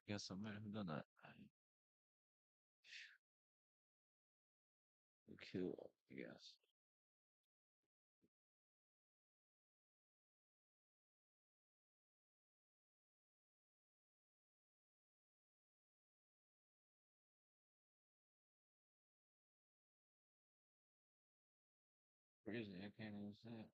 Guess I might have done that. Cool, I guess. Crazy, I can't even say it.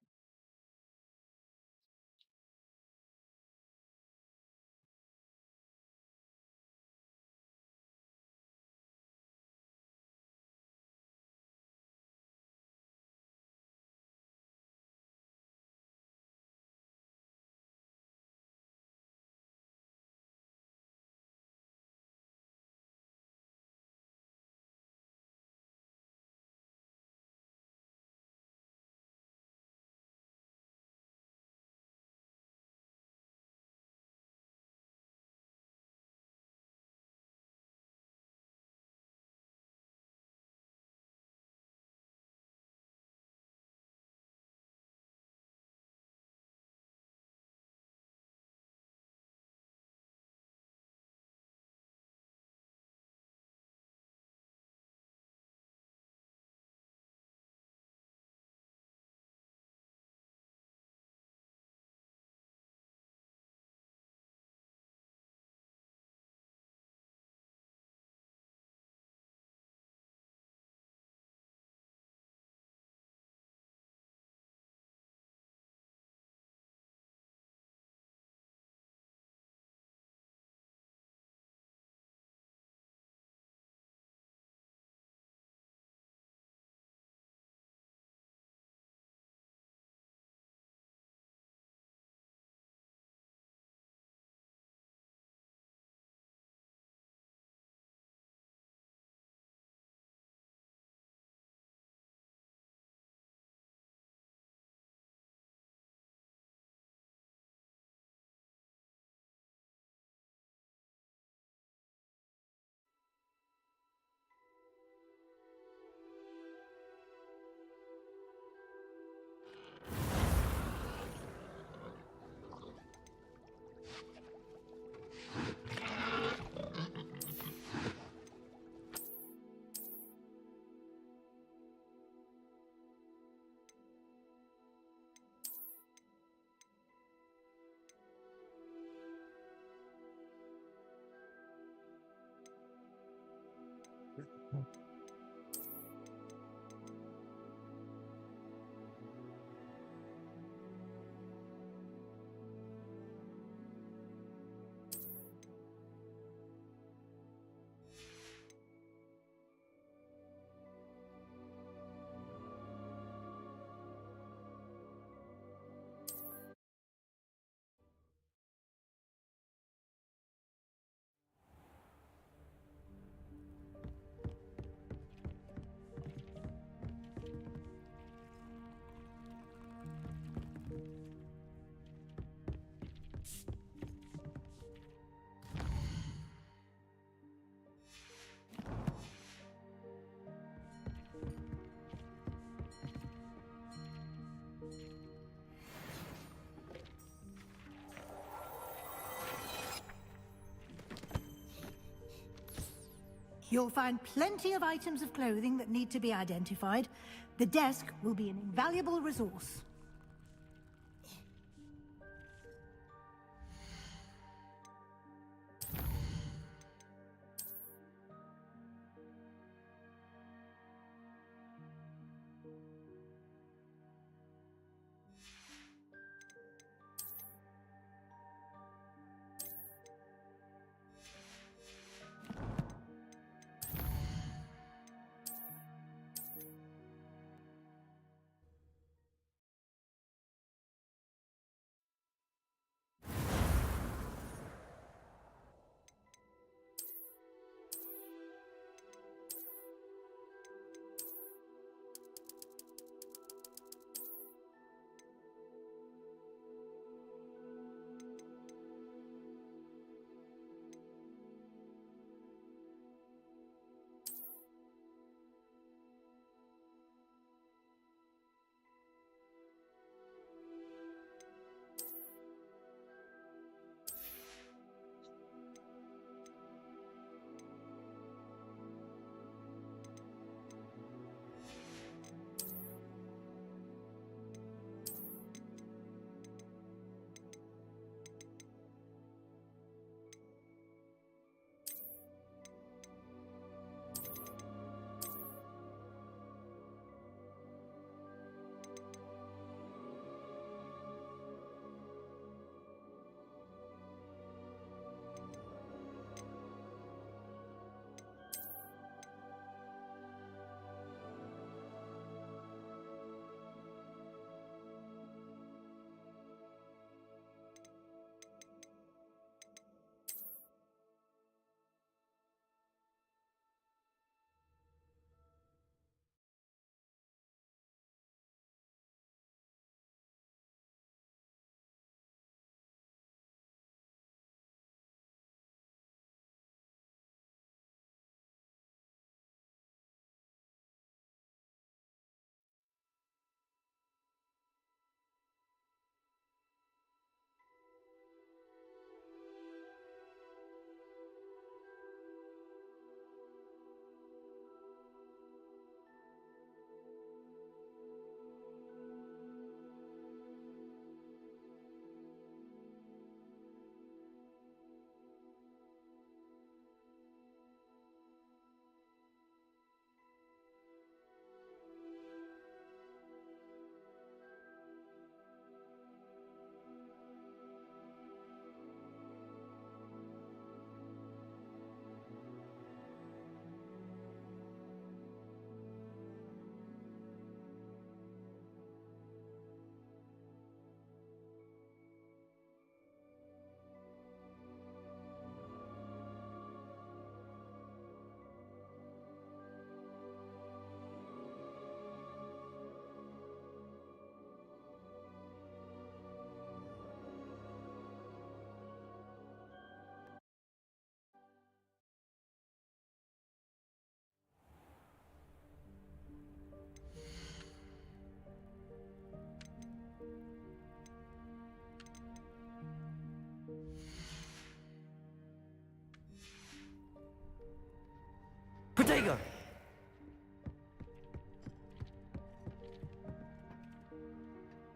You'll find plenty of items of clothing that need to be identified. The desk will be an invaluable resource.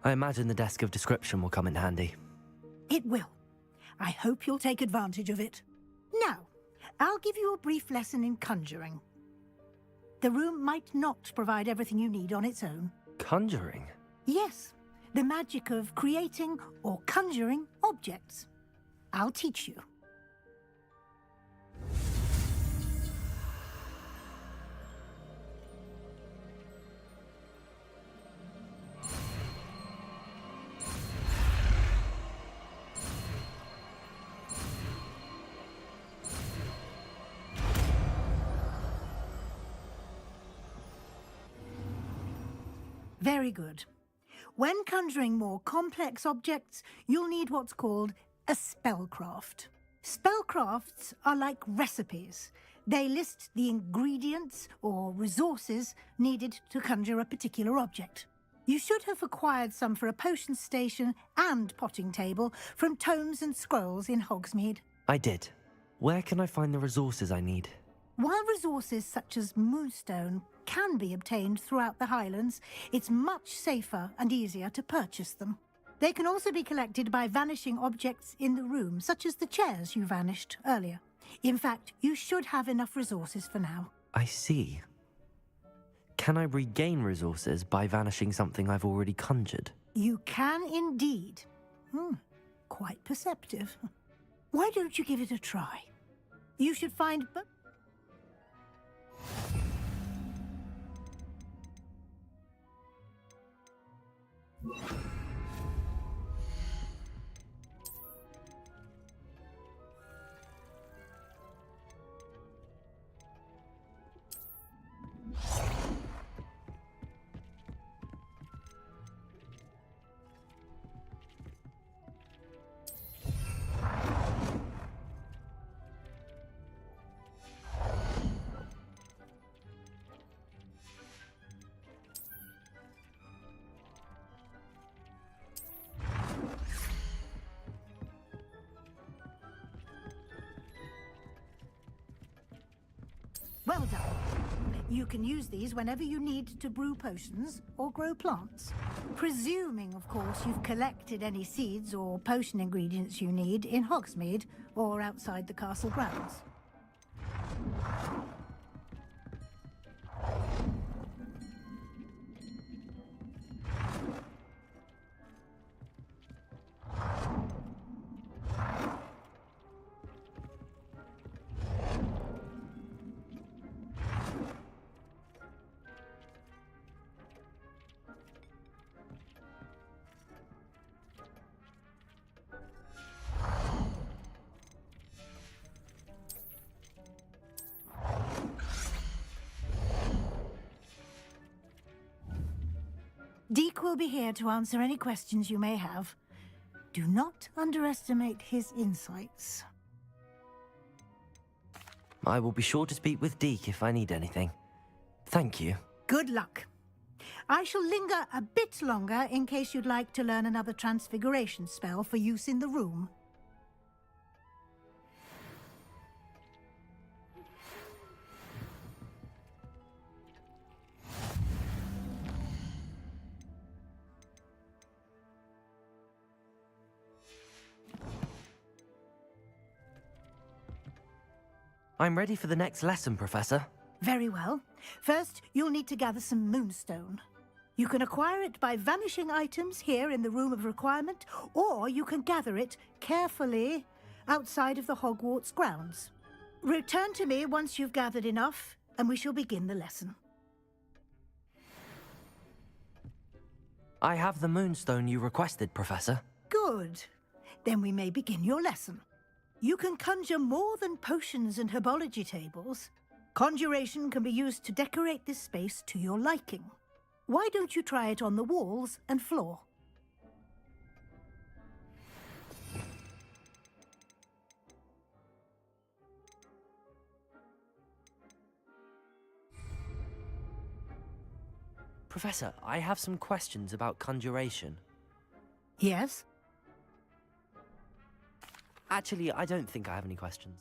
I imagine the desk of description will come in handy. It will. I hope you'll take advantage of it. Now, I'll give you a brief lesson in conjuring. The room might not provide everything you need on its own. Conjuring? Yes, the magic of creating or conjuring objects. I'll teach you. Very good. When conjuring more complex objects, you'll need what's called a spellcraft. Spellcrafts are like recipes. They list the ingredients or resources needed to conjure a particular object. You should have acquired some for a potion station and potting table from tomes and scrolls in Hogsmeade. I did. Where can I find the resources I need? While resources such as moonstone can be obtained throughout the Highlands, it's much safer and easier to purchase them. They can also be collected by vanishing objects in the room, such as the chairs you vanished earlier. In fact, you should have enough resources for now. I see. Can I regain resources by vanishing something I've already conjured? You can indeed. Quite perceptive. Why don't you give it a try? You should find... Well done. You can use these whenever you need to brew potions or grow plants. Presuming, of course, you've collected any seeds or potion ingredients you need in Hogsmeade or outside the castle grounds. Deke will be here to answer any questions you may have. Do not underestimate his insights. I will be sure to speak with Deke if I need anything. Thank you. Good luck. I shall linger a bit longer in case you'd like to learn another transfiguration spell for use in the room. I'm ready for the next lesson, Professor. Very well. First, you'll need to gather some moonstone. You can acquire it by vanishing items here in the Room of Requirement, or you can gather it carefully outside of the Hogwarts grounds. Return to me once you've gathered enough, and we shall begin the lesson. I have the moonstone you requested, Professor. Good. Then we may begin your lesson. You can conjure more than potions and herbology tables. Conjuration can be used to decorate this space to your liking. Why don't you try it on the walls and floor? Professor, I have some questions about conjuration. Yes? Actually, I don't think I have any questions.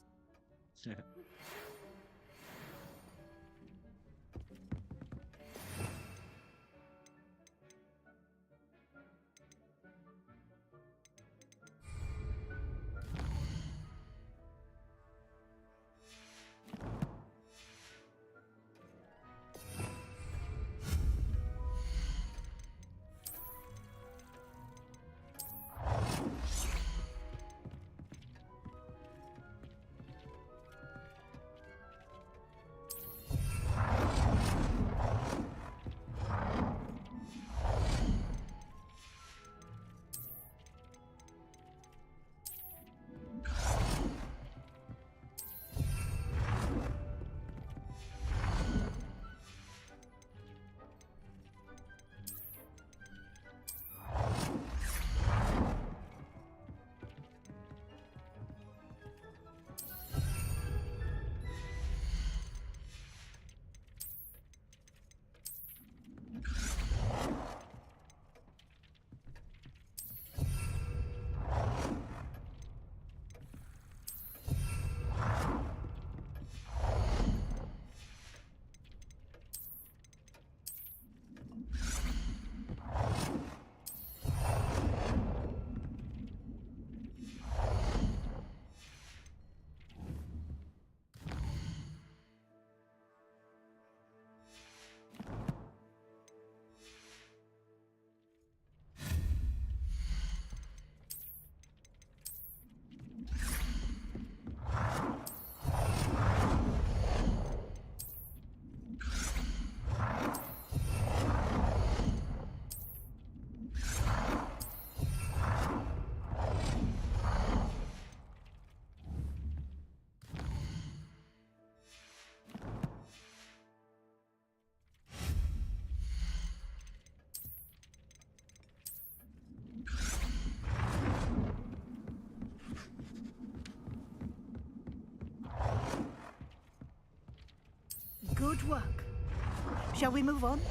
Shall we move on?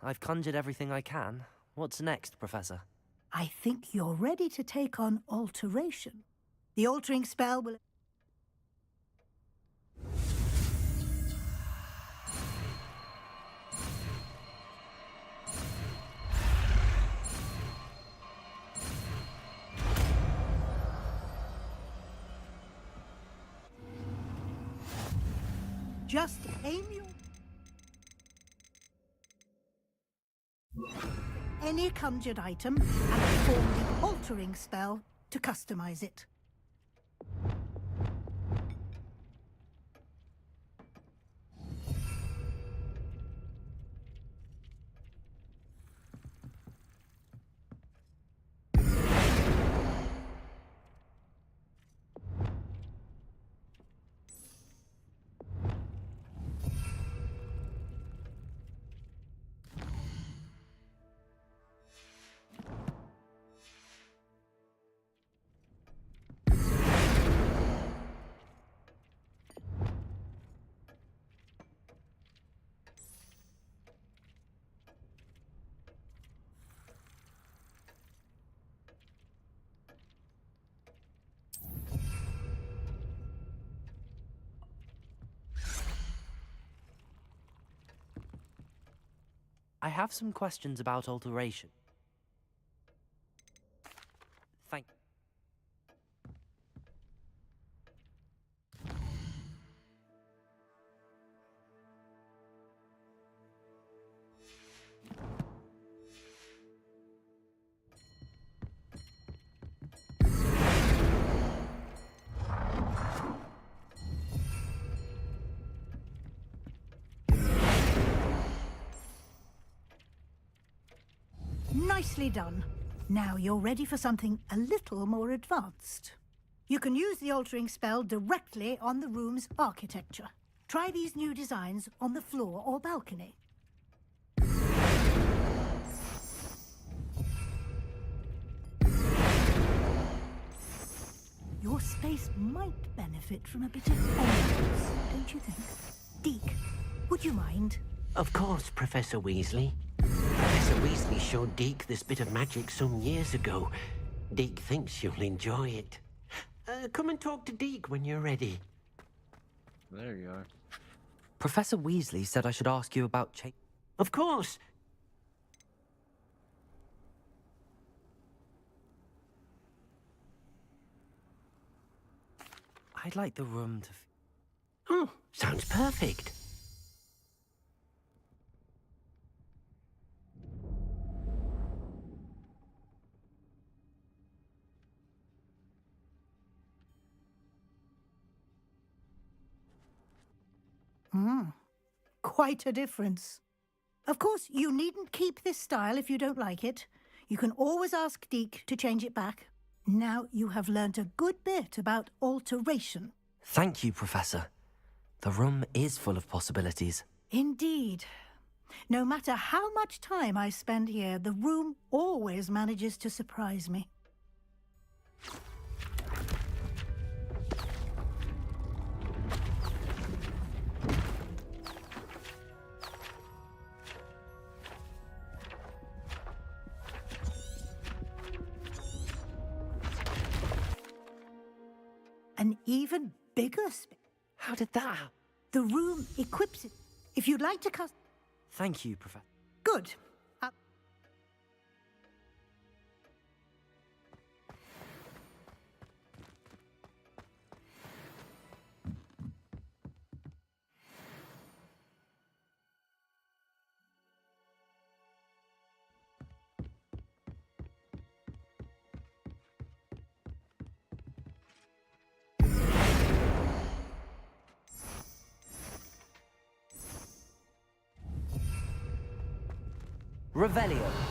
I've conjured everything I can. What's next, Professor? I think you're ready to take on alteration. The altering spell will... Just aim your... any conjured item and perform the altering spell to customize it. I have some questions about alteration. Thank Nicely done. Now you're ready for something a little more advanced. You can use the altering spell directly on the room's architecture. Try these new designs on the floor or balcony. Your space might benefit from a bit of ambience, don't you think? Deke, would you mind? Of course, Professor Weasley. Professor Weasley showed Deke this bit of magic some years ago. Deke thinks you'll enjoy it. Come and talk to Deke when you're ready. There you are. Professor Weasley said I should ask you about Of course. I'd like the room to... Oh, sounds perfect. Quite a difference. Of course, you needn't keep this style if you don't like it. You can always ask Deke to change it back. Now you have learnt a good bit about alteration. Thank you, Professor. The room is full of possibilities. Indeed. No matter how much time I spend here, the room always manages to surprise me. An even bigger space. How did that happen? The room equips it. If you'd like to Thank you, Professor. Good. Revelio.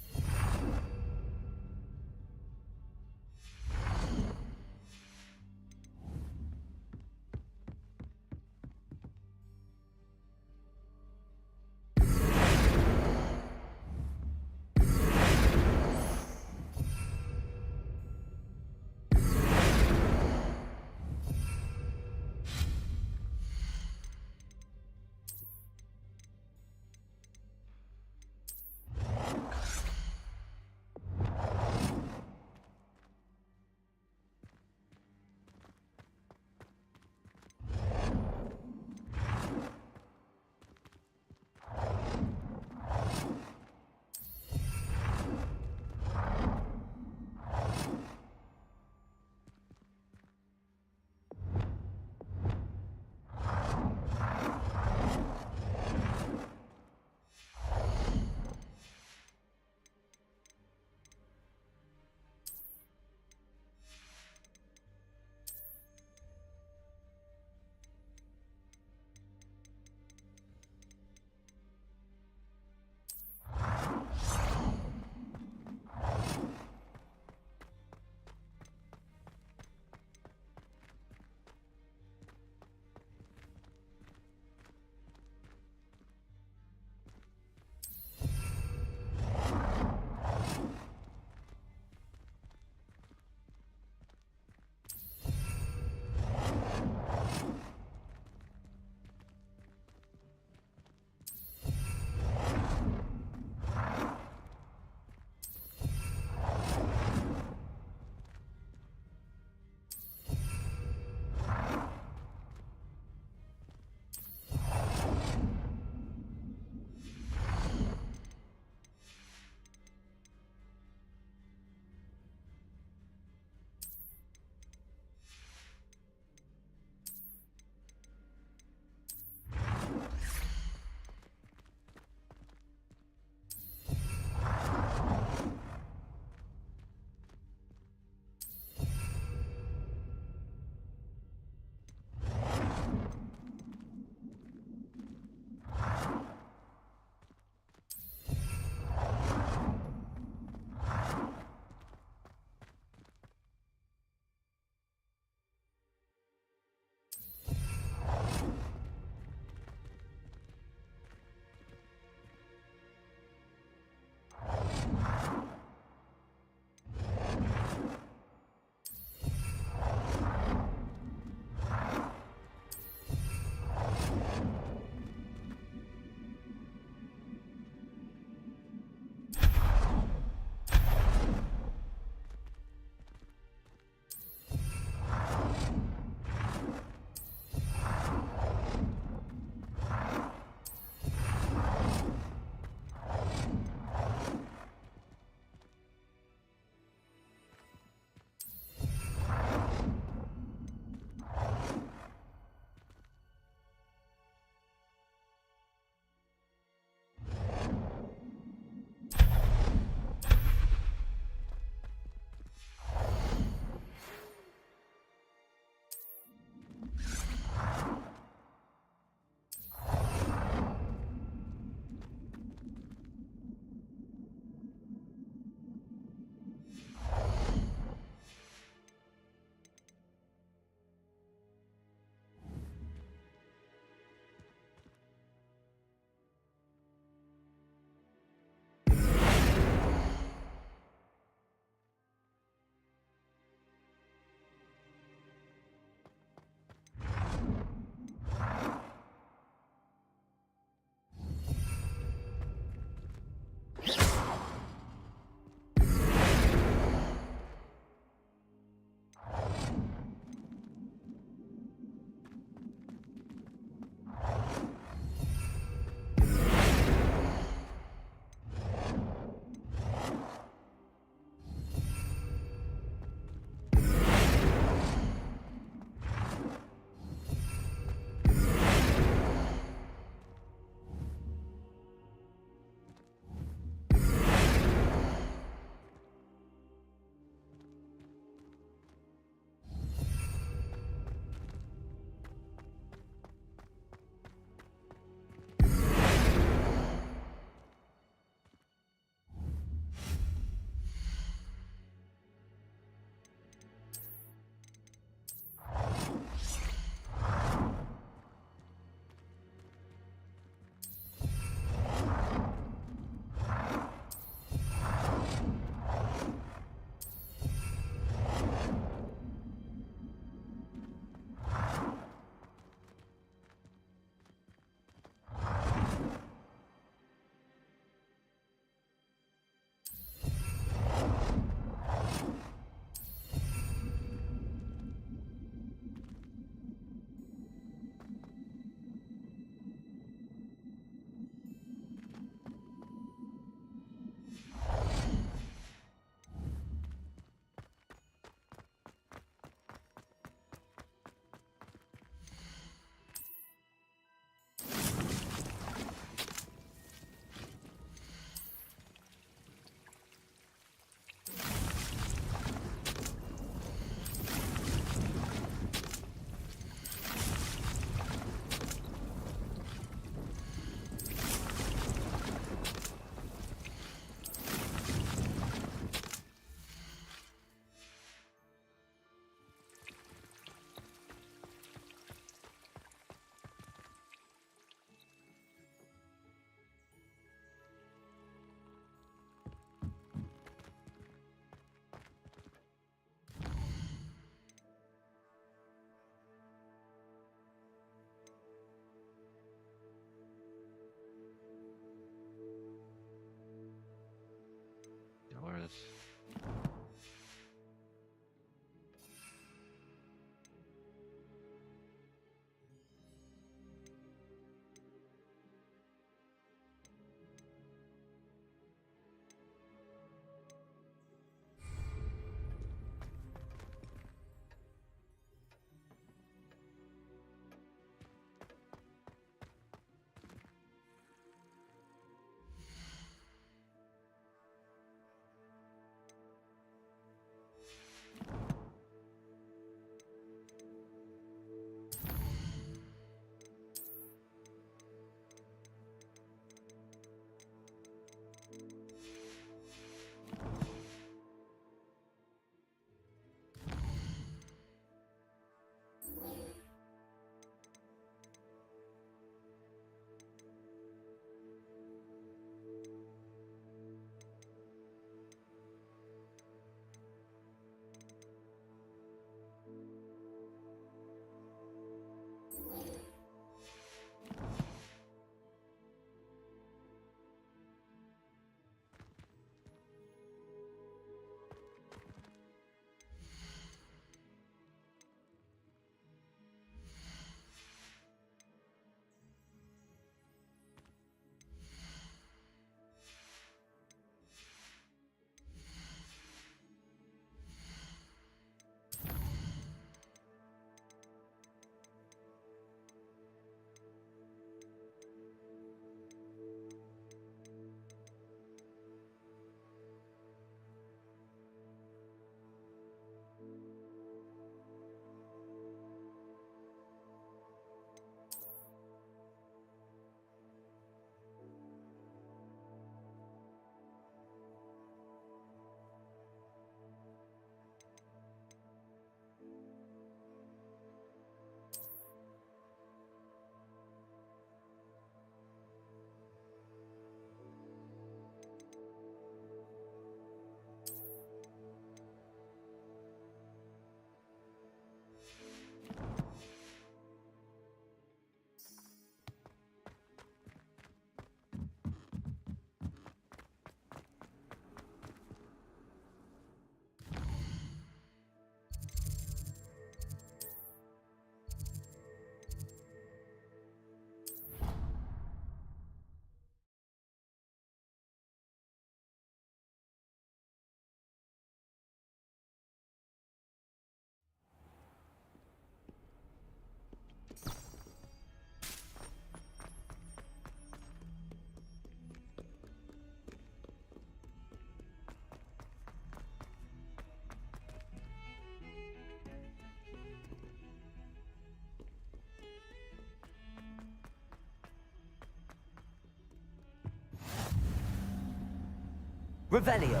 Revelio.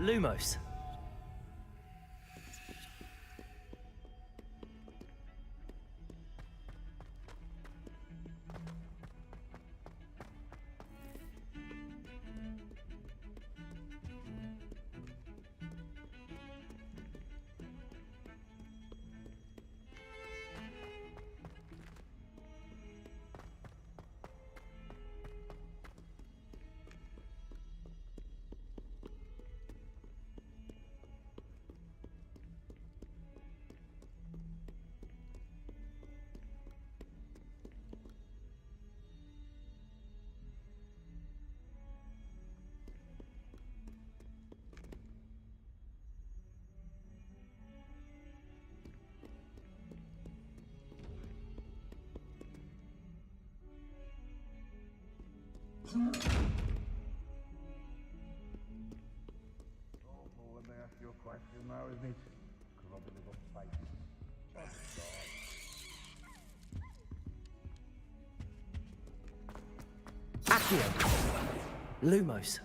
Lumos. Awful when they ask you a question now, isn't it? Grubby little face. Accio. Lumos.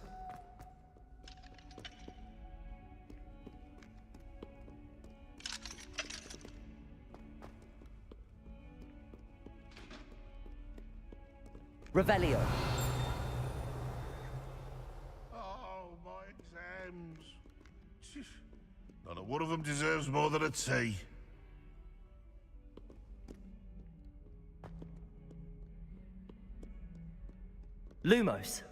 Revelio. Oh, my exams. Phew. Not a one of them deserves more than a tea. Lumos.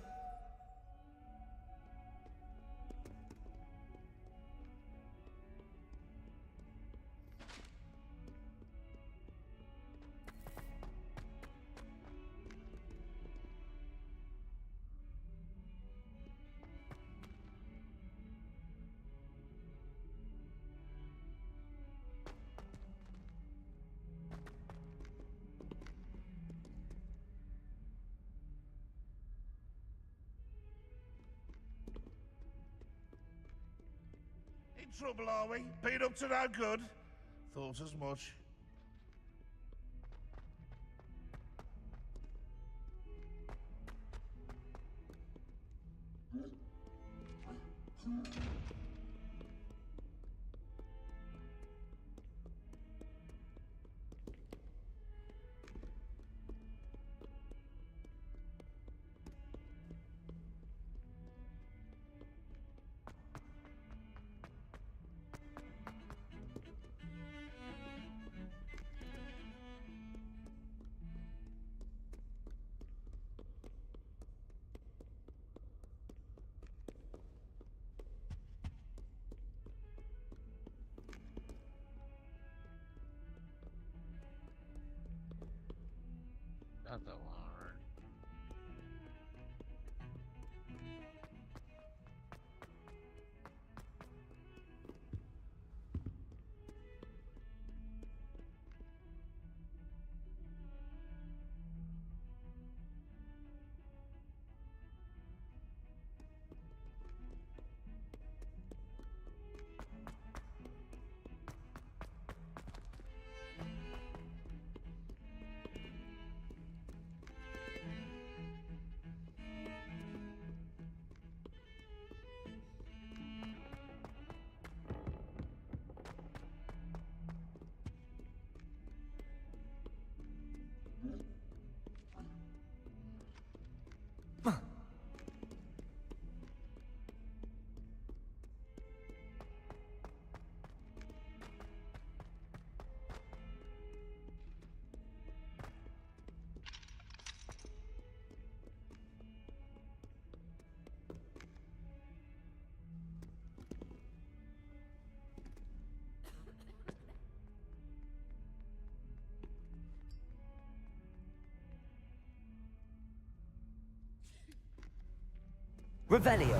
In trouble, are we? Been up to no good? Thought as much. Not that long, right? Revelio.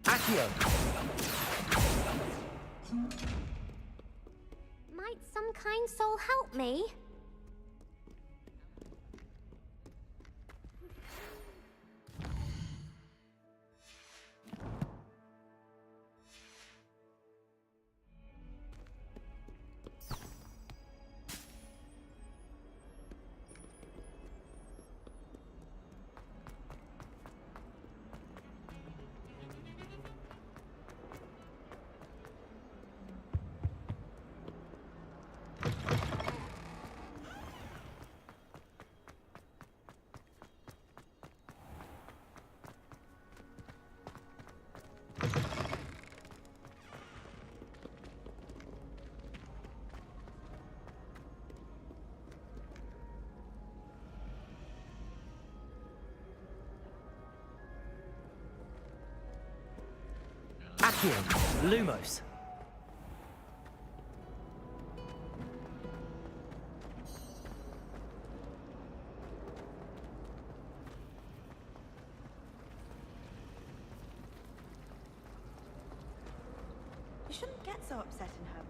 Accio. Might some kind soul help me? Accio, Lumos. You shouldn't get so upset in her.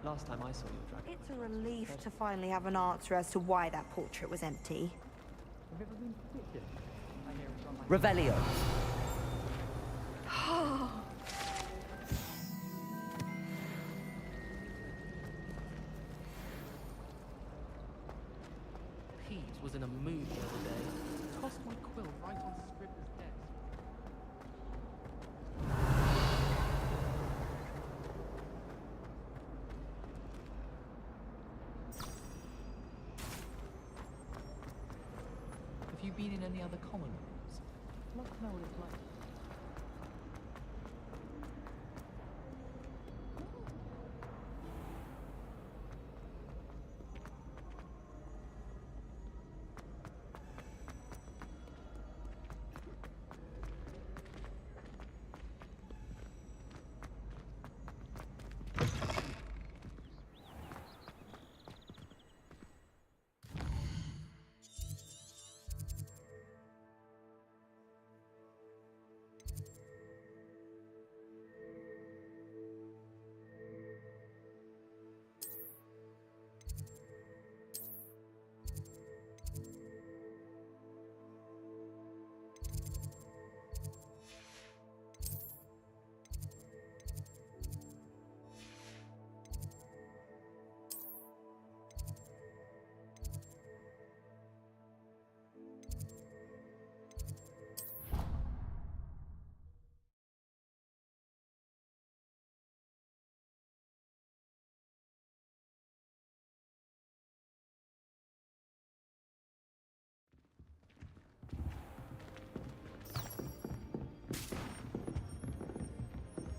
Last time I saw your dragon. It's a relief to finally have an answer as to why that portrait was empty. Have you ever been to Kitchen? I hear it's on my... Revelio. Peeves was in a mood the other day. Tossed my quill right onto Scribner's desk. Have you been in any other common rooms? I'd love to know what it's like.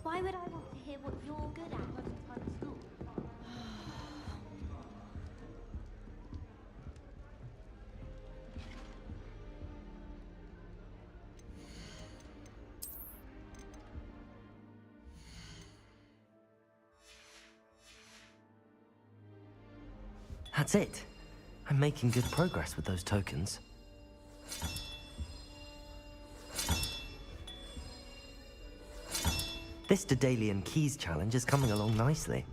Why would I want to hear what you're good at? That's it. I'm making good progress with those tokens. This Daedalian Keys challenge is coming along nicely.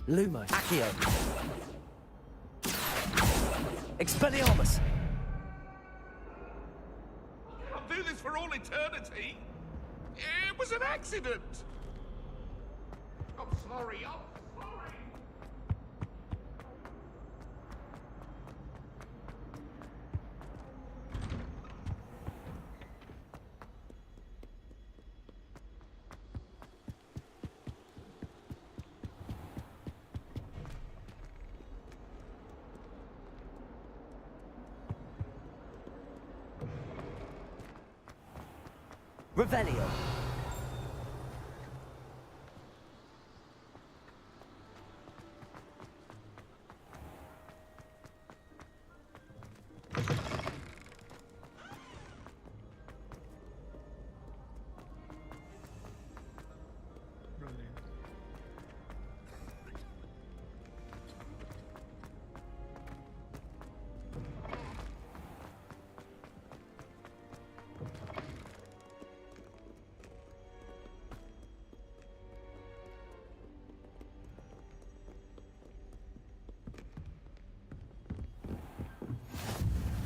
Lumos. Accio. Expelliarmus. I'll do this for all eternity. It was an accident. I'm sorry. I'm sorry. Revelio.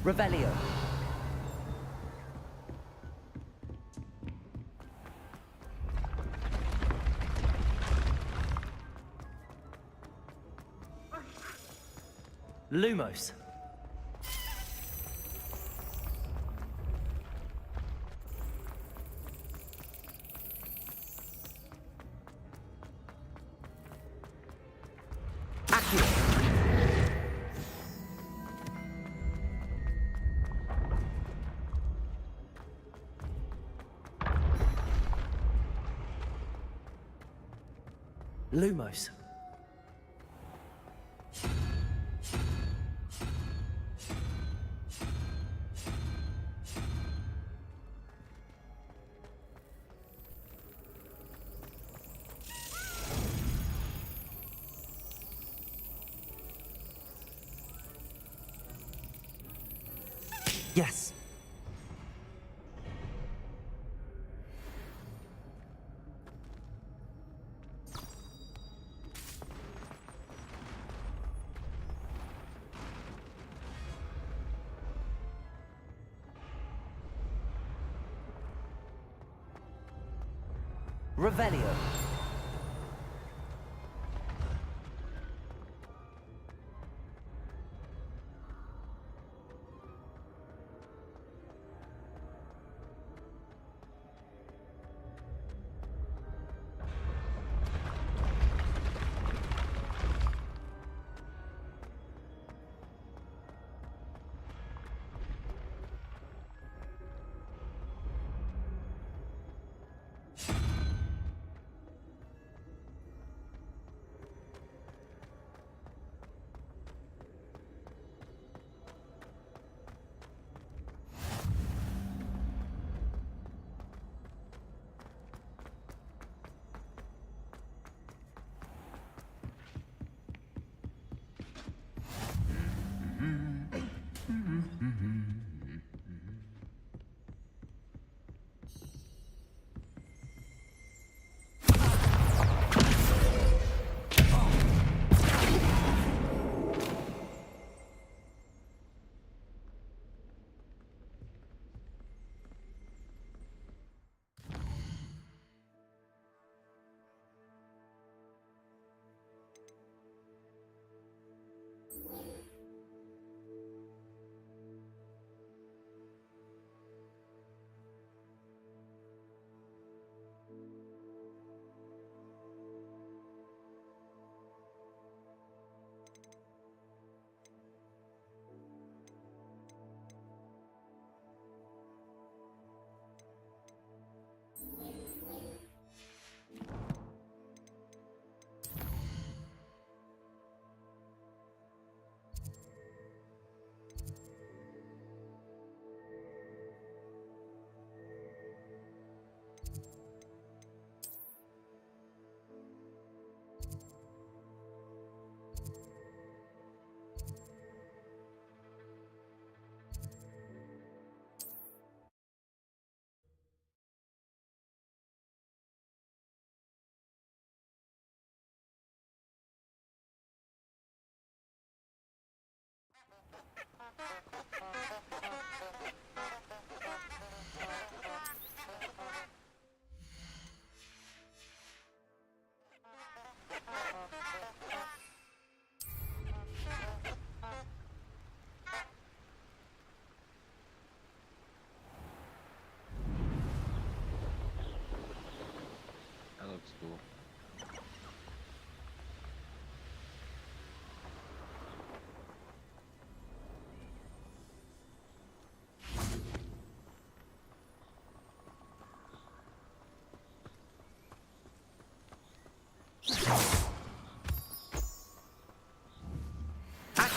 Revelio. Lumos. Accio. Lumos. Yes. Revelio.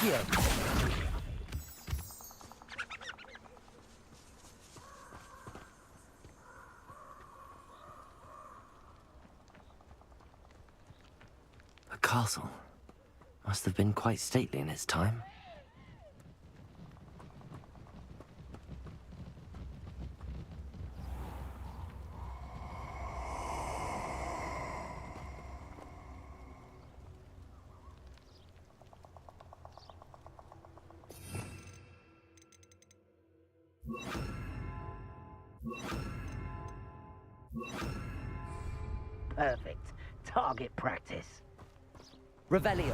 Accio! A castle. Must have been quite stately in its time. Perfect. Target practice. Revelio.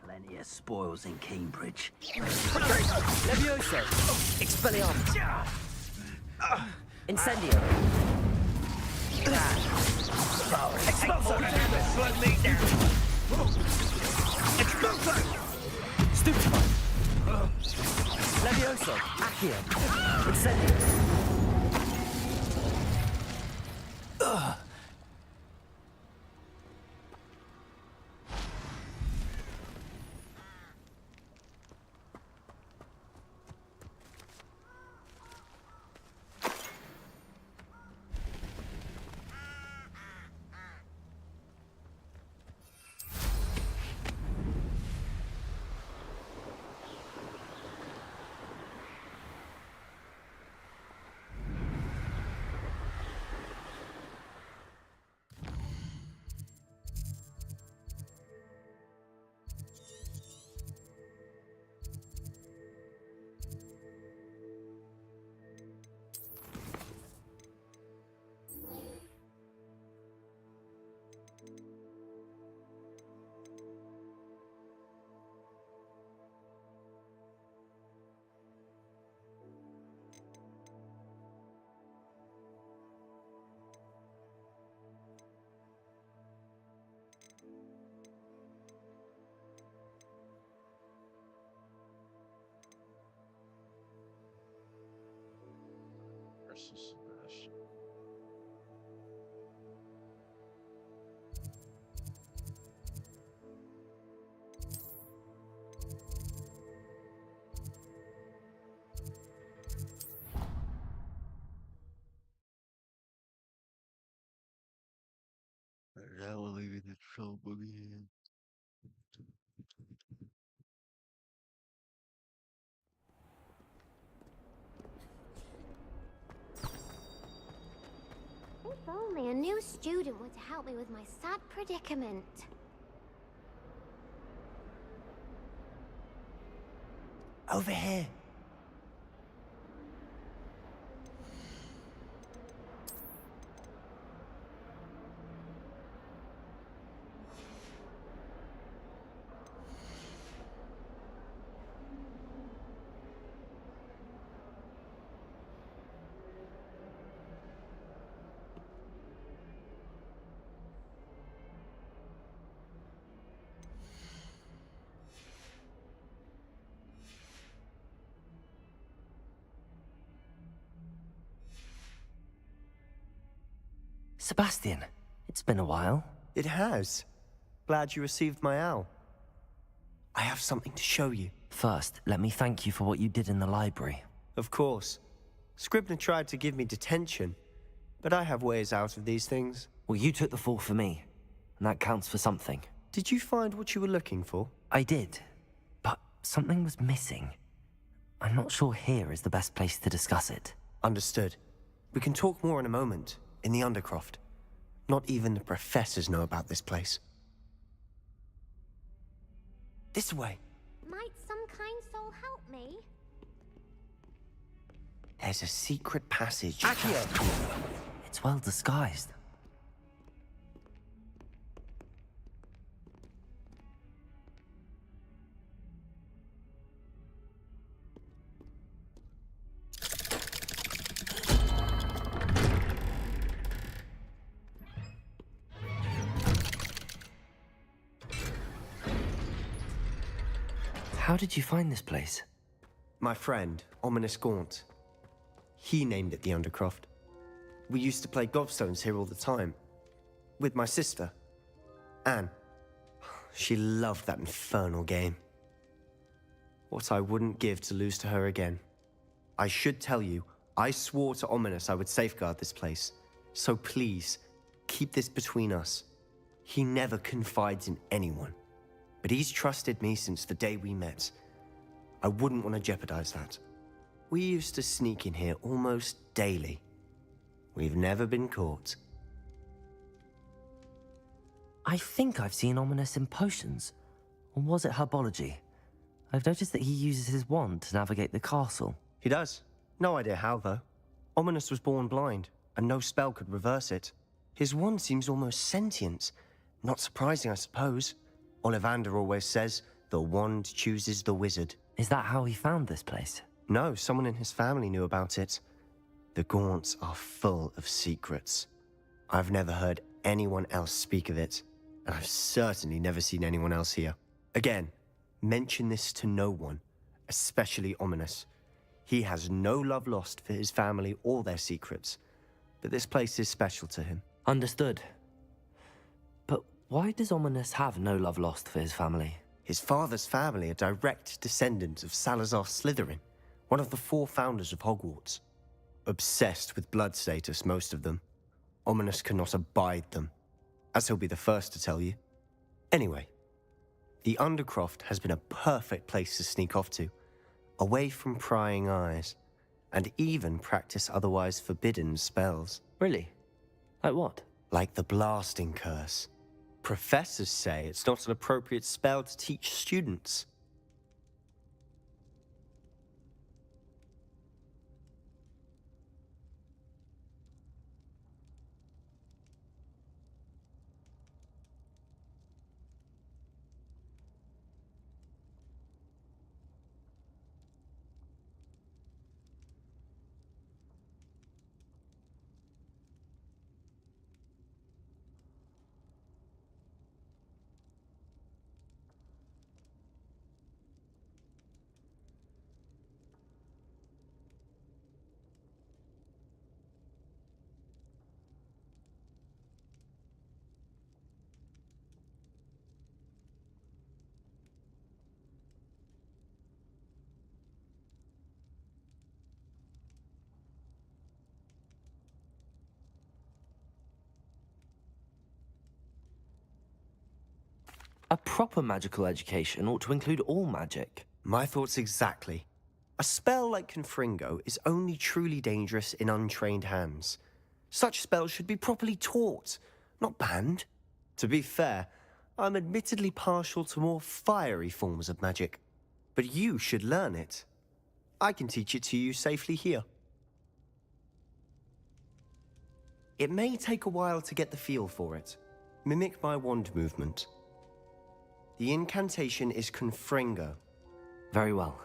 Plenty of spoils in Cambridge. Levioso. Expelliarmus. Incendio. Expulso. Slow me down. Stupefy. Levioso. Accio. Incendio. Versus Sebastian. Now we're leaving the trouble again. If only a new student were to help me with my sad predicament. Over here. Sebastian, it's been a while. It has. Glad you received my owl. I have something to show you. First, let me thank you for what you did in the library. Of course. Scribner tried to give me detention, but I have ways out of these things. Well, you took the fall for me, and that counts for something. Did you find what you were looking for? I did, but something was missing. I'm not sure here is the best place to discuss it. Understood. We can talk more in a moment, in the Undercroft. Not even the professors know about this place. This way. Might some kind soul help me? There's a secret passage. Accio! It's well disguised. How did you find this place? My friend, Ominous Gaunt. He named it the Undercroft. We used to play gobstones here all the time. With my sister, Anne. She loved that infernal game. What I wouldn't give to lose to her again. I should tell you, I swore to Ominous I would safeguard this place. So please, keep this between us. He never confides in anyone. But he's trusted me since the day we met. I wouldn't want to jeopardize that. We used to sneak in here almost daily. We've never been caught. I think I've seen Ominous in potions. Or was it herbology? I've noticed that he uses his wand to navigate the castle. He does. No idea how, though. Ominous was born blind, and no spell could reverse it. His wand seems almost sentient. Not surprising, I suppose. Ollivander always says, the wand chooses the wizard. Is that how he found this place? No, someone in his family knew about it. The Gaunts are full of secrets. I've never heard anyone else speak of it, and I've certainly never seen anyone else here. Again, mention this to no one, especially Ominous. He has no love lost for his family or their secrets, but this place is special to him. Understood. But why does Ominous have no love lost for his family? His father's family are direct descendants of Salazar Slytherin, one of the 4 founders of Hogwarts. Obsessed with blood status, most of them. Ominous cannot abide them, as he'll be the first to tell you. Anyway, the Undercroft has been a perfect place to sneak off to, away from prying eyes, and even practice otherwise forbidden spells. Really? Like what? Like the blasting curse. Professors say it's not an appropriate spell to teach students. A proper magical education ought to include all magic. My thoughts exactly. A spell like Confringo is only truly dangerous in untrained hands. Such spells should be properly taught, not banned. To be fair, I'm admittedly partial to more fiery forms of magic. But you should learn it. I can teach it to you safely here. It may take a while to get the feel for it. Mimic my wand movement. The incantation is Confringo. Very well.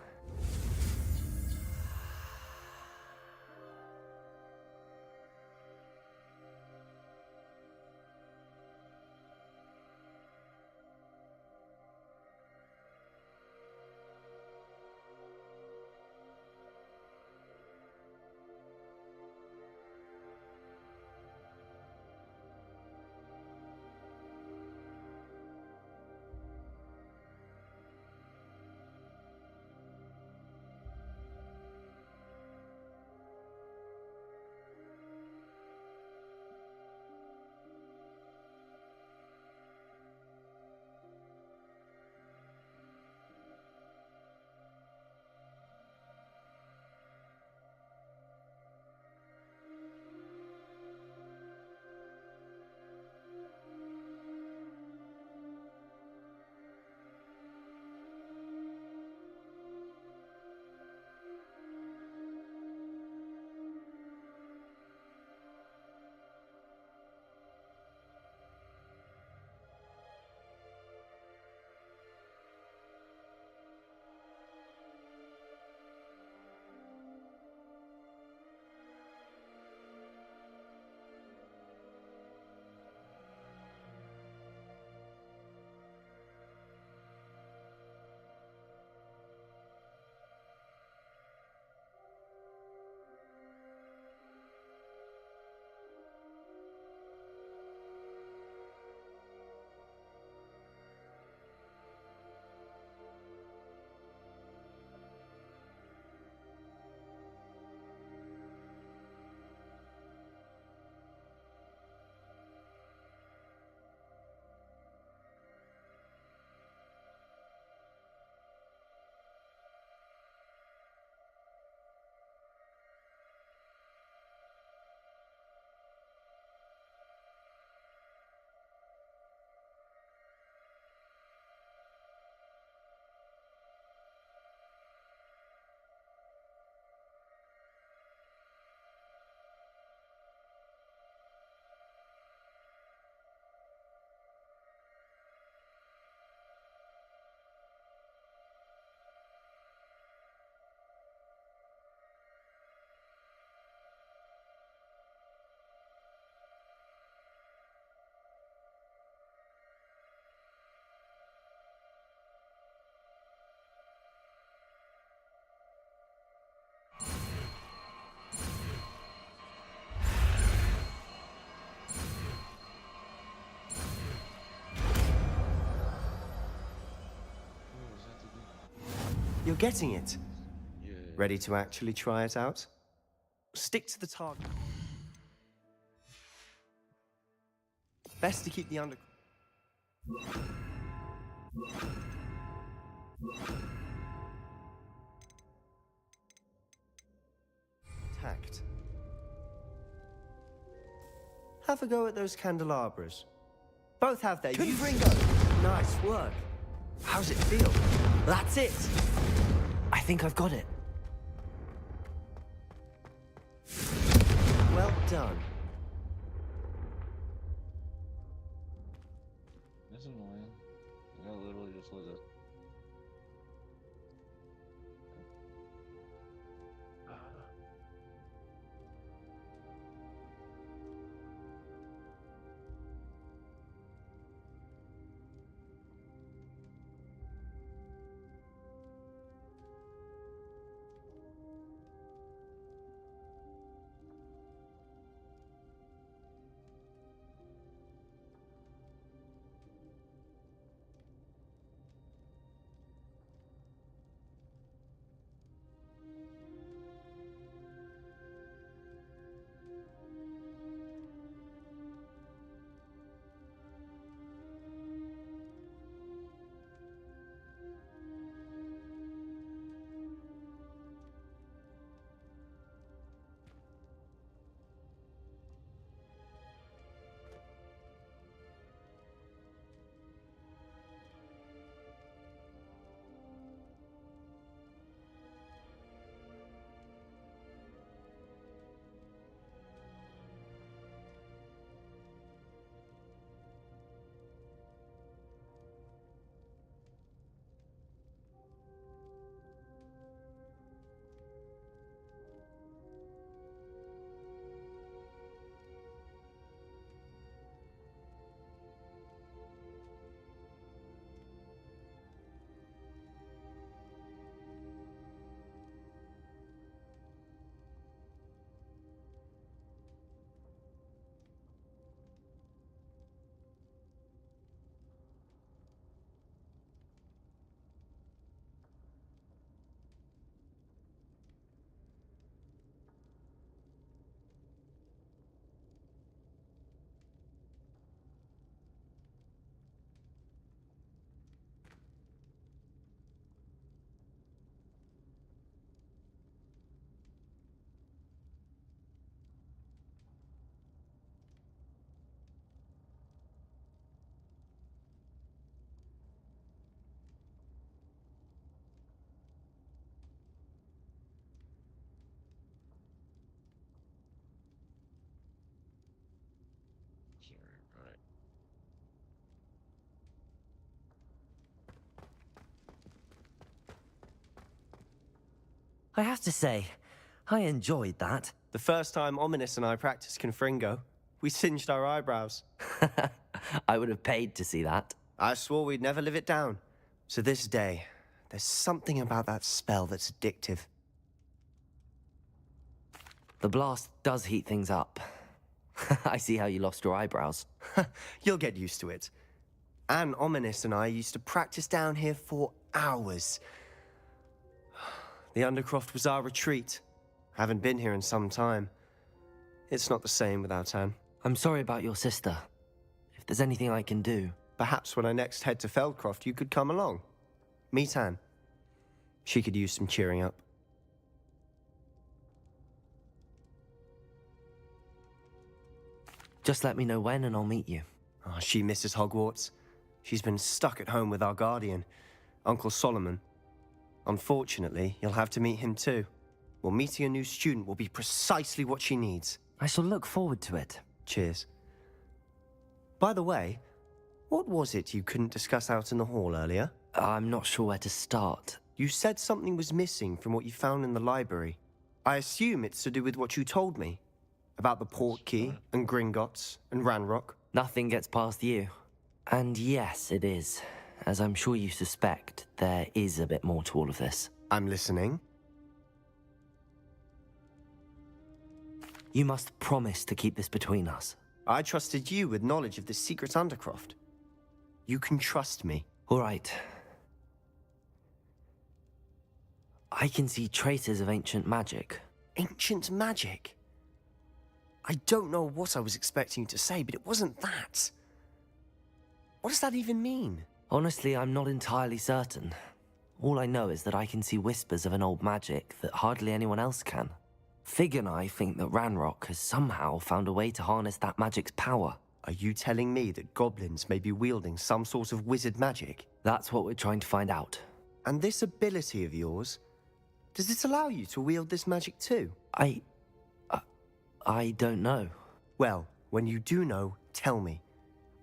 You're getting it. Yeah. Ready to actually try it out? Stick to the target. Best to keep the under... Tact. Have a go at those candelabras. Both have their... Confringo! Nice work. How's it feel? That's it! I think I've got it. Well done. That's annoying. I gotta literally just look at. Right. I have to say, I enjoyed that. The first time Ominous and I practiced Confringo, we singed our eyebrows. I would have paid to see that. I swore we'd never live it down. To this day, there's something about that spell that's addictive. The blast does heat things up. I see how you lost your eyebrows. You'll get used to it. Anne, Ominous and I used to practice down here for hours. The Undercroft was our retreat. Haven't been here in some time. It's not the same without Anne. I'm sorry about your sister. If there's anything I can do... Perhaps when I next head to Feldcroft, you could come along. Meet Anne. She could use some cheering up. Just let me know when and I'll meet you. Oh, she misses Hogwarts. She's been stuck at home with our guardian, Uncle Solomon. Unfortunately, you'll have to meet him too. Well, meeting a new student will be precisely what she needs. I shall look forward to it. Cheers. By the way, what was it you couldn't discuss out in the hall earlier? I'm not sure where to start. You said something was missing from what you found in the library. I assume it's to do with what you told me. About the port key, and Gringotts, and Ranrock. Nothing gets past you. And yes, it is. As I'm sure you suspect, there is a bit more to all of this. I'm listening. You must promise to keep this between us. I trusted you with knowledge of the secret Undercroft. You can trust me. All right. I can see traces of ancient magic. Ancient magic? I don't know what I was expecting you to say, but it wasn't that. What does that even mean? Honestly, I'm not entirely certain. All I know is that I can see whispers of an old magic that hardly anyone else can. Fig and I think that Ranrock has somehow found a way to harness that magic's power. Are you telling me that goblins may be wielding some sort of wizard magic? That's what we're trying to find out. And this ability of yours, does it allow you to wield this magic too? I don't know. Well, when you do know, tell me.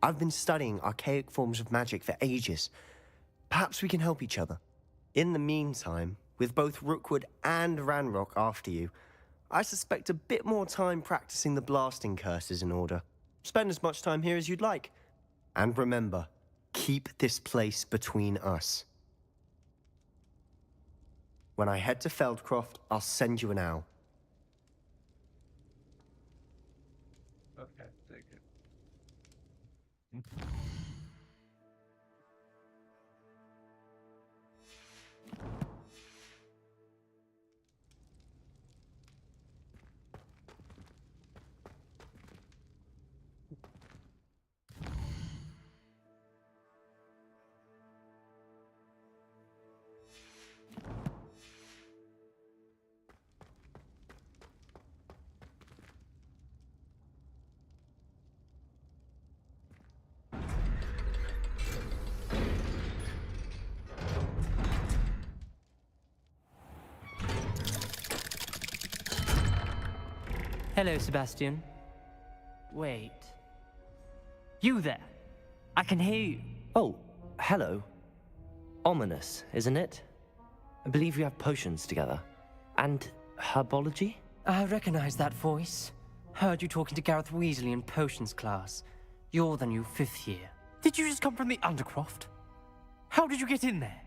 I've been studying archaic forms of magic for ages. Perhaps we can help each other. In the meantime, with both Rookwood and Ranrock after you, I suspect a bit more time practicing the blasting curse is in order. Spend as much time here as you'd like. And remember, keep this place between us. When I head to Feldcroft, I'll send you an owl. Okay, take it. Hello, Sebastian. Wait. You there? I can hear you. Oh, hello. Ominous, isn't it? I believe we have potions together. And herbology? I recognize that voice. Heard you talking to Gareth Weasley in potions class. You're the new 5th year. Did you just come from the Undercroft? How did you get in there?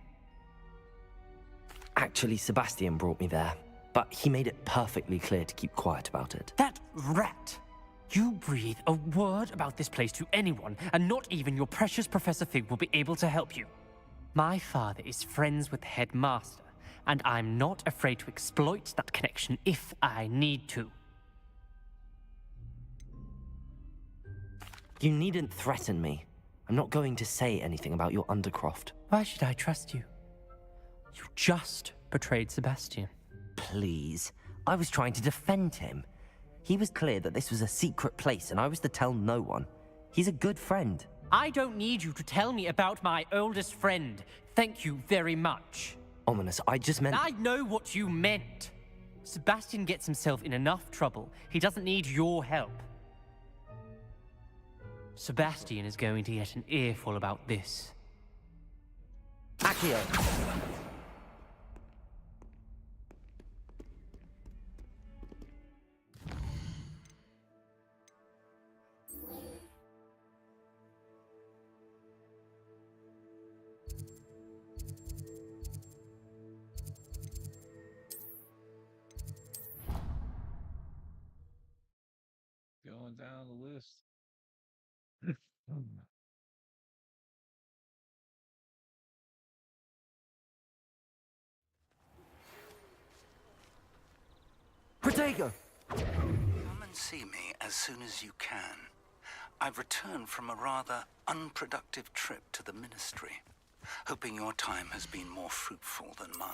Actually, Sebastian brought me there. But he made it perfectly clear to keep quiet about it. That rat! You breathe a word about this place to anyone, and not even your precious Professor Fig will be able to help you. My father is friends with the headmaster, and I'm not afraid to exploit that connection if I need to. You needn't threaten me. I'm not going to say anything about your Undercroft. Why should I trust you? You just betrayed Sebastian. Please. I was trying to defend him. He was clear that this was a secret place and I was to tell no one. He's a good friend. I don't need you to tell me about my oldest friend. Thank you very much. Ominous, I just meant... I know what you meant. Sebastian gets himself in enough trouble. He doesn't need your help. Sebastian is going to get an earful about this. Accio! Going down the list. Protego! Come and see me as soon as you can. I've returned from a rather unproductive trip to the Ministry, hoping your time has been more fruitful than mine.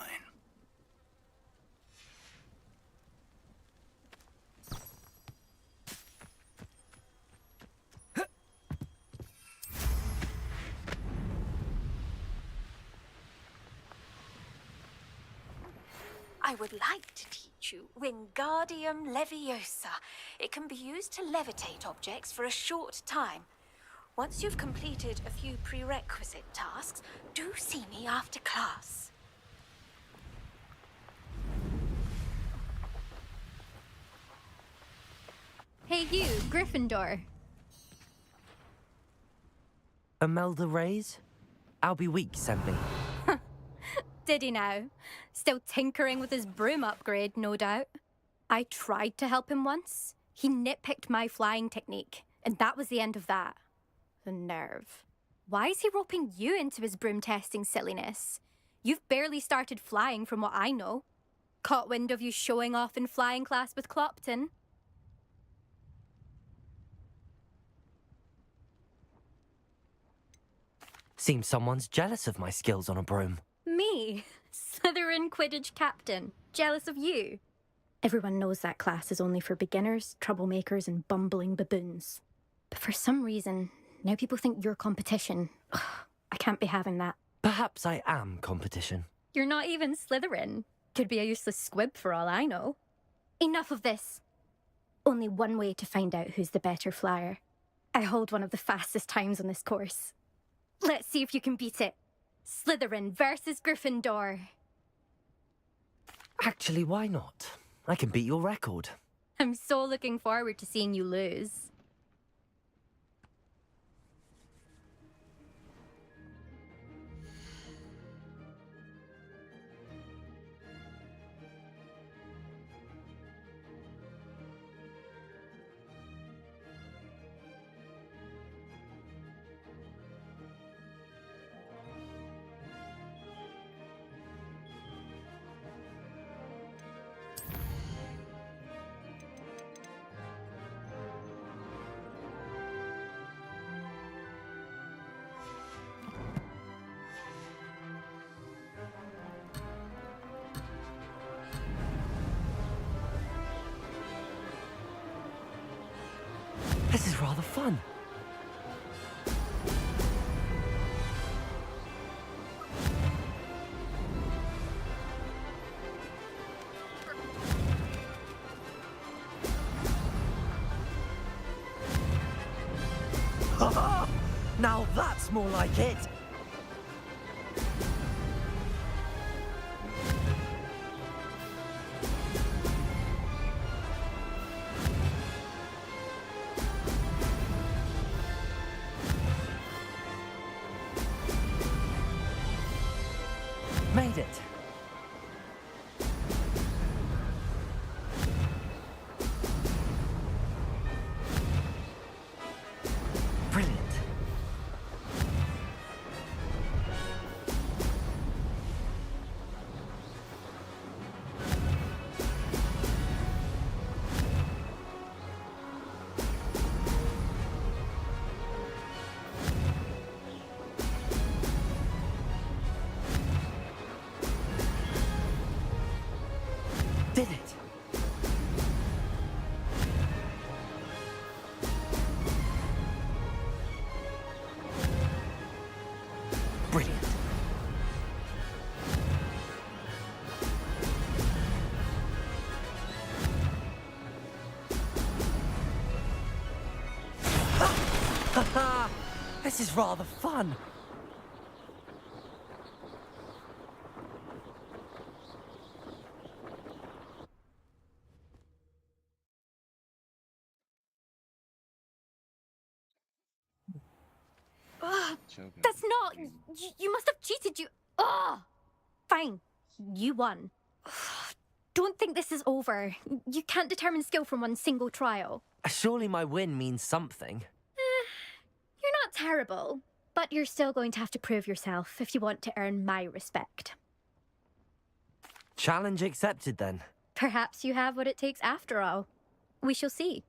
I would like to teach you Wingardium Leviosa. It can be used to levitate objects for a short time. Once you've completed a few prerequisite tasks, do see me after class. Hey you, Gryffindor. Imelda Reyes? Albie Week sent me. Did he now? Still tinkering with his broom upgrade, no doubt. I tried to help him once. He nitpicked my flying technique, and that was the end of that. The nerve. Why is he roping you into his broom testing silliness? You've barely started flying from what I know. Caught wind of you showing off in flying class with Clopton. Seems someone's jealous of my skills on a broom. Me? Slytherin Quidditch captain. Jealous of you? Everyone knows that class is only for beginners, troublemakers, and bumbling baboons. But for some reason, now people think you're competition. Ugh, I can't be having that. Perhaps I am competition. You're not even Slytherin. Could be a useless squib for all I know. Enough of this. Only one way to find out who's the better flyer. I hold one of the fastest times on this course. Let's see if you can beat it. Slytherin versus Gryffindor. Actually, why not? I can beat your record. I'm so looking forward to seeing you lose. This is rather fun. Now that's more like it. Made it. Brilliant. Did it. Brilliant. This is rather fun. That's not... You must have cheated, you... Ugh! Fine. You won. Don't think this is over. You can't determine skill from one single trial. Surely my win means something. You're not terrible, but you're still going to have to prove yourself if you want to earn my respect. Challenge accepted then. Perhaps you have what it takes after all. We shall see.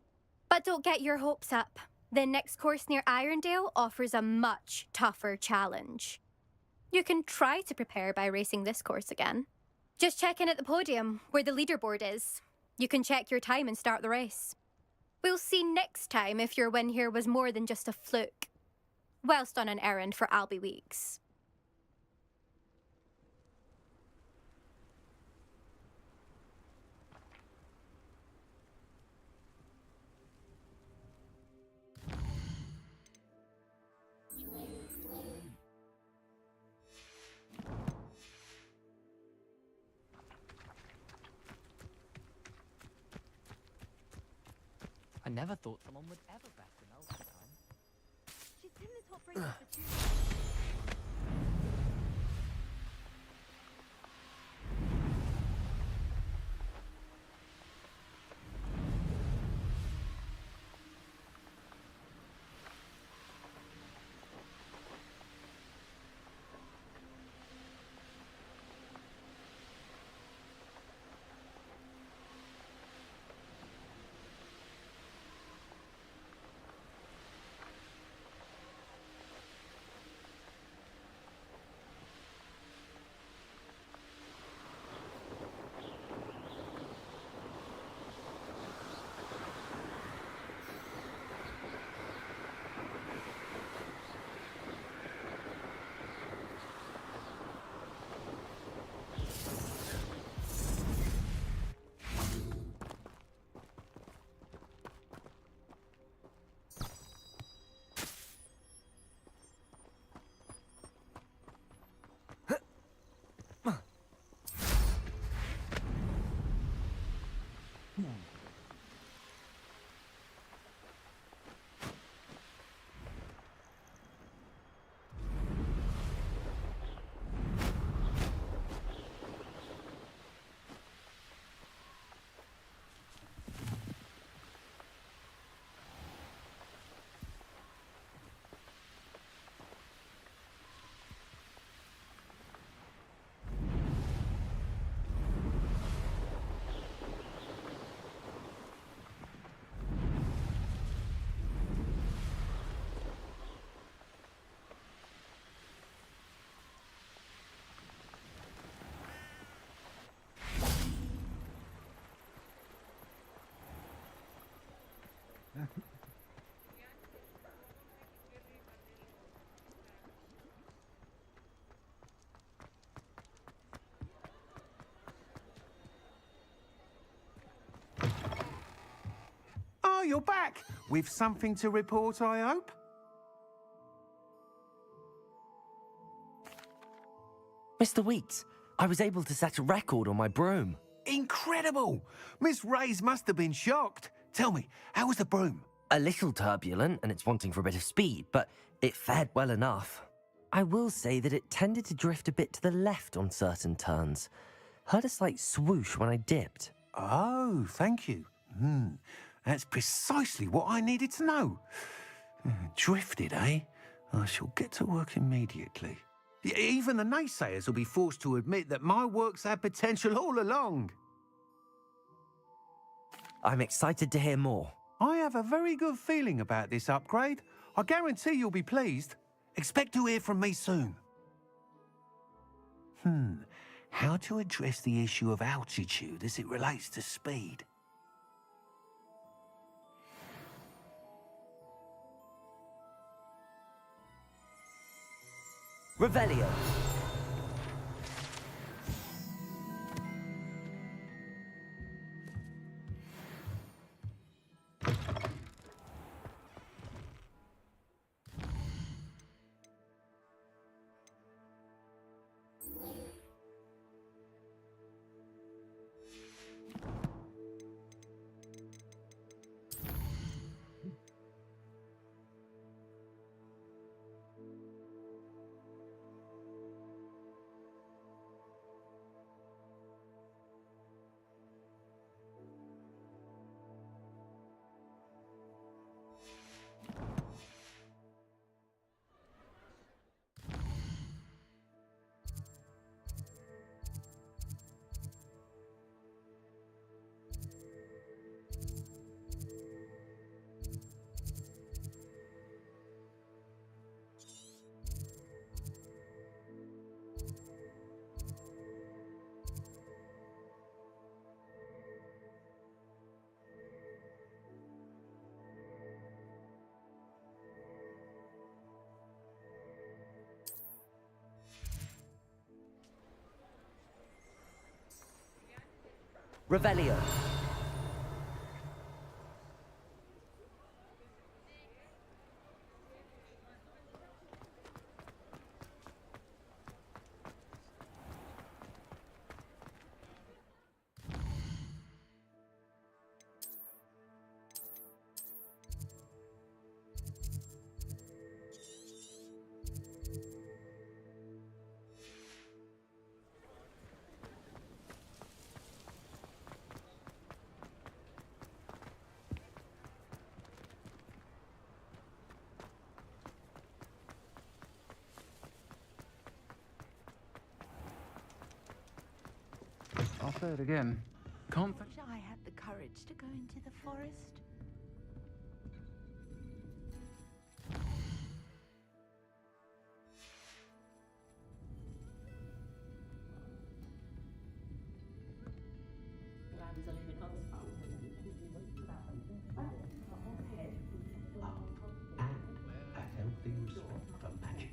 But don't get your hopes up. The next course near Irondale offers a much tougher challenge. You can try to prepare by racing this course again. Just check in at the podium, where the leaderboard is. You can check your time and start the race. We'll see next time if your win here was more than just a fluke. Whilst on an errand for Albie Weeks. I never thought someone would ever bet in Elsa time. She's been the top racer for 2 you're back. With something to report, I hope? Mr. Weeks, I was able to set a record on my broom. Incredible! Miss Reyes must have been shocked. Tell me, how was the broom? A little turbulent, and it's wanting for a bit of speed, but it fared well enough. I will say that it tended to drift a bit to the left on certain turns. Heard a slight swoosh when I dipped. Oh, thank you. That's precisely what I needed to know. Drifted, eh? I shall get to work immediately. Even the naysayers will be forced to admit that my work's had potential all along. I'm excited to hear more. I have a very good feeling about this upgrade. I guarantee you'll be pleased. Expect to hear from me soon. How to address the issue of altitude as it relates to speed? Revelio. Revelio. I'll say it again. Can't Wish I had the courage to go into the forest. A healthy respect for magic.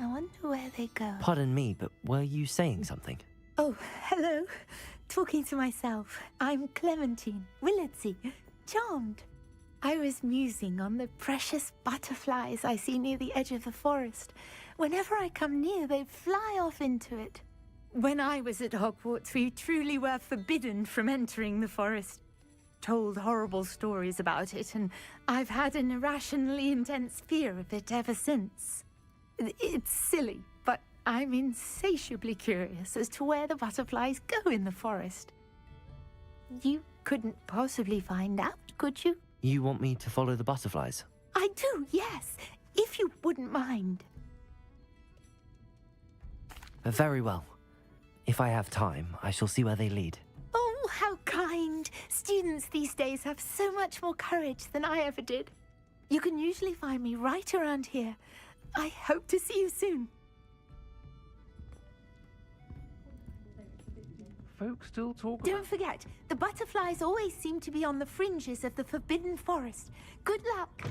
I wonder where they go. Pardon me, but were you saying something? Oh, hello. Talking to myself. I'm Clementine, Willardsey, charmed. I was musing on the precious butterflies I see near the edge of the forest. Whenever I come near, they fly off into it. When I was at Hogwarts, we truly were forbidden from entering the forest. Told horrible stories about it, and I've had an irrationally intense fear of it ever since. It's silly, but I'm insatiably curious as to where the butterflies go in the forest. You couldn't possibly find out, could you? You want me to follow the butterflies? I do, yes, if you wouldn't mind. Very well. If I have time, I shall see where they lead. Oh, how kind. find students these days have so much more courage than I ever did. You can usually find me right around here. I hope to see you soon. Folks still talk Don't forget, the butterflies always seem to be on the fringes of the Forbidden Forest. Good luck!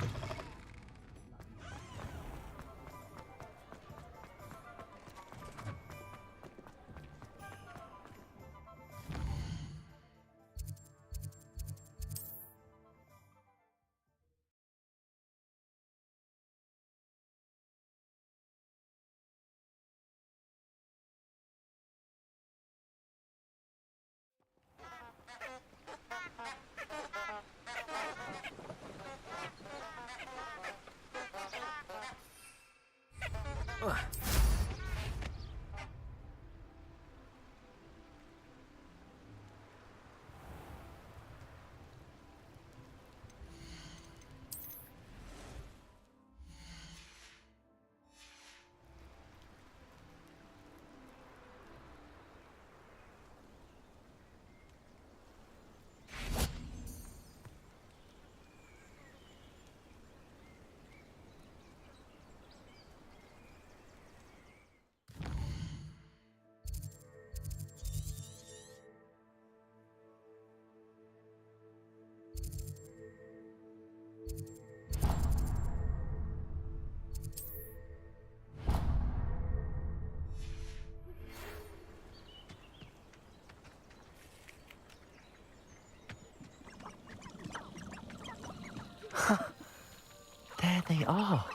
There they are.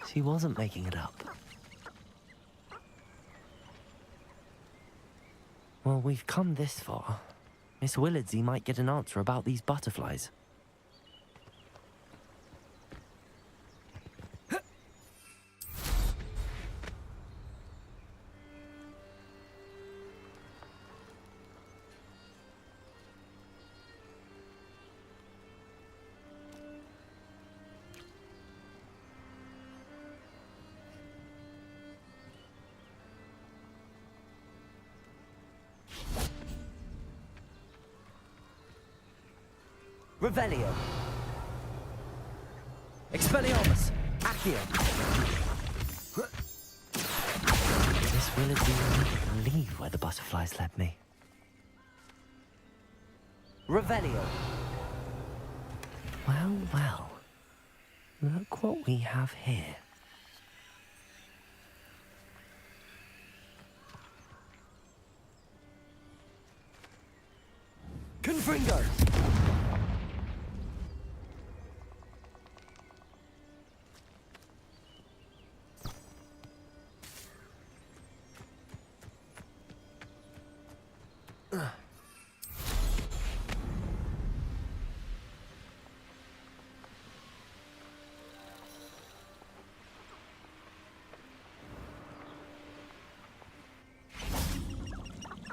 She wasn't making it up. Well, we've come this far. Miss Willardsey might get an answer about these butterflies. Revelio. Expelliarmus. Accio. Miss Willardsey wouldn't believe where the butterflies led me. Revelio. Well, well. Look what we have here. Confringo.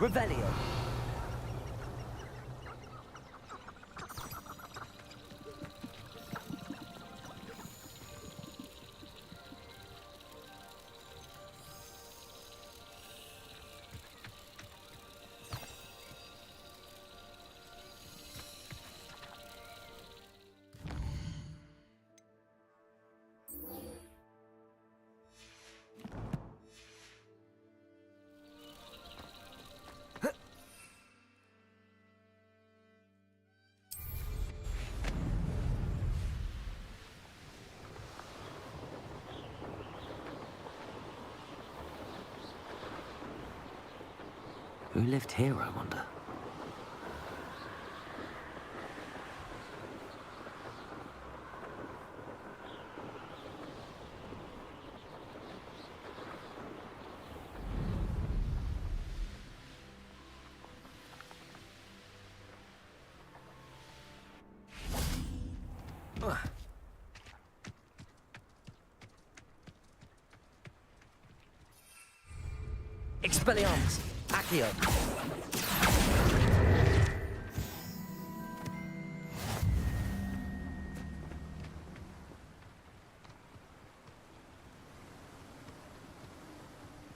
Revelio. Who lived here, I wonder? Expelliarmus. Accio.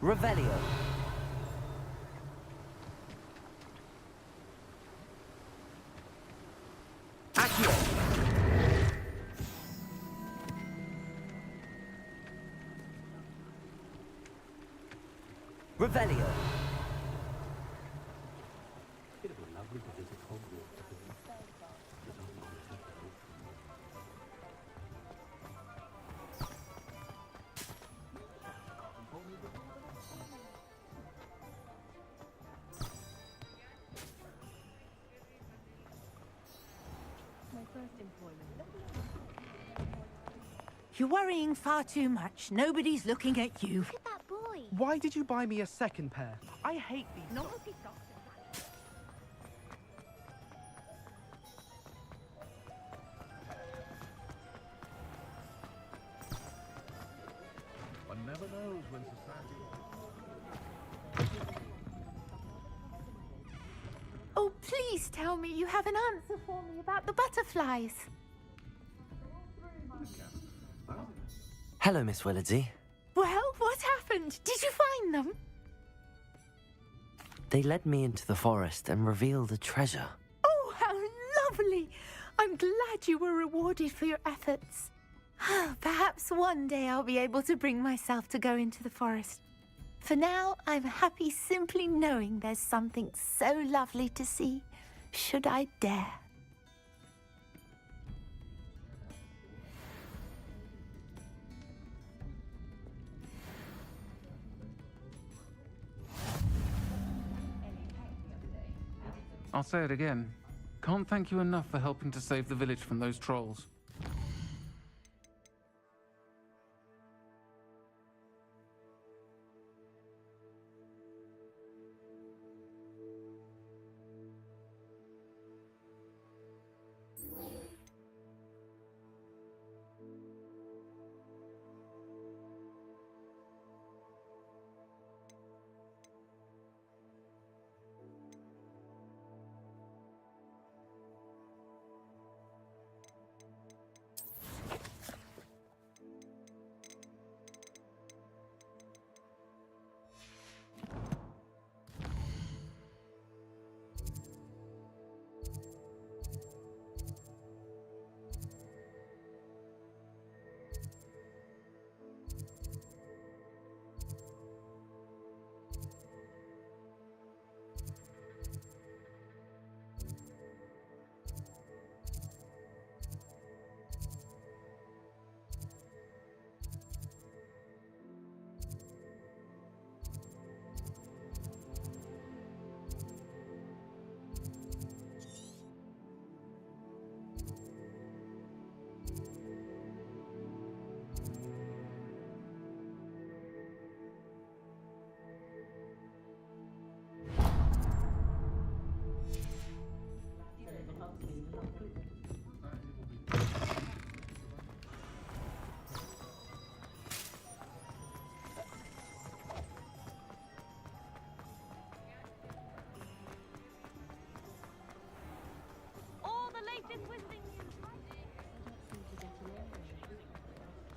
Revelio. Revelio. You're worrying far too much. Nobody's looking at you. Look at that boy. Why did you buy me a second pair? I hate these socks. One never knows when society... Oh, please tell me you have an answer for me about the butterflies. Hello, Miss Willardsey. Well, what happened? Did you find them? They led me into the forest and revealed a treasure. Oh, how lovely! I'm glad you were rewarded for your efforts. Perhaps one day I'll be able to bring myself to go into the forest. For now, I'm happy simply knowing there's something so lovely to see, should I dare. I'll say it again. Can't thank you enough for helping to save the village from those trolls.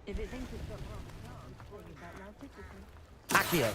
If it thinks it's got wrong, what is that now? Accio.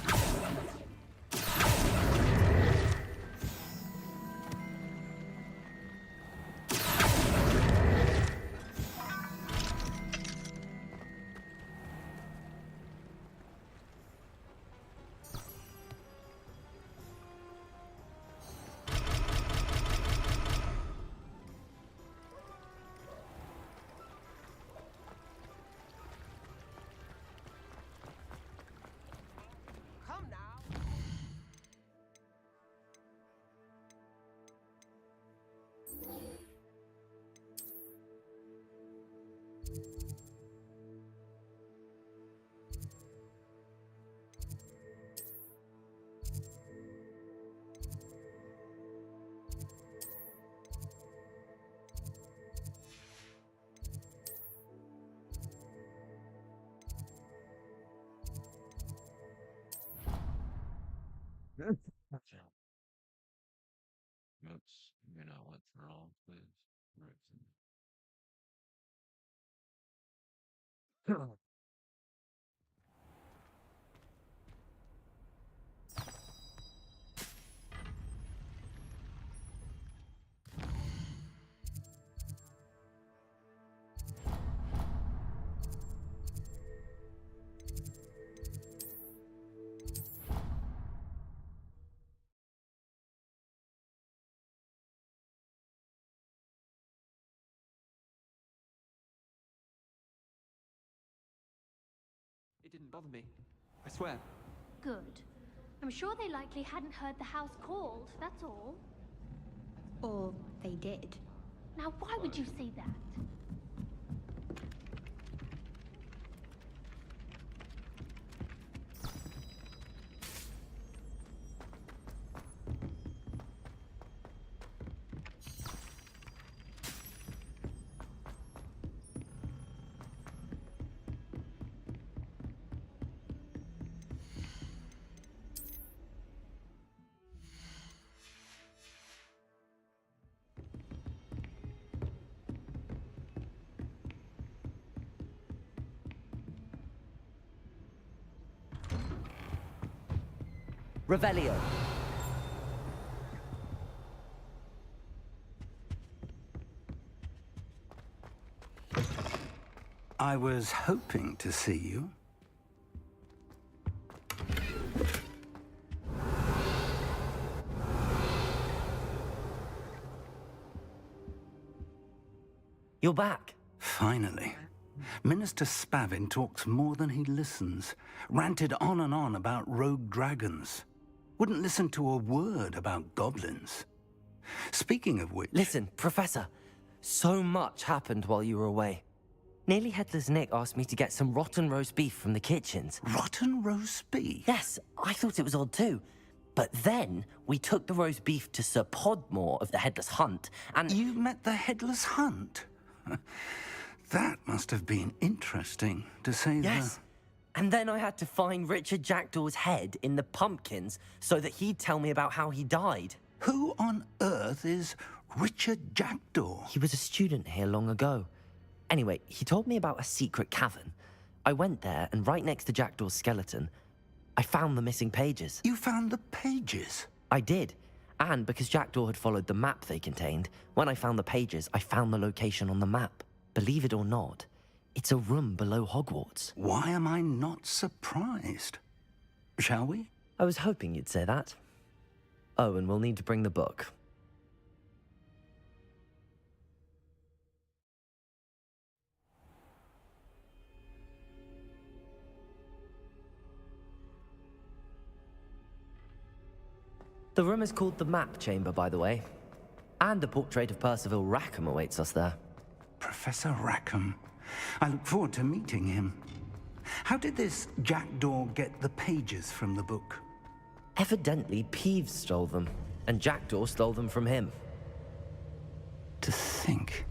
That's, you know, what's wrong, please. didn't bother me. I swear. Good. I'm sure they likely hadn't heard the house called, that's all. Or they did. Now, why would you say that? Revelio. I was hoping to see you. You're back. Finally. Minister Spavin talks more than he listens. Ranted on and on about rogue dragons. Wouldn't listen to a word about goblins. Speaking of which... Listen, Professor. So much happened while you were away. Nearly Headless Nick asked me to get some rotten roast beef from the kitchens. Rotten roast beef? Yes, I thought it was odd too. But then we took the roast beef to Sir Podmore of the Headless Hunt, and... You met the Headless Hunt? That must have been interesting, to say the... Yes. And then I had to find Richard Jackdaw's head in the pumpkins so that he'd tell me about how he died. Who on earth is Richard Jackdaw? He was a student here long ago. Anyway, he told me about a secret cavern. I went there, and right next to Jackdaw's skeleton, I found the missing pages. You found the pages? I did. And because Jackdaw had followed the map they contained, when I found the pages, I found the location on the map. Believe it or not, it's a room below Hogwarts. Why am I not surprised? Shall we? I was hoping you'd say that. Oh, and we'll need to bring the book. The room is called the Map Chamber, by the way. And a portrait of Percival Rackham awaits us there. Professor Rackham. I look forward to meeting him. How did this Jackdaw get the pages from the book? Evidently, Peeves stole them, and Jackdaw stole them from him. To think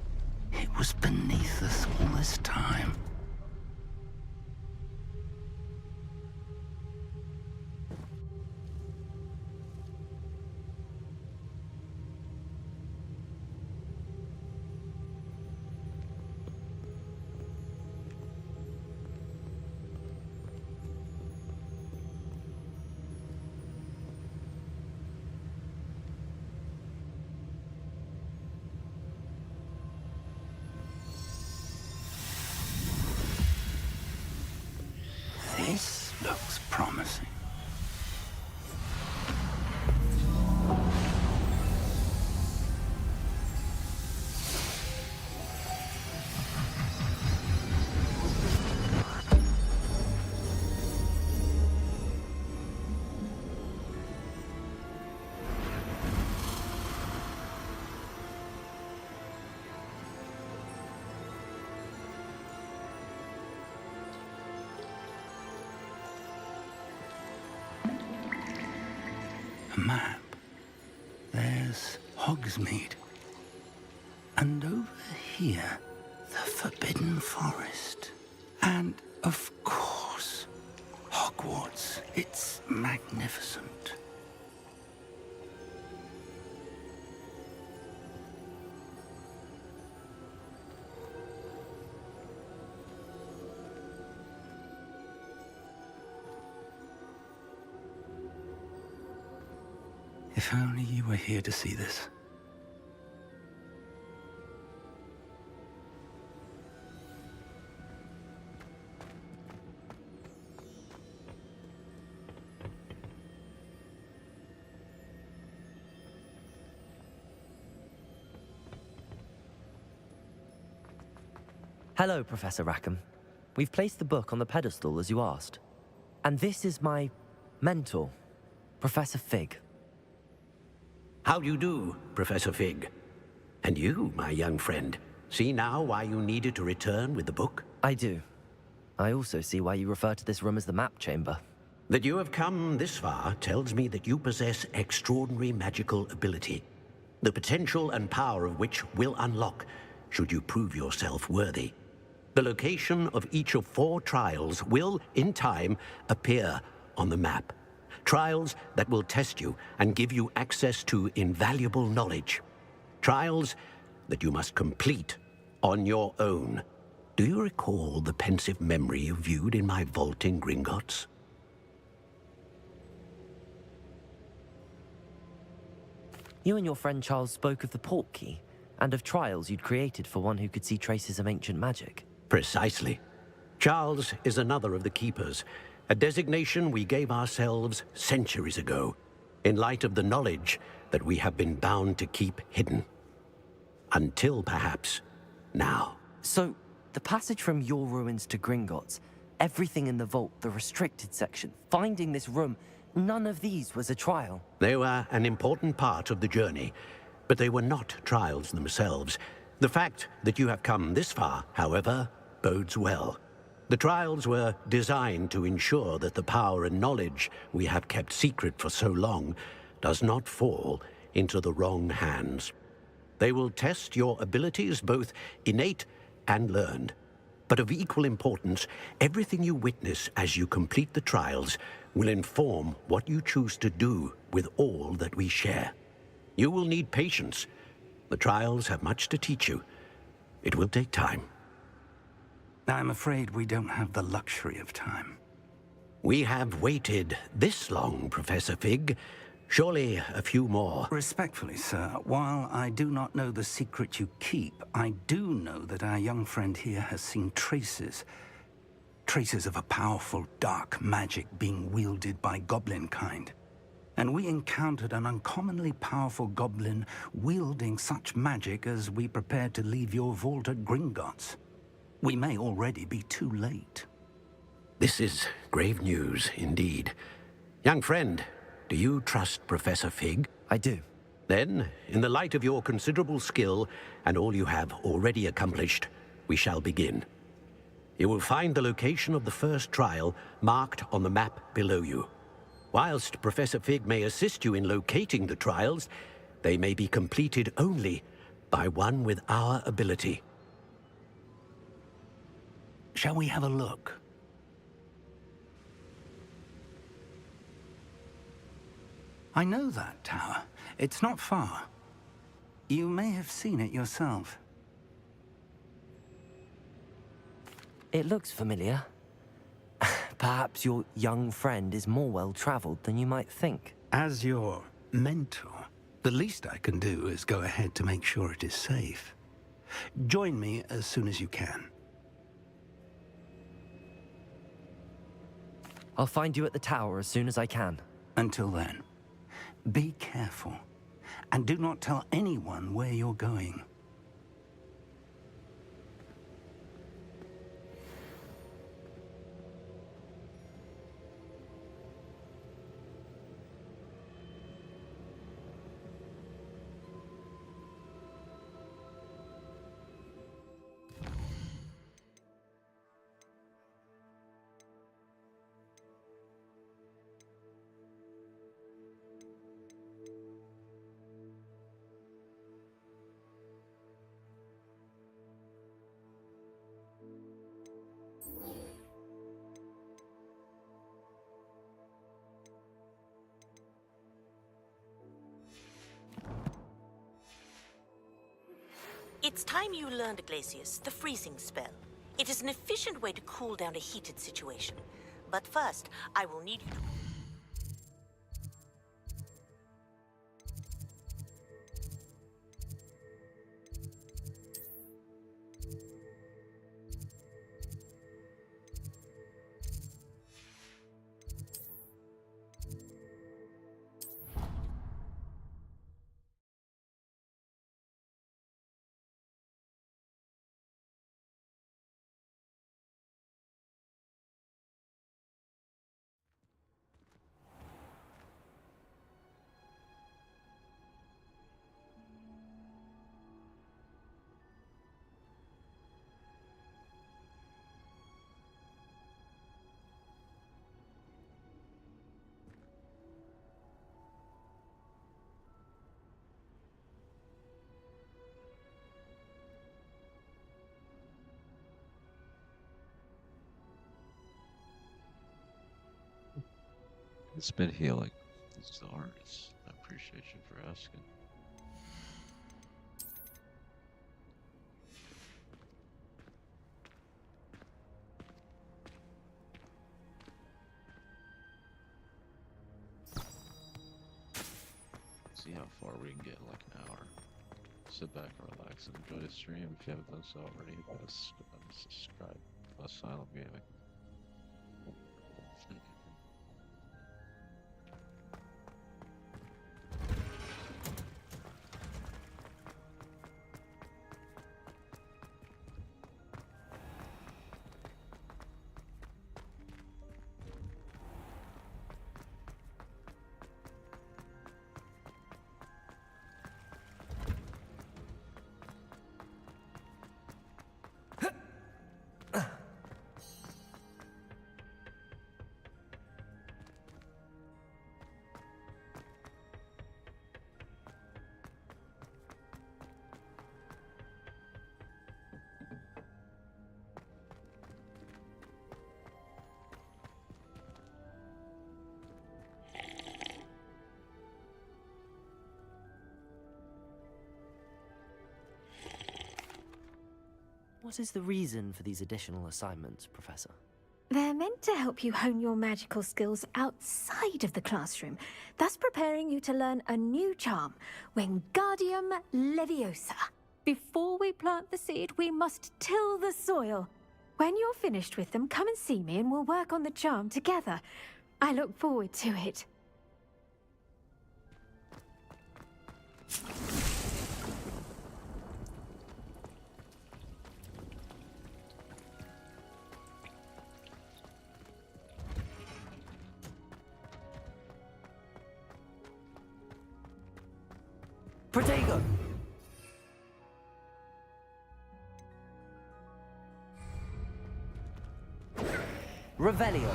it was beneath us all this time. This looks promising. A map. There's Hogsmeade. And over here, the Forbidden Forest. And, of course, Hogwarts. It's magnificent. If only you were here to see this. Hello, Professor Rackham. We've placed the book on the pedestal as you asked. And this is my mentor, Professor Fig. How do you do, Professor Fig? And you, my young friend, see now why you needed to return with the book? I do. I also see why you refer to this room as the map chamber. That you have come this far tells me that you possess extraordinary magical ability, the potential and power of which will unlock should you prove yourself worthy. The location of each of 4 trials will, in time, appear on the map. Trials that will test you and give you access to invaluable knowledge. Trials that you must complete on your own. Do you recall the pensive memory you viewed in my vault in Gringotts? You and your friend Charles spoke of the port key, and of trials you'd created for one who could see traces of ancient magic. Precisely. Charles is another of the Keepers, a designation we gave ourselves centuries ago, in light of the knowledge that we have been bound to keep hidden. Until, perhaps, now. So, the passage from your ruins to Gringotts, everything in the vault, the restricted section, finding this room, none of these was a trial. They were an important part of the journey, but they were not trials themselves. The fact that you have come this far, however, bodes well. The trials were designed to ensure that the power and knowledge we have kept secret for so long does not fall into the wrong hands. They will test your abilities, both innate and learned. But of equal importance, everything you witness as you complete the trials will inform what you choose to do with all that we share. You will need patience. The trials have much to teach you. It will take time. I'm afraid we don't have the luxury of time. We have waited this long, Professor Fig. Surely a few more. Respectfully, sir, while I do not know the secret you keep, I do know that our young friend here has seen traces of a powerful dark magic being wielded by goblin kind. And we encountered an uncommonly powerful goblin wielding such magic as we prepared to leave your vault at Gringotts. We may already be too late. This is grave news, indeed. Young friend, do you trust Professor Fig? I do. Then, in the light of your considerable skill and all you have already accomplished, we shall begin. You will find the location of the first trial marked on the map below you. Whilst Professor Fig may assist you in locating the trials, they may be completed only by one with our ability. Shall we have a look? I know that tower. It's not far. You may have seen it yourself. It looks familiar. Perhaps your young friend is more well-traveled than you might think. As your mentor, the least I can do is go ahead to make sure it is safe. Join me as soon as you can. I'll find you at the tower as soon as I can. Until then, be careful, and do not tell anyone where you're going. It's time you learned, Glacius, the freezing spell. It is an efficient way to cool down a heated situation. But first, I will need you to... It's been healing. It's the artist. I appreciate you for asking. See how far we can get in like an hour. Sit back and relax and enjoy the stream. If you haven't done so already, subscribe to Asylum Gaming. What is the reason for these additional assignments, Professor? They're meant to help you hone your magical skills outside of the classroom, thus preparing you to learn a new charm, Wingardium Leviosa. Before we plant the seed, we must till the soil. When you're finished with them, come and see me and we'll work on the charm together. I look forward to it. Protego! Revelio.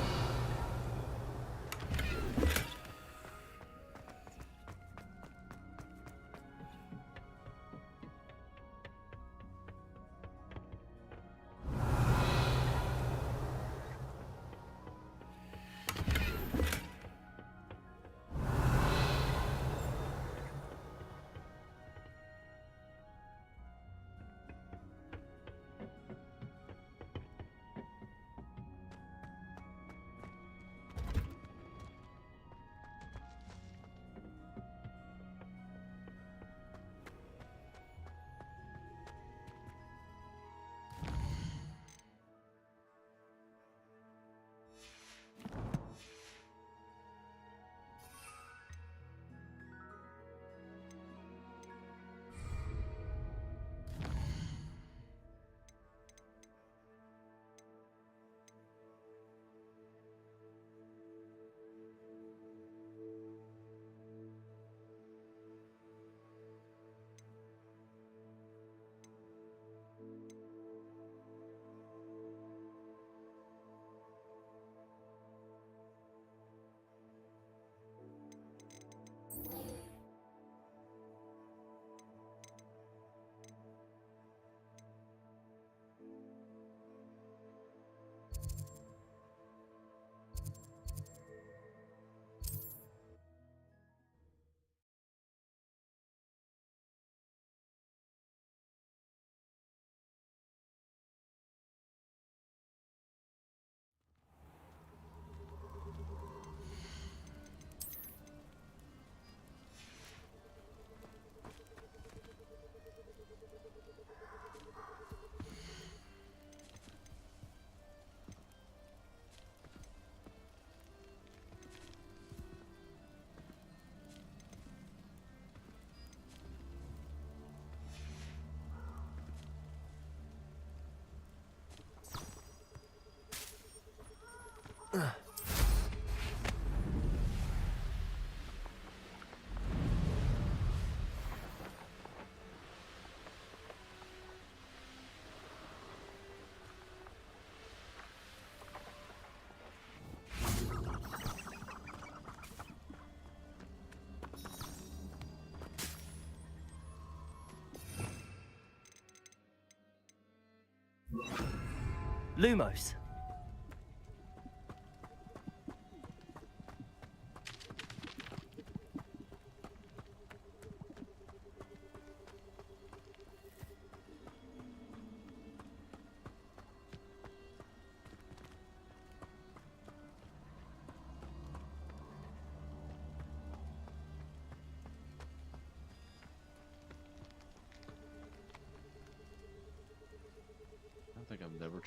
Lumos.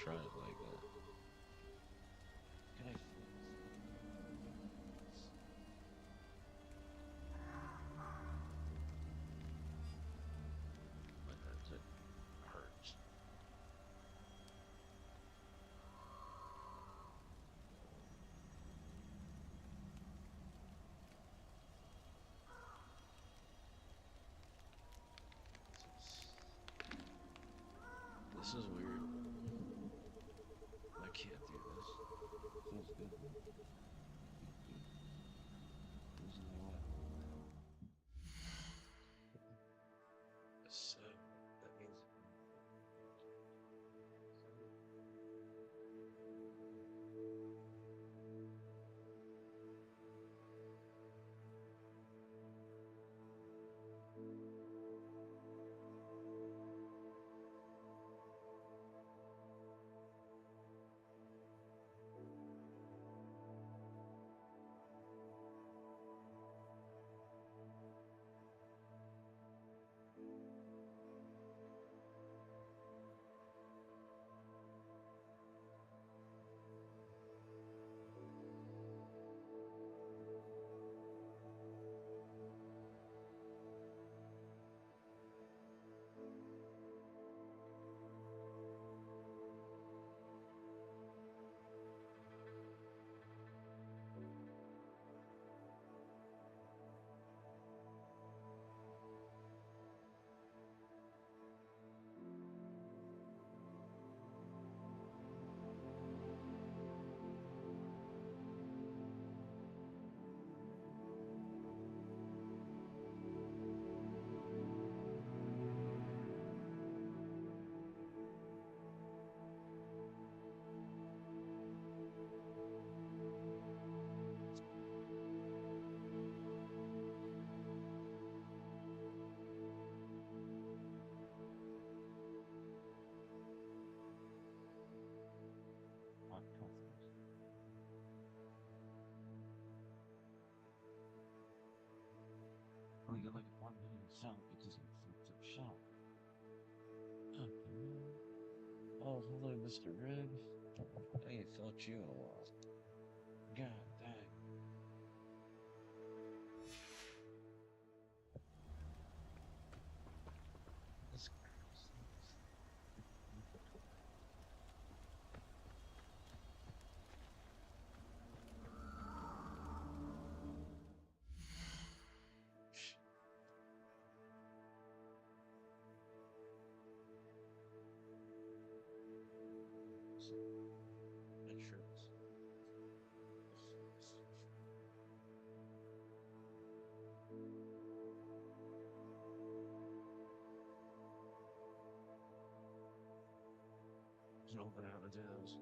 try it like that. Can I? My head hurts. This is weird. I can't do this. Feels good. Losing my way. So that means oh, you're like 1 million sound because it's a shot. Oh, hello, Mr. Red. I ain't felt you in a while. God dang. That's make sure it's there's no way how to do this.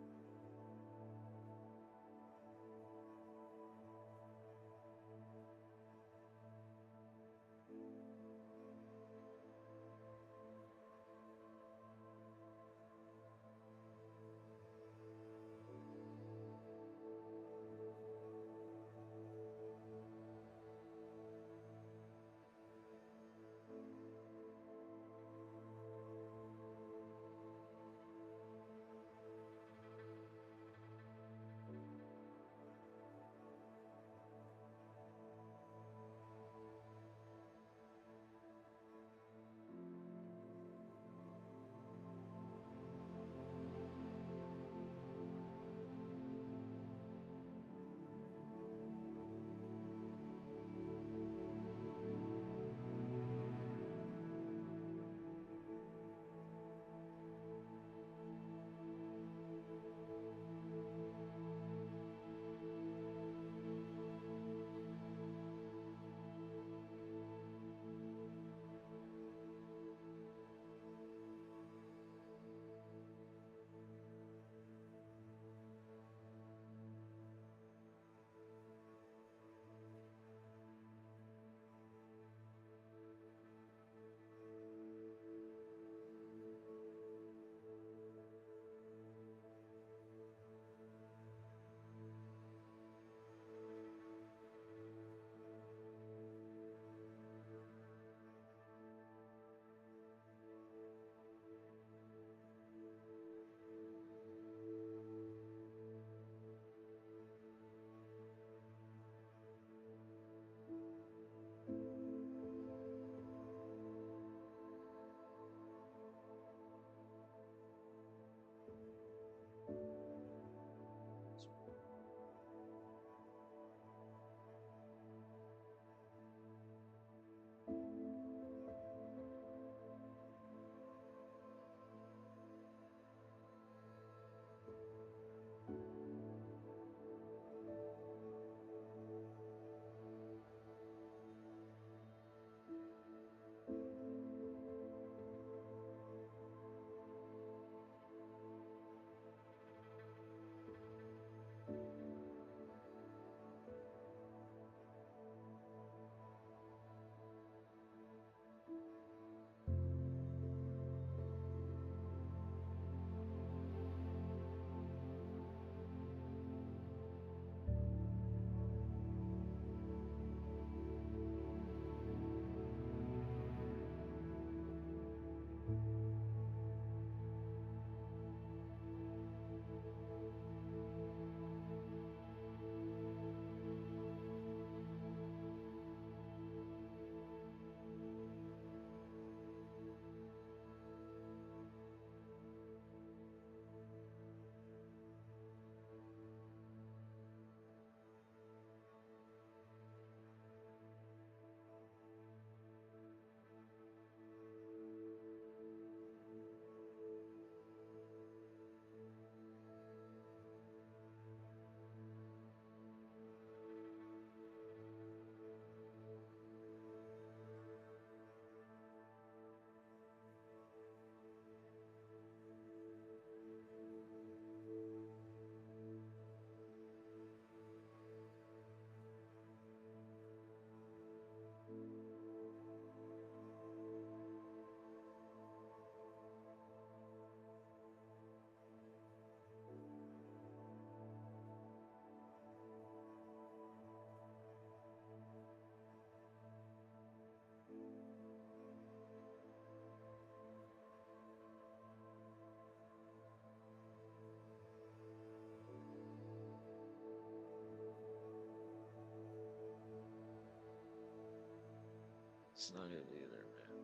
It's not it either, man.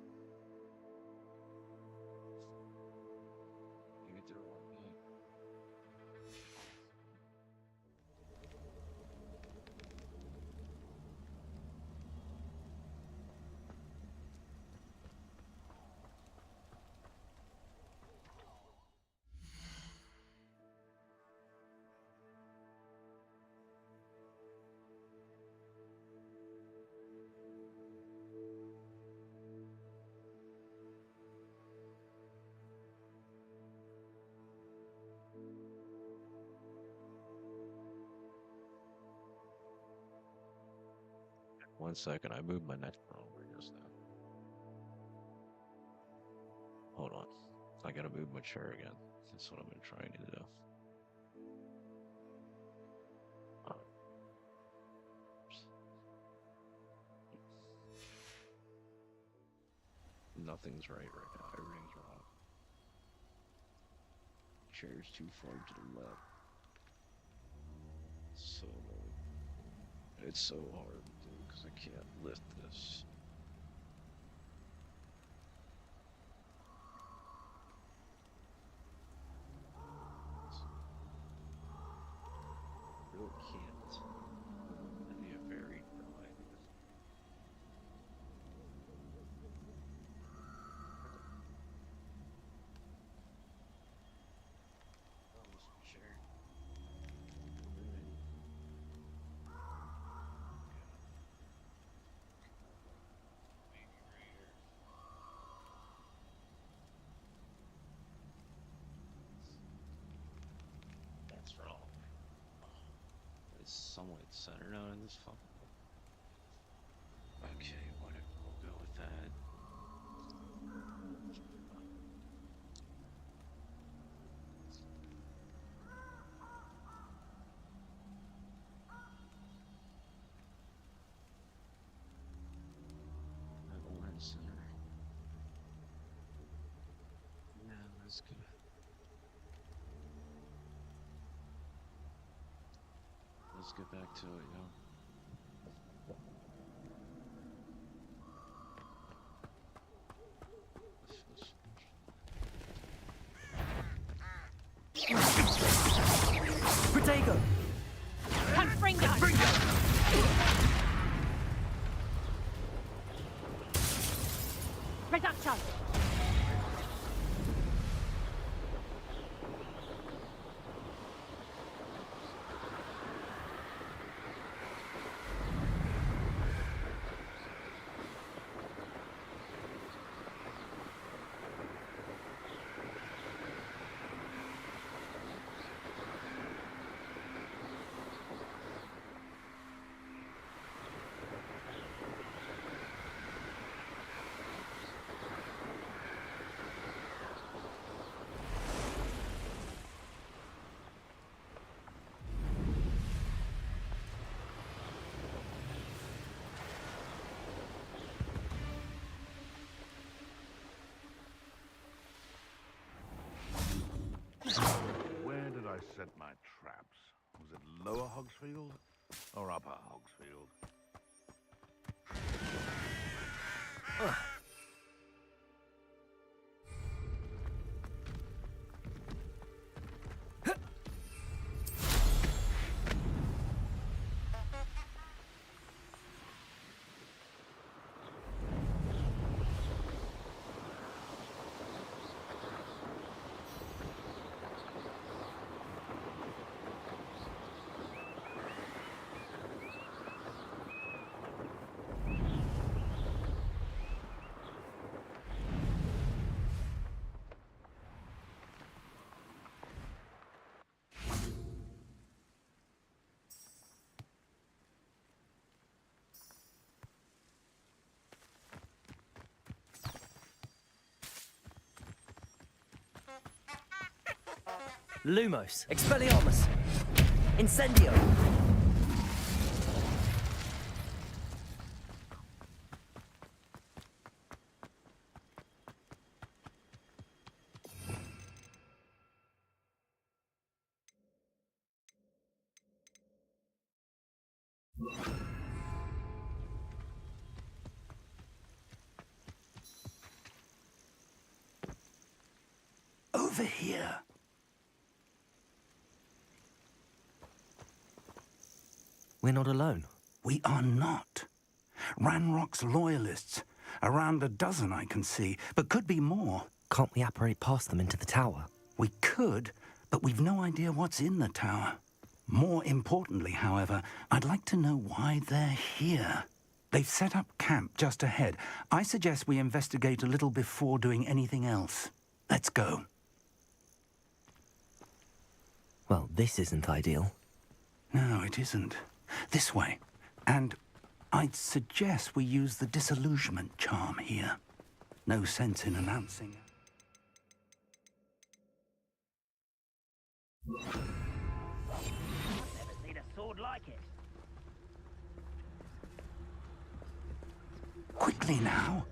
You get the wrong thing. One second, I moved my next one over just now. Hold on. I gotta move my chair again. That's what I've been trying to do. Nothing's right now. Everything's wrong. Chair's too far to the left. So annoying. It's so hard to do because I can't lift this. I really can't. It'd be a very drawing. That's wrong. It's somewhat centered out in this fucking. Okay, whatever. We'll go with that. Center. Yeah, that's good. Let's get back to it, yo. Protego! Confringo! Reduction! Where did I set my traps? Was it Lower Hogsfield or Upper Hogsfield? Lumos, Expelliarmus, Incendio. over here. We're not alone. We are not. Ranrock's loyalists. Around a dozen I can see, but could be more. Can't we apparate past them into the tower? We could, but we've no idea what's in the tower. More importantly, however, I'd like to know why they're here. They've set up camp just ahead. I suggest we investigate a little before doing anything else. Let's go. Well, this isn't ideal. No, it isn't. This way. And I'd suggest we use the disillusionment charm here. No sense in announcing it. I've never seen a sword like it. Quickly now.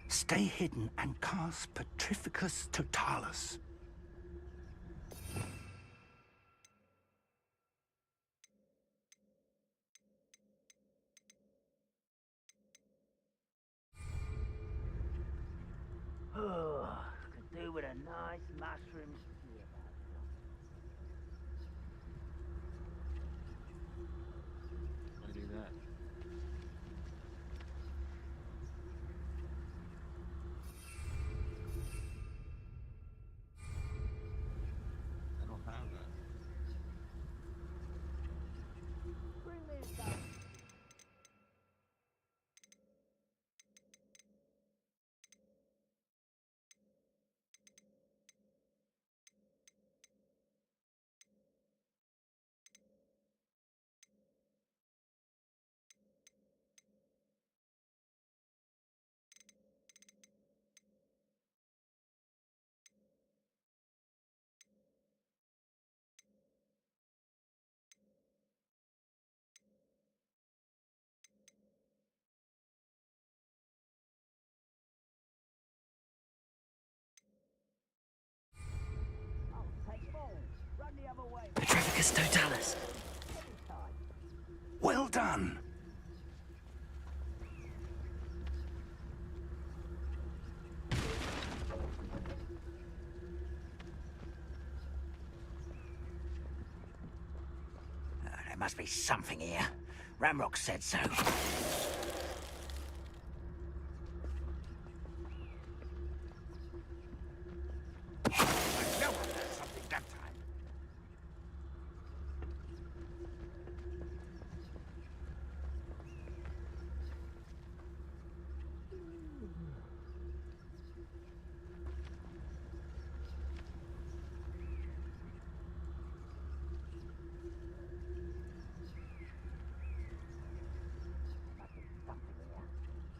Stay hidden and cast Petrificus Totalis. Oh, could do with a nice mushroom stew. I do that. I don't have that. Bring me some. Petrificus Totalis. Well done. There must be something here. Ranrock said so.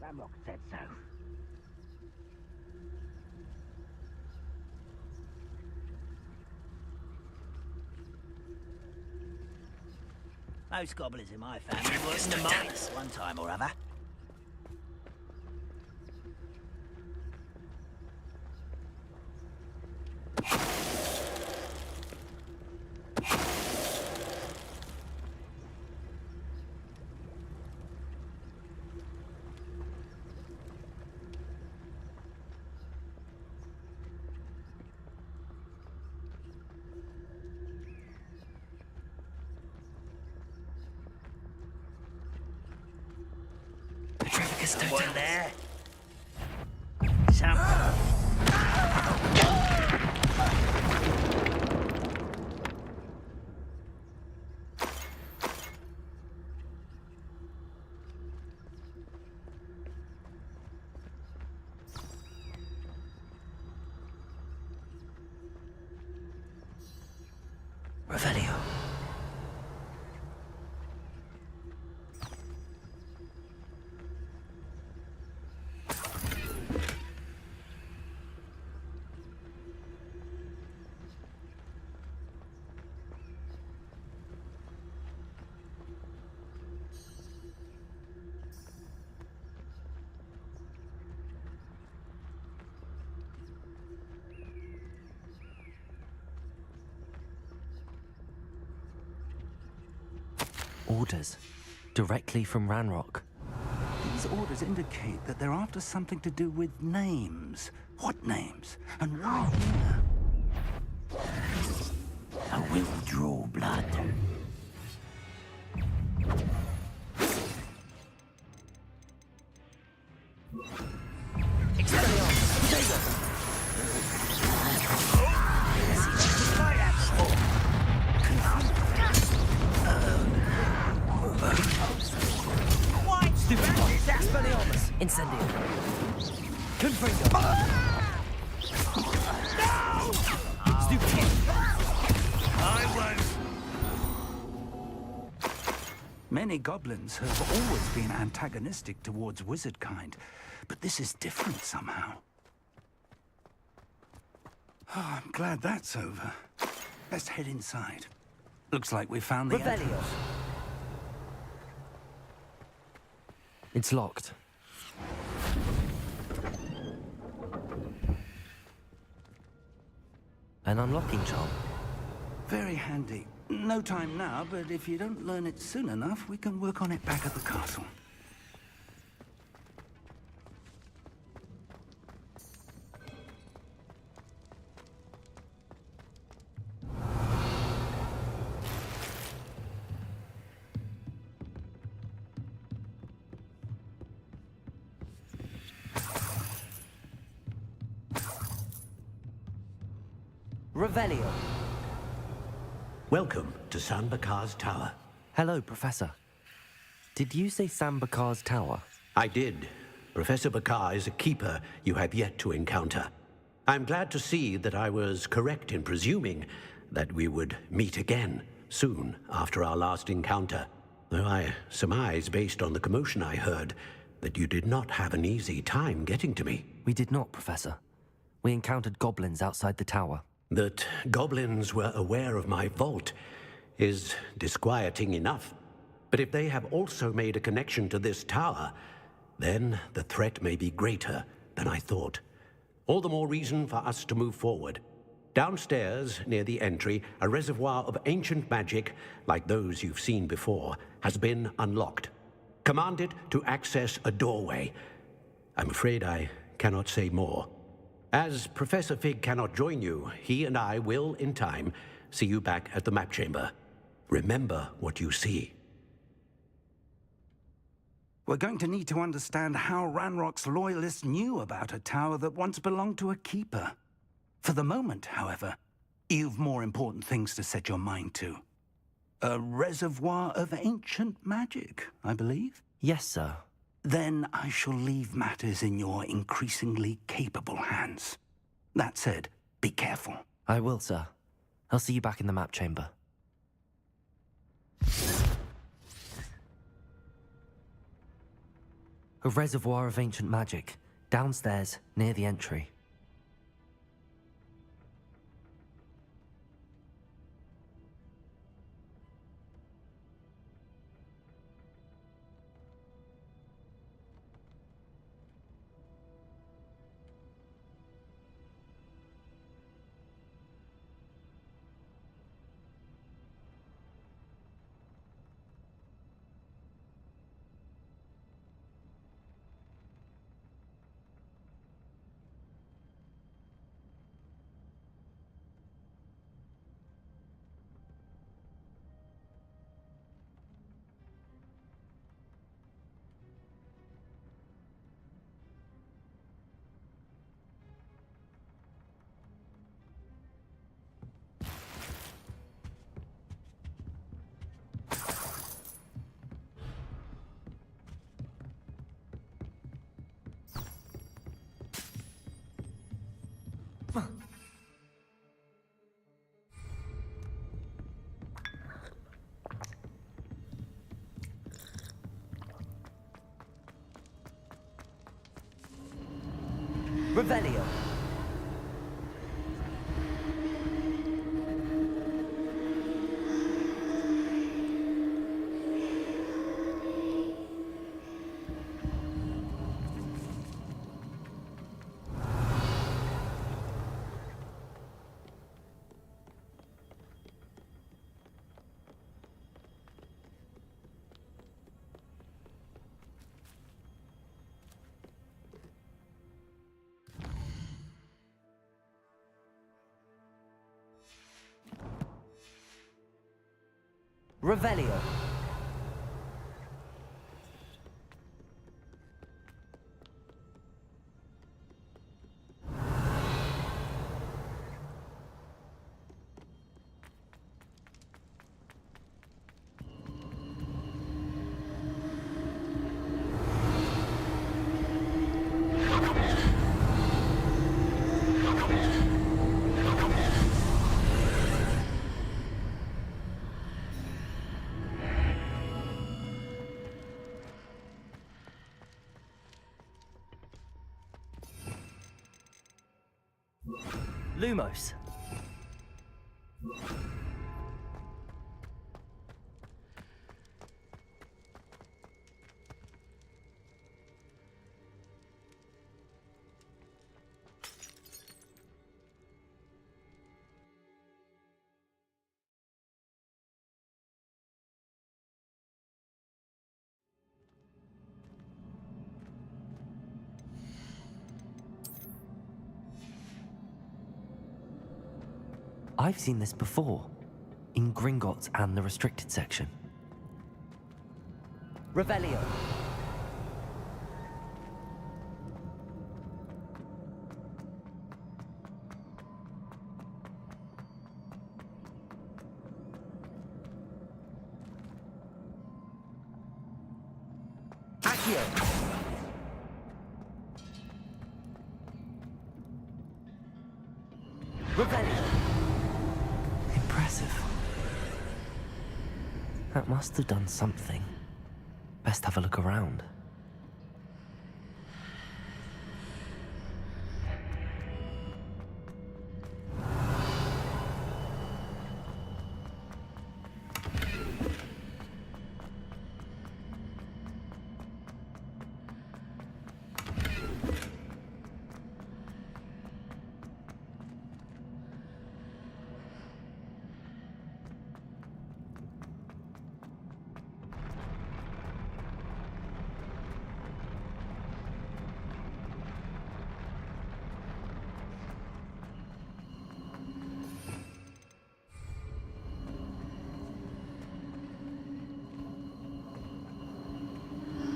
Ranrock said so. Most gobblers in my family were in the mines one time or other. Petrificus Someone Totalis. there? Someone. Revelio. Orders. Directly from Ranrock. These orders indicate that they're after something to do with names. What names? And why here? I will draw blood. Incendio. Confringo. No! Stupid. I won't. Many goblins have always been antagonistic towards wizard kind, but this is different somehow. Oh, I'm glad that's over. Let's head inside. Looks like we found the entrance. It's locked. An unlocking charm. Very handy. No time now, but if you don't learn it soon enough, we can work on it back at the castle. Revelio. Welcome to Sambakar's Tower. Hello, Professor. Did you say Sambakar's Tower? I did. Professor Bakar is a keeper you have yet to encounter. I'm glad to see that I was correct in presuming that we would meet again soon after our last encounter. Though I surmise, based on the commotion I heard, that you did not have an easy time getting to me. We did not, Professor. We encountered goblins outside the tower. That goblins were aware of my vault is disquieting enough. But if they have also made a connection to this tower, then the threat may be greater than I thought. All the more reason for us to move forward. Downstairs, near the entry, a reservoir of ancient magic, like those you've seen before, has been unlocked. Command it to access a doorway. I'm afraid I cannot say more. As Professor Fig cannot join you, he and I will, in time, see you back at the map chamber. Remember what you see. We're going to need to understand how Ranrock's loyalists knew about a tower that once belonged to a keeper. For the moment, however, you've more important things to set your mind to. A reservoir of ancient magic, I believe? Yes, sir. Then I shall leave matters in your increasingly capable hands. That said, be careful. I will, sir. I'll see you back in the map chamber. A reservoir of ancient magic, downstairs, near the entry. Revelio. Revelio. Lumos. I've seen this before, in Gringotts and the restricted section. Revelio. Accio. Revelio. Impressive. That must have done something. Best have a look around.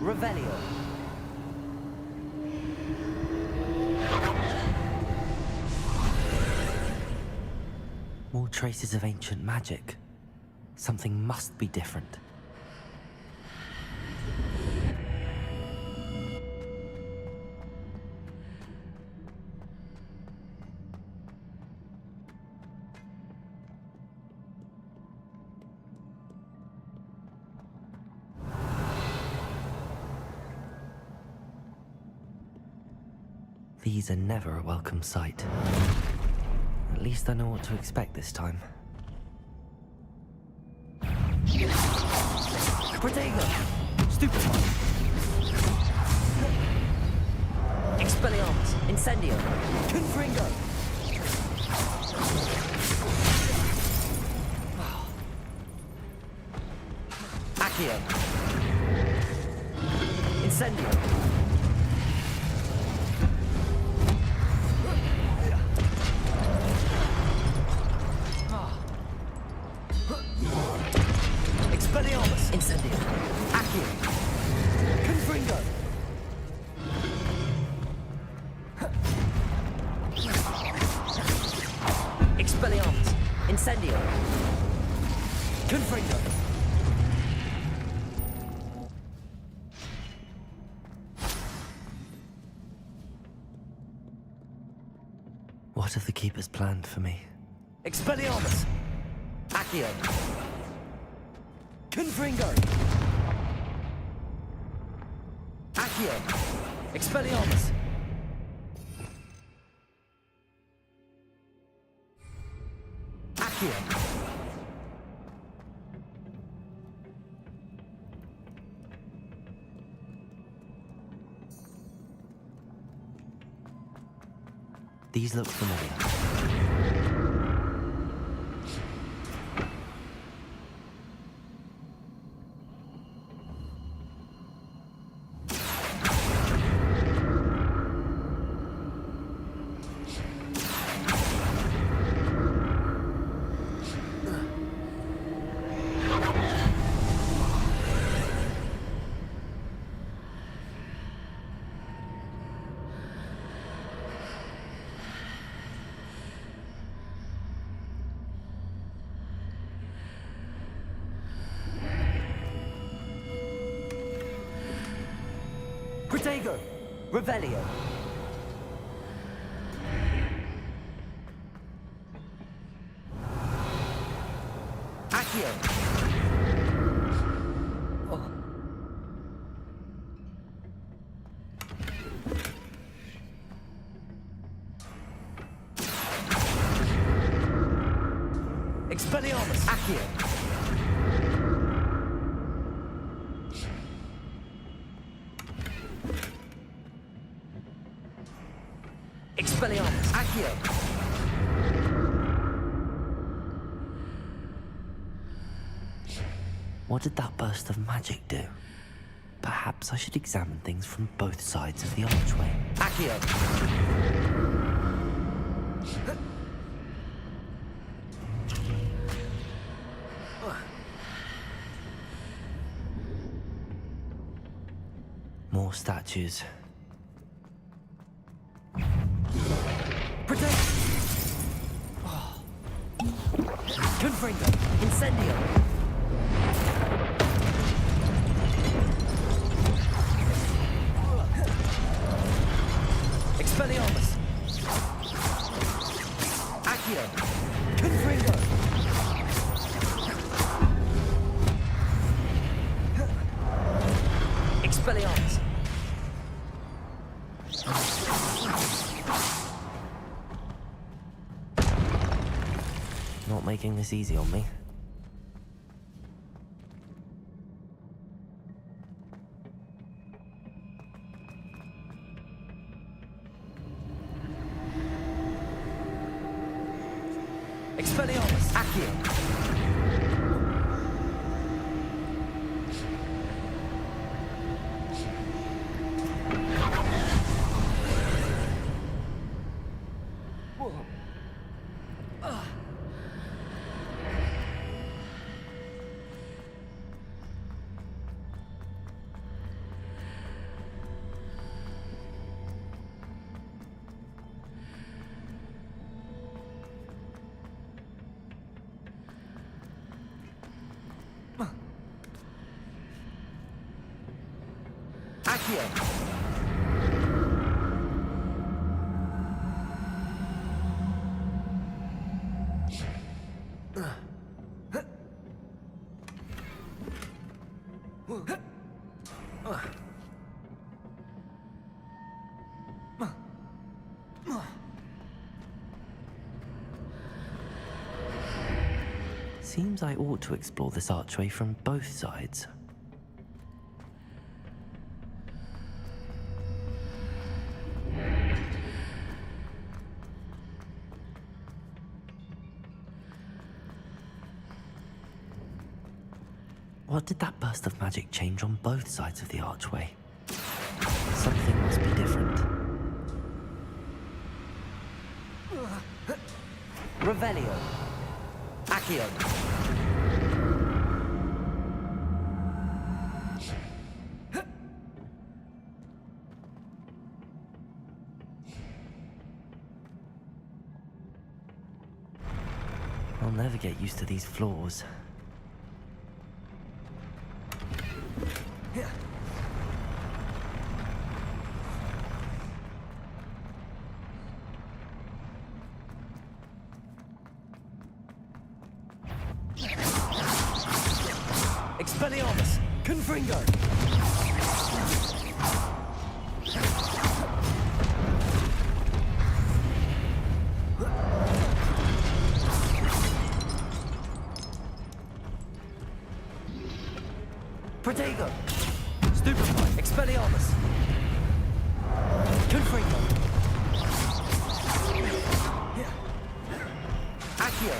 Revelio. More traces of ancient magic. Something must be different. These are never a welcome sight. At least I know what to expect this time. Protego! Stupefy! Expelliarmus! Incendio! Confringo! Accio! Incendio! Expelliarmus! Incendio! Accio! Confringo! Expelliarmus! Incendio! Confringo! What have the Keepers planned for me? Expelliarmus! Accio! Confringo! Accio! Expelliarmus! Accio! These look familiar. Protego! Revelio! Accio! Oh. Expelliarmus! Accio! Expelliarmus! Accio! What did that burst of magic do? Perhaps I should examine things from both sides of the archway. Accio! More statues. Protect! Oh. Confringo! Incendio! Expelliarmus! Accio! Confringo! Expelliarmus! Not making this easy on me. Expelliarmus! Accio! Seems I ought to explore this archway from both sides. What did that burst of magic change on both sides of the archway? Something must be different. Revelio. Accio. I'll never get used to these floors. Expelliarmus! Confringo! Protego! Stupefy! Expelliarmus! Confringo! Accio!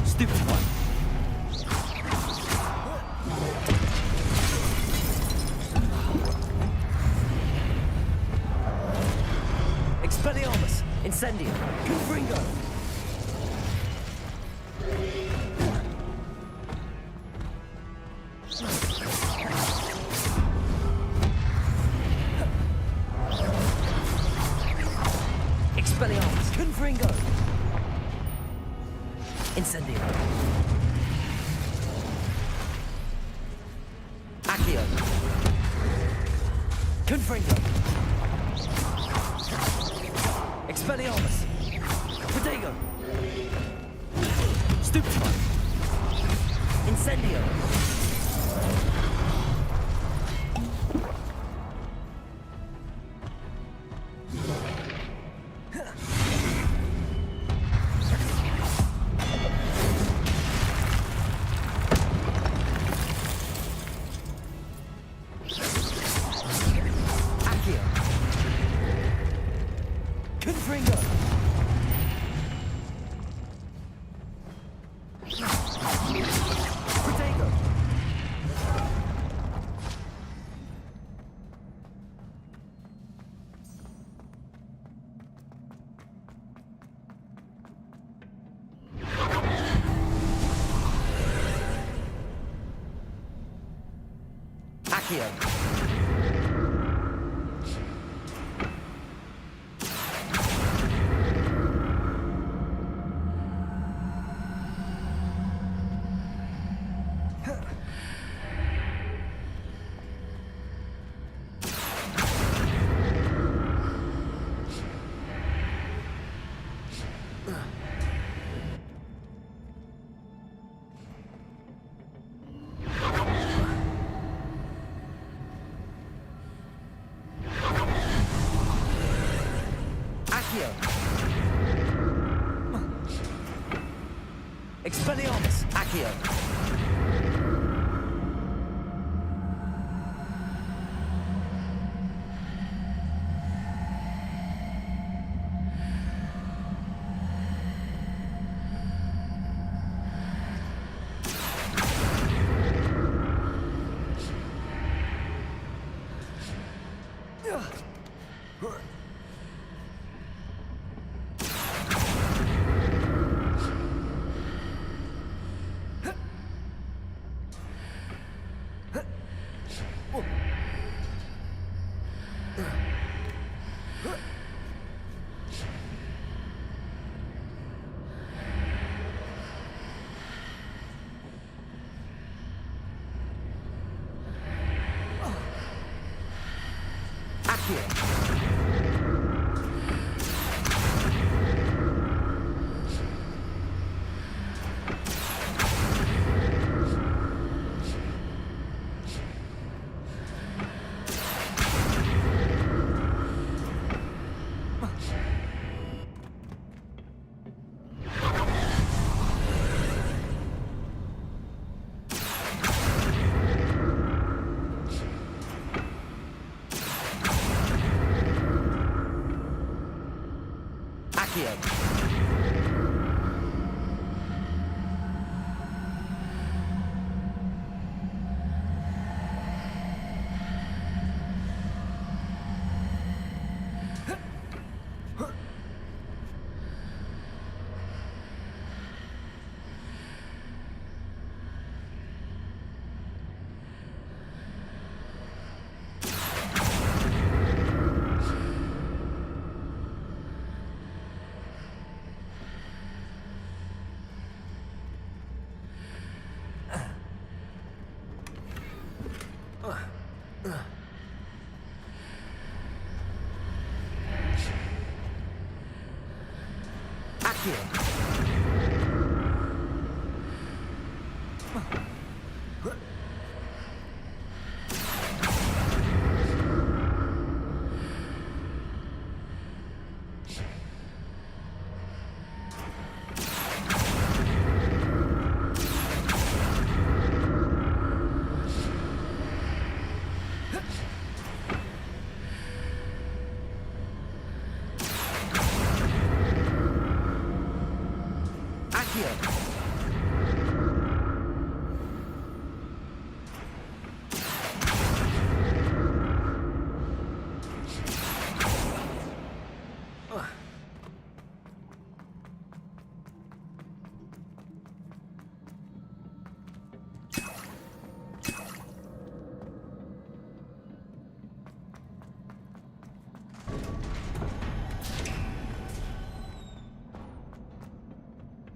Stupefy! Expelliarmus! Incendio! Confringo! Expelliarmus! Confringo! Incendio! Confringo. Expelliarmus. Protego. Stupefy. Incendio. Expelliarmus, Accio.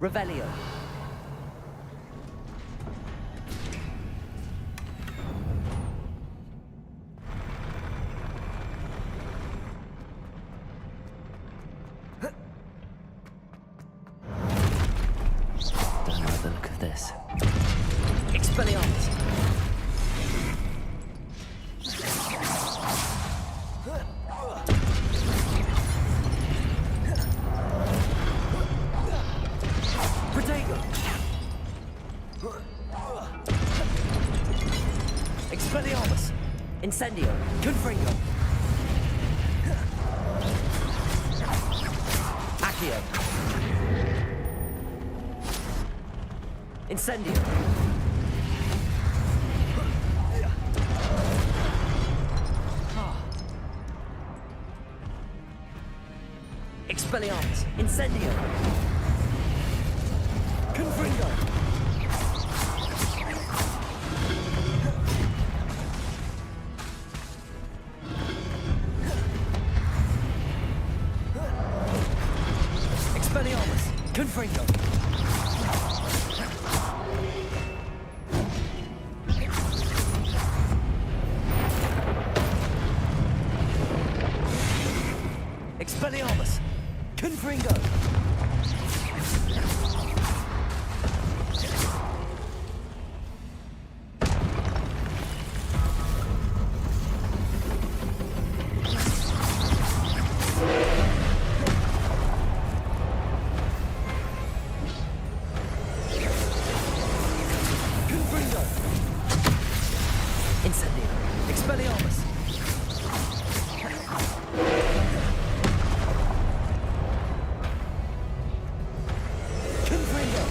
Revelio. Incendio. Confringo. Accio. Incendio. Expelliarmus. Incendio. Confringo. Expelliarmus. Confringo. Expelliarmus. Confringo. Confringo. Incendio. Expelliarmus. Confringo.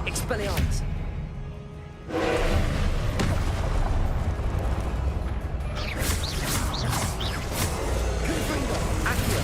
Expelliarmus. Confringo. Accio.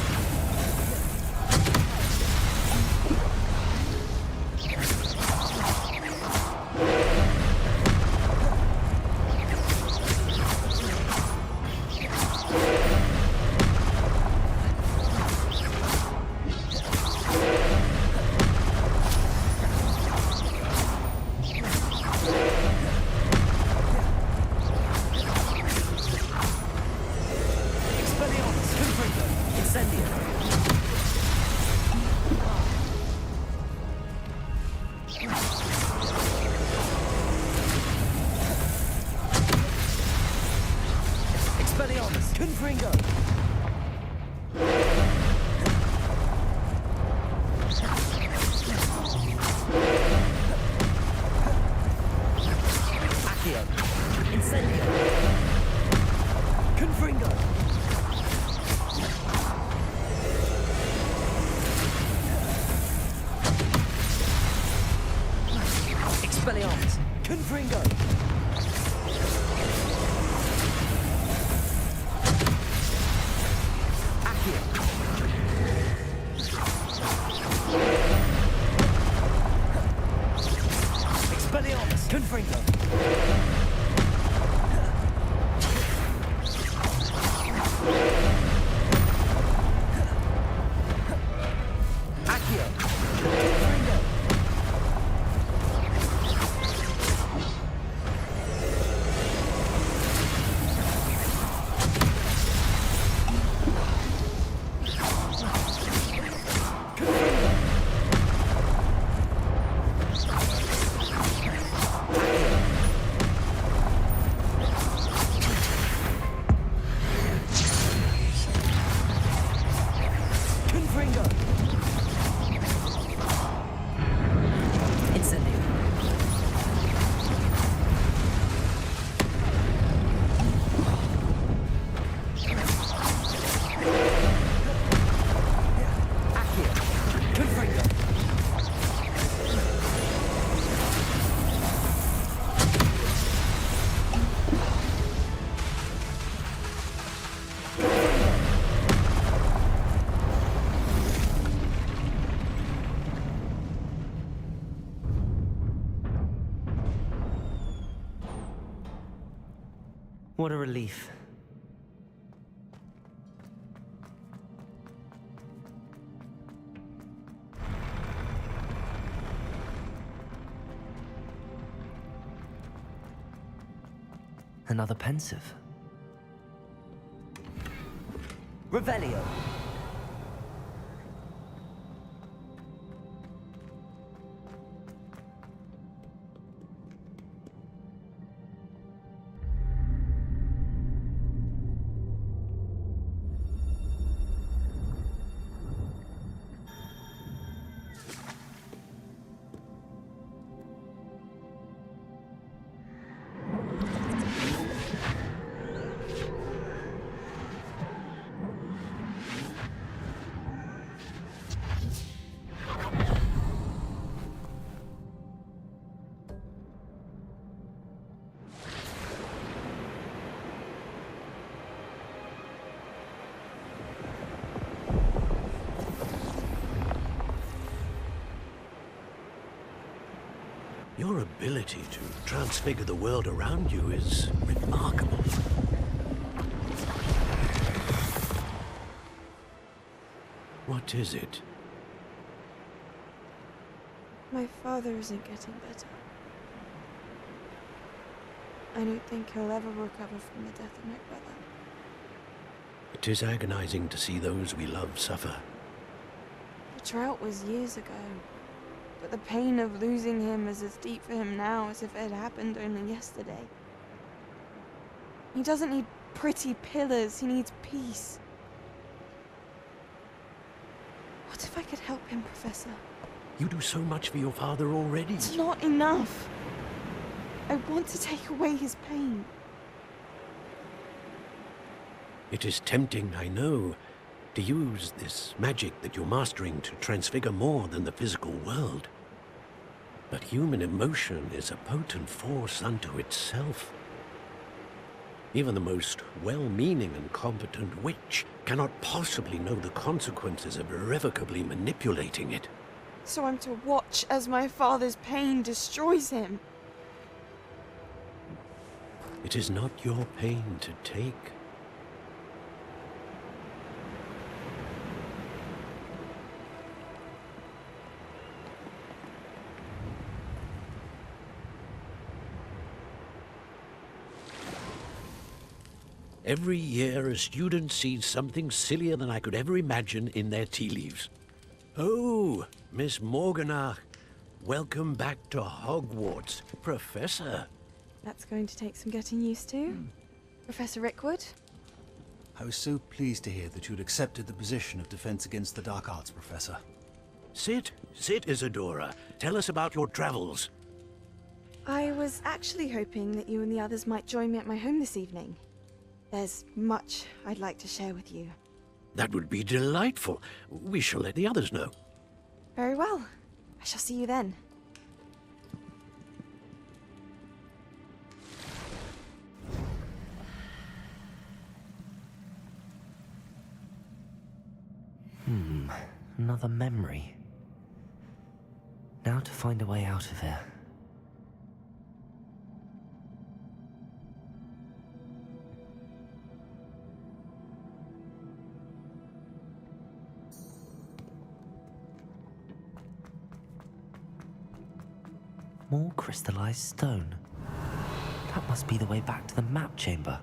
Expelliarmus. Confringo. Incendio. Expelliarmus. Confringo. Accio. Incendio. Confringo. Expelliarmus. Confringo. Accio. Expelliarmus. Confringo. Accio. Confringo. Confringo. Incendio. Accio. Confringo. What a relief. Another pensive. Revelio. Your ability to transfigure the world around you is remarkable. What is it? My father isn't getting better. I don't think he'll ever recover from the death of my brother. It is agonizing to see those we love suffer. The drought was years ago, but the pain of losing him is as deep for him now as if it had happened only yesterday. He doesn't need pretty pillars, he needs peace. What if I could help him, Professor? You do so much for your father already. It's not enough. I want to take away his pain. It is tempting, I know, to use this magic that you're mastering to transfigure more than the physical world. But human emotion is a potent force unto itself. Even the most well-meaning and competent witch cannot possibly know the consequences of irrevocably manipulating it. So I'm to watch as my father's pain destroys him. It is not your pain to take. Every year, a student sees something sillier than I could ever imagine in their tea leaves. Oh, Miss Morganach, welcome back to Hogwarts, Professor. That's going to take some getting used to. Professor Rickwood? I was so pleased to hear that you'd accepted the position of Defense Against the Dark Arts, Professor. Sit, Isadora. Tell us about your travels. I was actually hoping that you and the others might join me at my home this evening. There's much I'd like to share with you. That would be delightful. We shall let the others know. Very well. I shall see you then. Another memory. Now to find a way out of here. More crystallized stone. That must be the way back to the map chamber.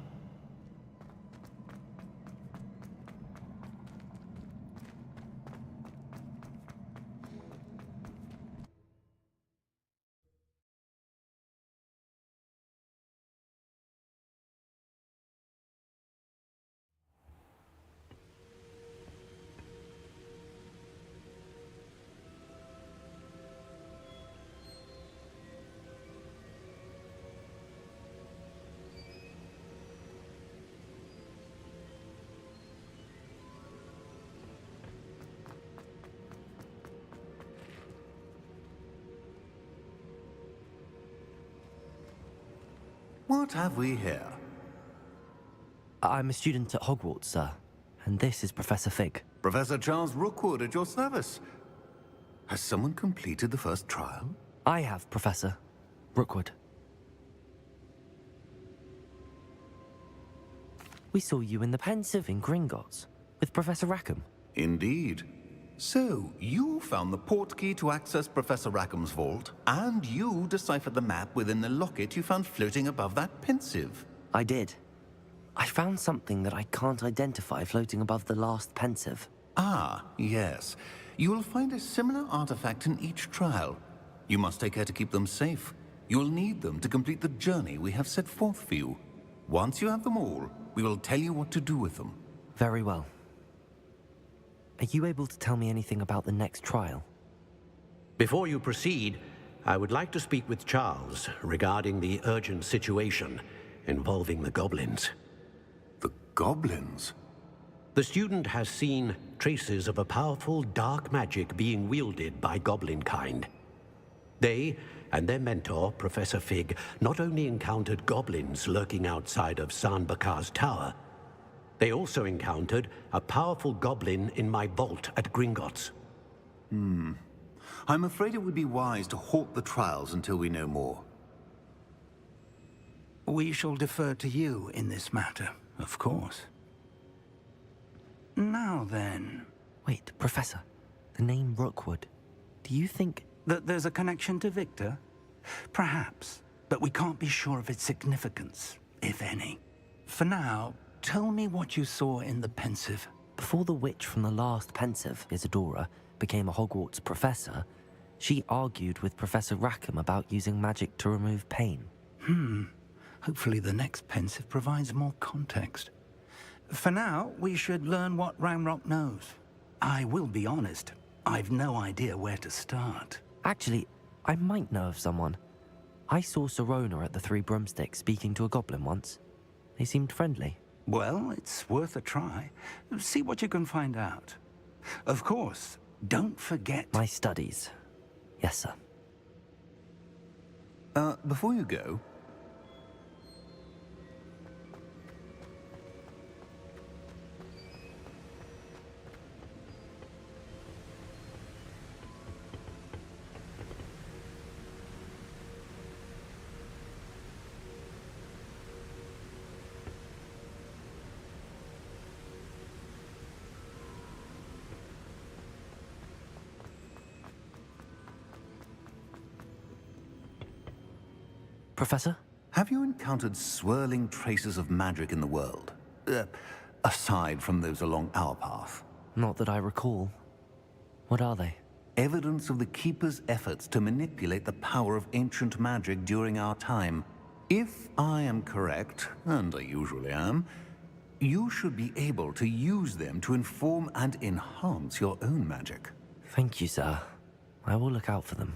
What have we here? I'm a student at Hogwarts, sir. And this is Professor Fig. Professor Charles Rookwood at your service. Has someone completed the first trial? I have, Professor Rookwood. We saw you in the Pensive in Gringotts with Professor Rackham. Indeed. So, you found the portkey to access Professor Rackham's vault, and you deciphered the map within the locket you found floating above that Pensive. I did. I found something that I can't identify floating above the last Pensive. Ah, yes. You will find a similar artifact in each trial. You must take care to keep them safe. You will need them to complete the journey we have set forth for you. Once you have them all, we will tell you what to do with them. Very well. Are you able to tell me anything about the next trial? Before you proceed, I would like to speak with Charles regarding the urgent situation involving the goblins. The goblins? The student has seen traces of a powerful dark magic being wielded by goblin kind. They and their mentor, Professor Fig, not only encountered goblins lurking outside of San Bakar's tower, they also encountered a powerful goblin in my vault at Gringotts. I'm afraid it would be wise to halt the trials until we know more. We shall defer to you in this matter, of course. Now then... Wait, Professor. The name Rookwood. Do you think... that there's a connection to Victor? Perhaps, but we can't be sure of its significance, if any. For now, tell me what you saw in the Pensive. Before the witch from the last Pensive, Isadora, became a Hogwarts professor, she argued with Professor Rackham about using magic to remove pain. Hopefully the next Pensive provides more context. For now, we should learn what Ranrock knows. I will be honest, I've no idea where to start. Actually, I might know of someone. I saw Sirona at the Three Broomsticks speaking to a goblin once. They seemed friendly. Well, it's worth a try. See what you can find out. Of course, don't forget... My studies. Yes, sir. Before you go... Professor? Have you encountered swirling traces of magic in the world? Aside from those along our path? Not that I recall. What are they? Evidence of the Keeper's efforts to manipulate the power of ancient magic during our time. If I am correct, and I usually am, you should be able to use them to inform and enhance your own magic. Thank you, sir. I will look out for them.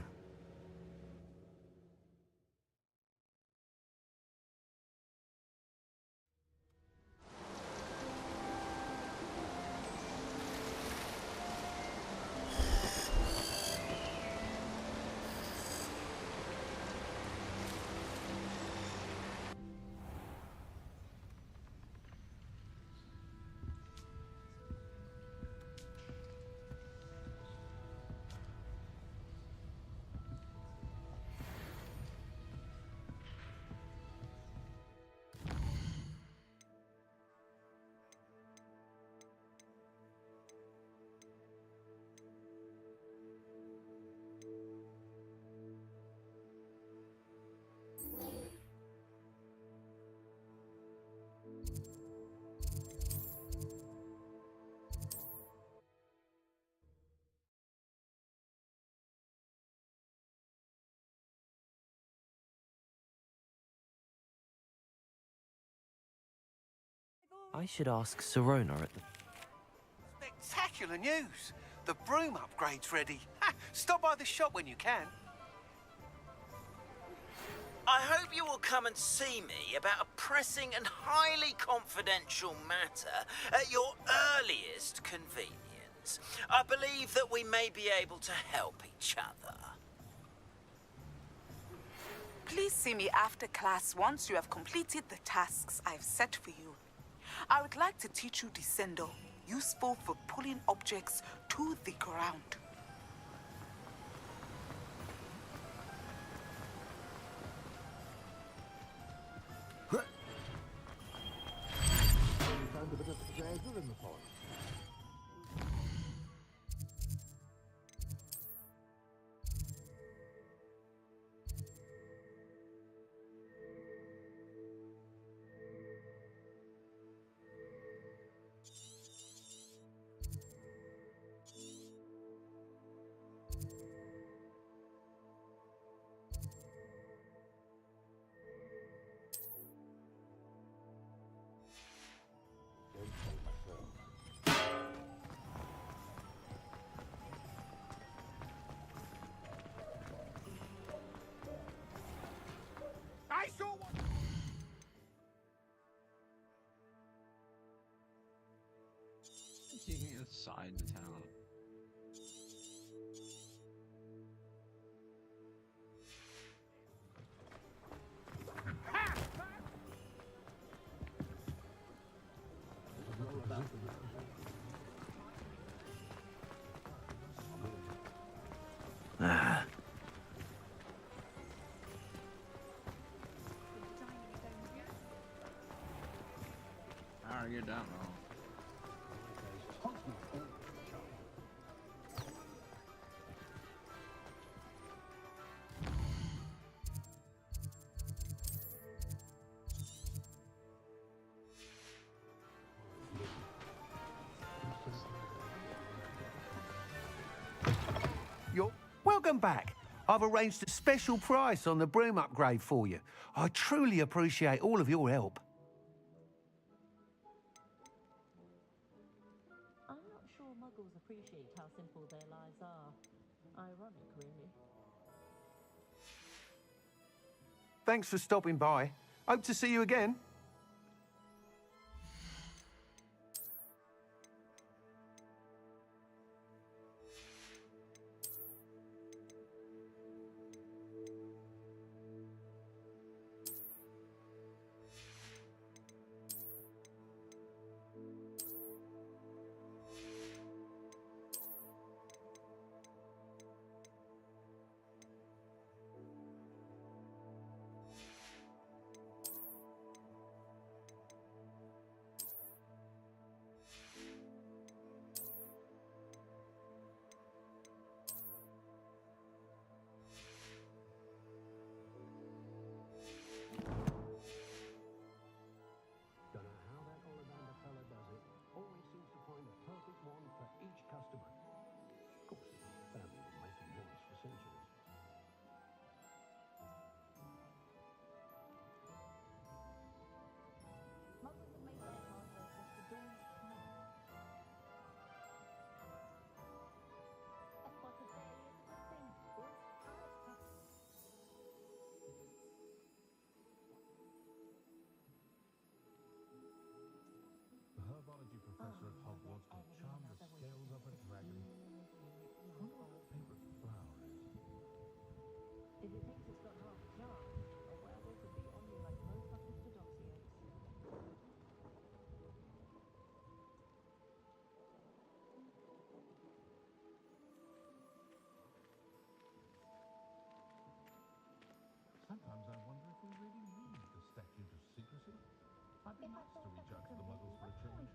I should ask Sirona at the... Spectacular news! The broom upgrade's ready. Ha! Stop by the shop when you can. I hope you will come and see me about a pressing and highly confidential matter at your earliest convenience. I believe that we may be able to help each other. Please see me after class once you have completed the tasks I've set for you. I would like to teach you Descendo, useful for pulling objects to the ground. Taking a side to town. Fire you down. Welcome back. I've arranged a special price on the broom upgrade for you. I truly appreciate all of your help. I'm not sure Muggles appreciate how simple their lives are. Ironic, really. Thanks for stopping by. Hope to see you again. The herbology professor at Hogwarts will charm the scales of a dragon. I wonder what her favorite flower is. If it thinks it's got half a chance, a werewolf would be on you like most fucking Stodoxiates. Sometimes I wonder if we really need the statute of secrecy. I'd be nice to reach out to the Muggles for a change.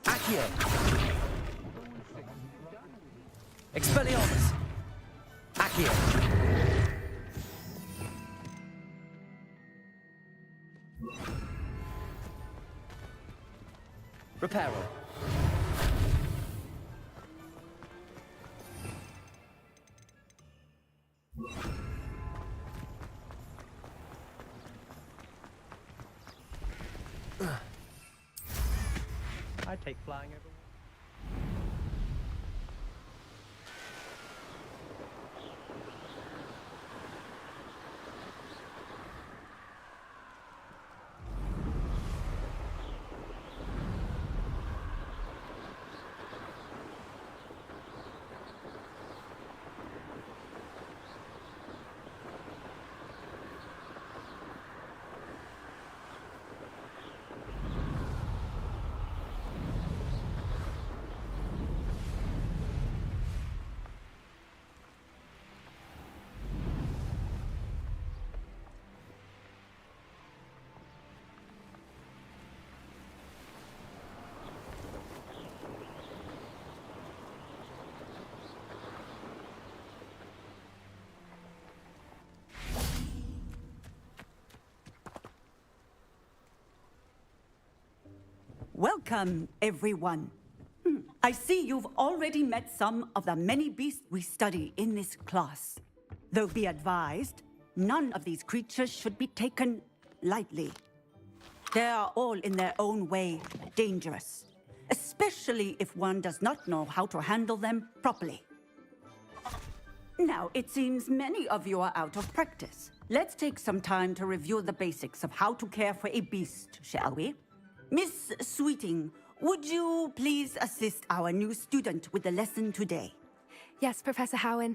Accio! Expelliarmus! Accio! Reparo. I'd take flying over. Welcome, everyone. I see you've already met some of the many beasts we study in this class. Though be advised, none of these creatures should be taken lightly. They are all in their own way dangerous, especially if one does not know how to handle them properly. Now, it seems many of you are out of practice. Let's take some time to review the basics of how to care for a beast, shall we? Miss Sweeting, would you please assist our new student with the lesson today? Yes, Professor Howen.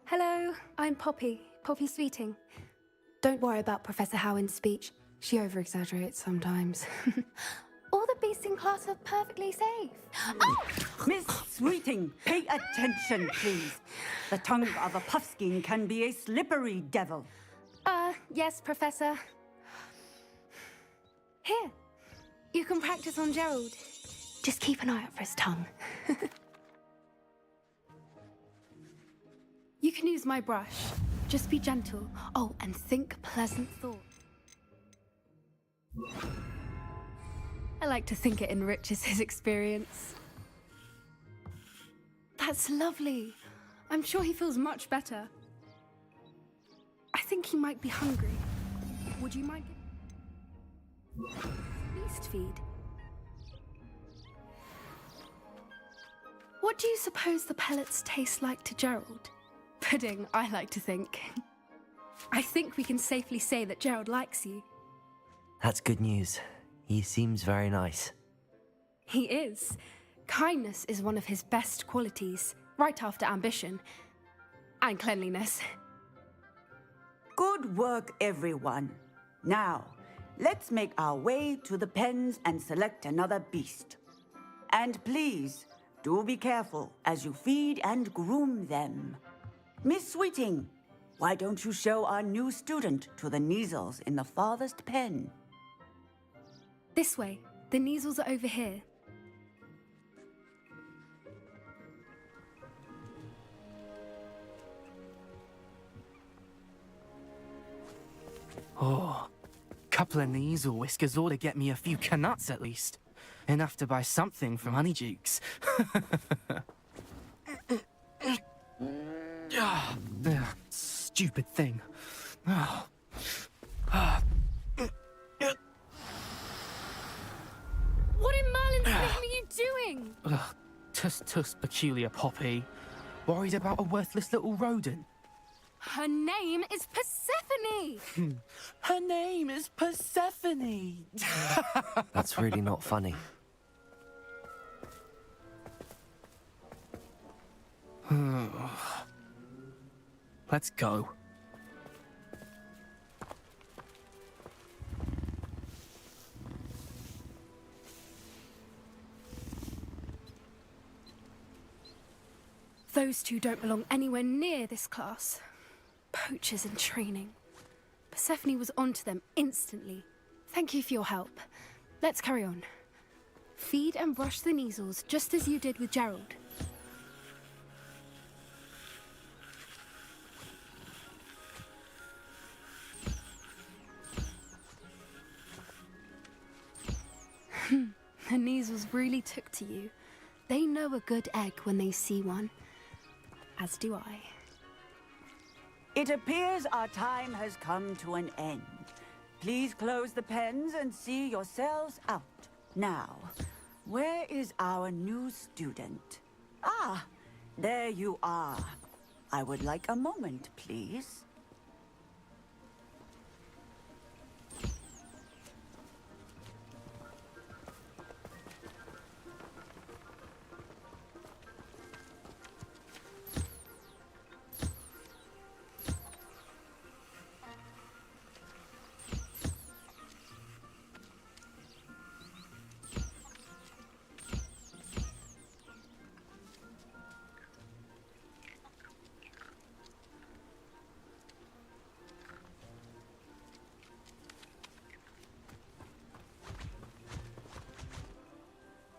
Hello, I'm Poppy Sweeting. Don't worry about Professor Howen's speech. She over-exaggerates sometimes. All the beasts in class are perfectly safe. Oh! Miss Sweeting, pay attention, please. The tongue of a puffskein can be a slippery devil. Yes, Professor. Here. You can practice on Gerald. Just keep an eye out for his tongue. You can use my brush. Just be gentle. Oh, and think pleasant thoughts. I like to think it enriches his experience. That's lovely. I'm sure he feels much better. I think he might be hungry. Would you mind beast feed? What do you suppose the pellets taste like to Gerald? Pudding, I like to think. I think we can safely say that Gerald likes you. That's good news. He seems very nice. He is. Kindness is one of his best qualities, right after ambition. And cleanliness. Good work, everyone. Now, let's make our way to the pens and select another beast. And please, do be careful as you feed and groom them. Miss Sweeting, why don't you show our new student to the Neasels in the farthest pen? This way. The Neasels are over here. Oh, couple of Neasel whiskers ought to get me a few canuts at least. Enough to buy something from Honeydukes. Stupid thing. Oh. What in Merlin's name are you doing? Tuss, peculiar Poppy. Worried about a worthless little rodent. Her name is Persephone! Her name is Persephone! That's really not funny. Let's go. Those two don't belong anywhere near this class. Poachers in training. Persephone was onto them instantly. Thank you for your help. Let's carry on. Feed and brush the measles just as you did with Gerald. The measles really took to you. They know a good egg when they see one. As do I. It appears our time has come to an end. Please close the pens and see yourselves out. Now, where is our new student? Ah, there you are. I would like a moment, please.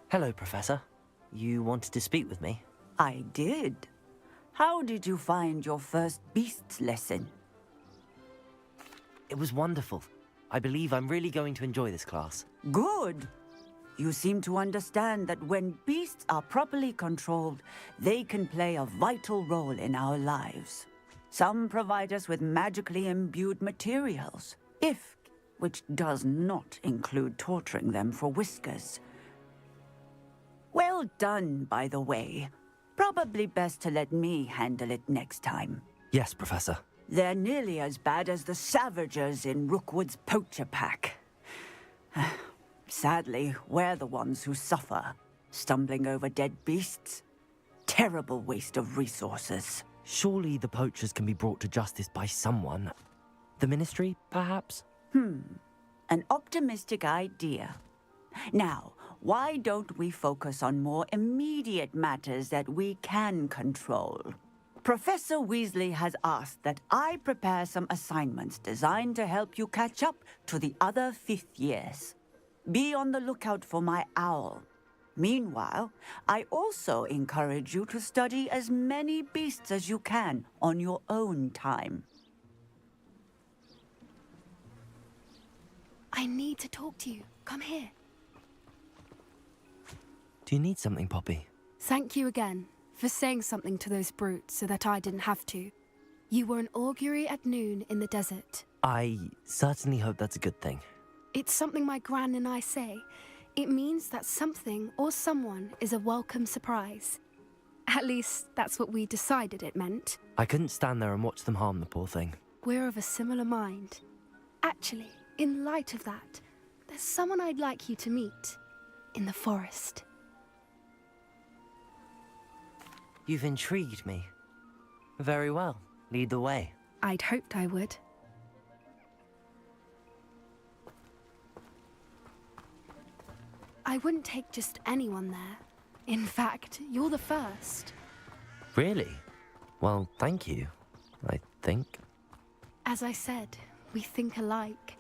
Hello, Professor. You wanted to speak with me? I did. How did you find your first beasts lesson? It was wonderful. I believe I'm really going to enjoy this class. Good. You seem to understand that when beasts are properly controlled, they can play a vital role in our lives. Some provide us with magically imbued materials, which does not include torturing them for whiskers. Well done, by the way. Probably best to let me handle it next time. Yes, Professor. They're nearly as bad as the Savagers in Rookwood's poacher pack. Sadly, we're the ones who suffer, stumbling over dead beasts. Terrible waste of resources. Surely the poachers can be brought to justice by someone. The Ministry, perhaps? An optimistic idea. Now, why don't we focus on more immediate matters that we can control? Professor Weasley has asked that I prepare some assignments designed to help you catch up to the other 5th years. Be on the lookout for my owl. Meanwhile, I also encourage you to study as many beasts as you can on your own time. I need to talk to you. Come here. Do you need something, Poppy? Thank you again for saying something to those brutes so that I didn't have to. You were an augury at noon in the desert. I certainly hope that's a good thing. It's something my gran and I say. It means that something or someone is a welcome surprise. At least, that's what we decided it meant. I couldn't stand there and watch them harm the poor thing. We're of a similar mind. Actually, in light of that, there's someone I'd like you to meet. In the forest. You've intrigued me. Very well. Lead the way. I'd hoped I would. I wouldn't take just anyone there. In fact, you're the first. Really? Well, thank you, I think. As I said, we think alike.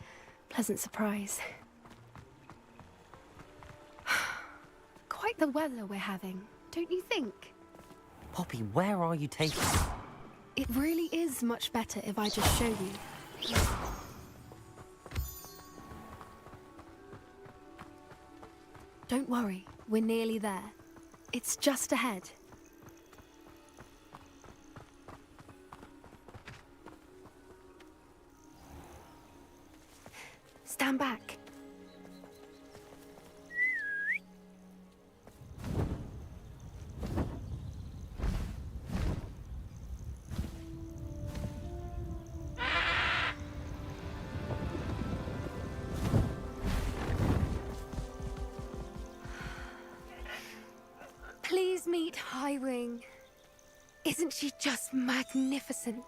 Pleasant surprise. Quite the weather we're having, don't you think? Poppy, where are you taking me? It really is much better if I just show you. Don't worry, we're nearly there. It's just ahead. Stand back. Please meet Highwing. Isn't she just magnificent?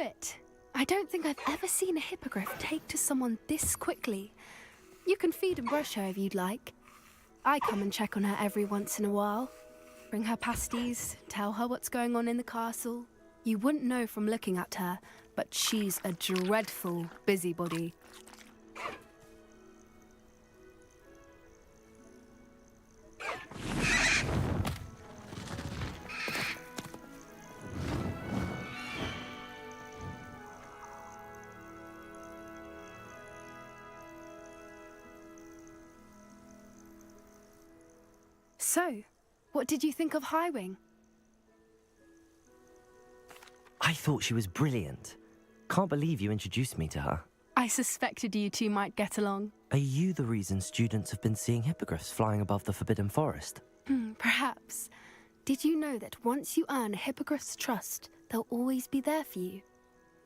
it. I don't think I've ever seen a hippogriff take to someone this quickly. You can feed and brush her if you'd like. I come and check on her every once in a while. Bring her pasties, tell her what's going on in the castle. You wouldn't know from looking at her, but she's a dreadful busybody. So, what did you think of Highwing? I thought she was brilliant. Can't believe you introduced me to her. I suspected you two might get along. Are you the reason students have been seeing hippogriffs flying above the Forbidden Forest? Perhaps. Did you know that once you earn a hippogriff's trust, they'll always be there for you?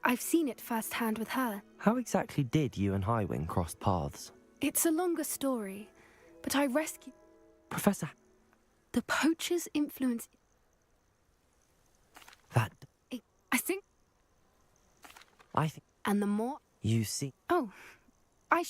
I've seen it firsthand with her. How exactly did you and Highwing cross paths? It's a longer story, but I rescued... Professor... The poacher's influence... That... I think... And the more... You see... Oh, I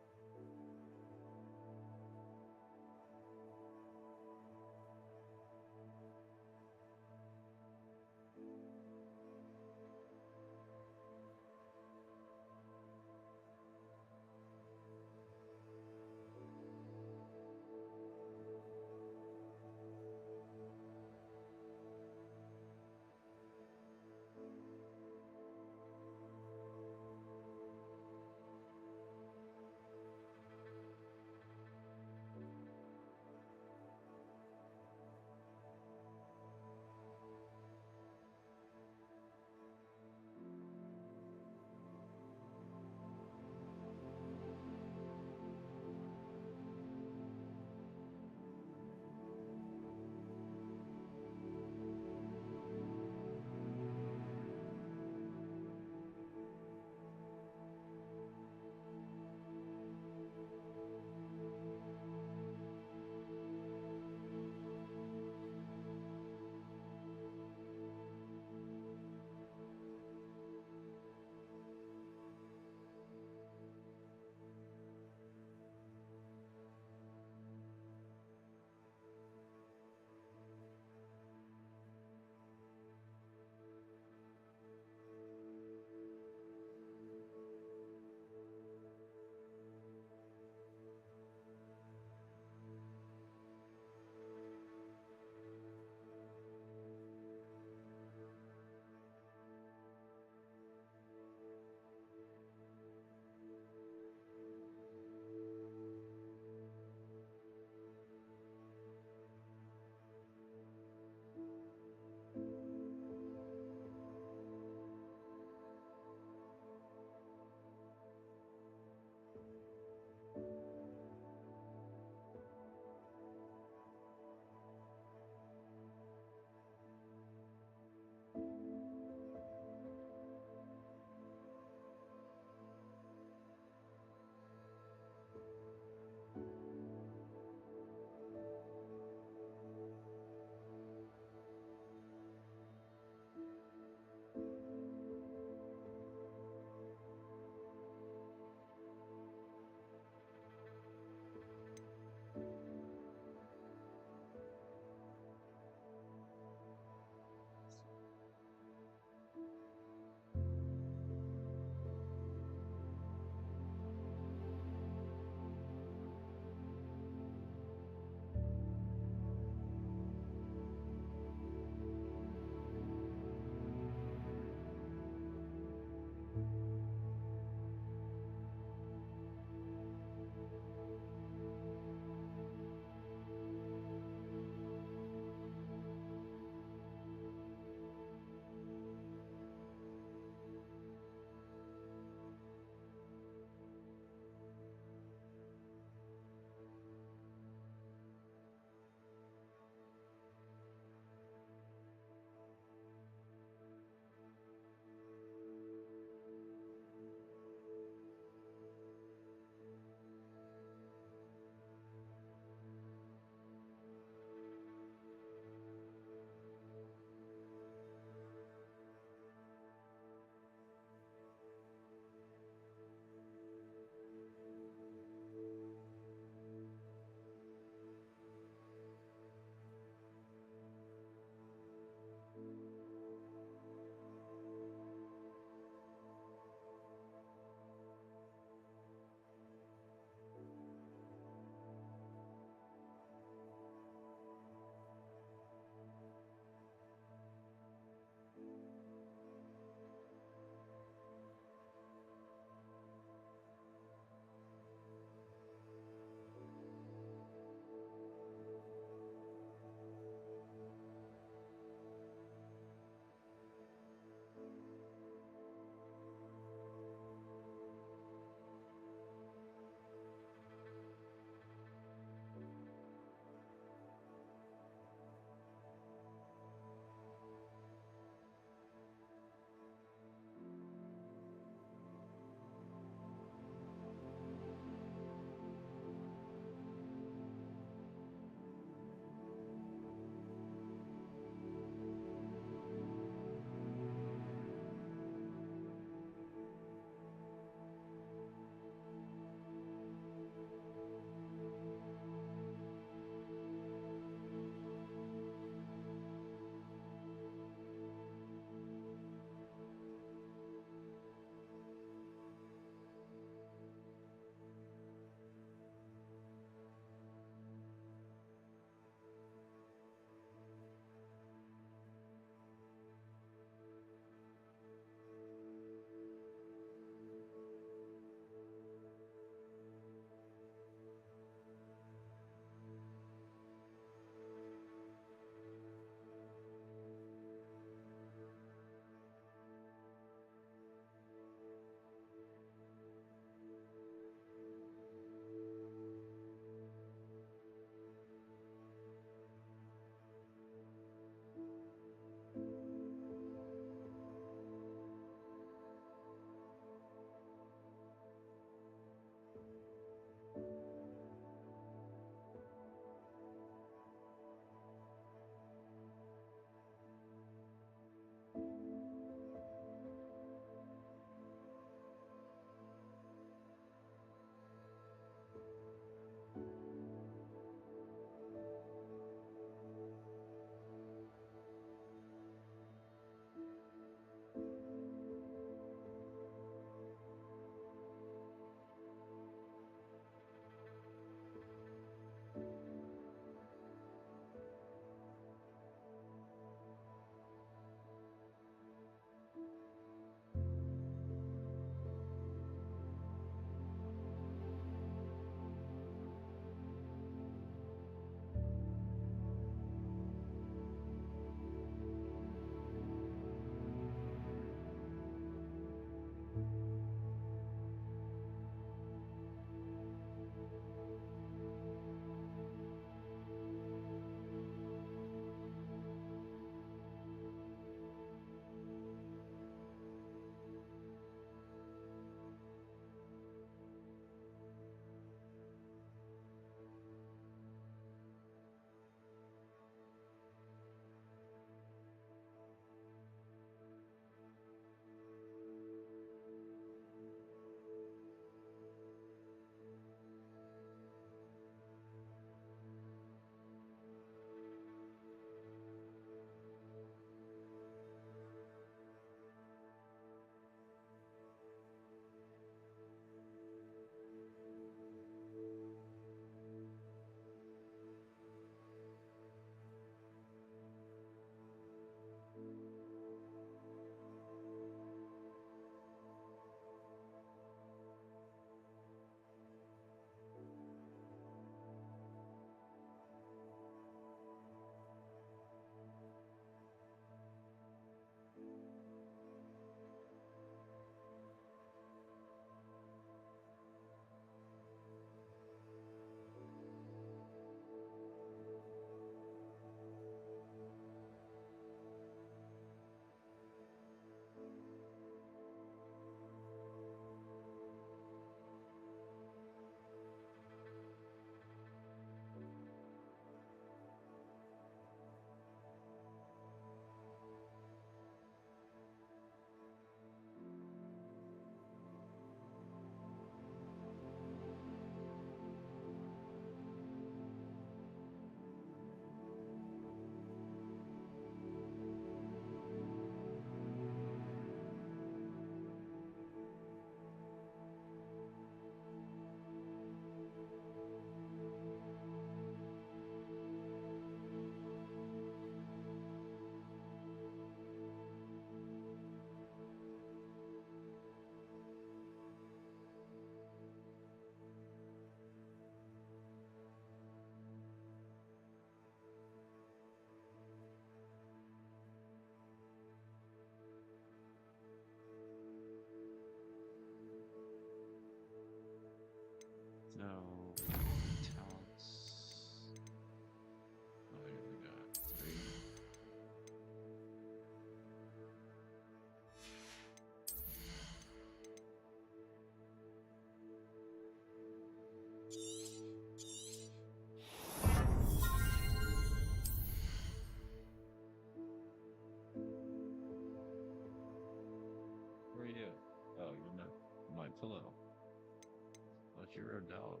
burned out.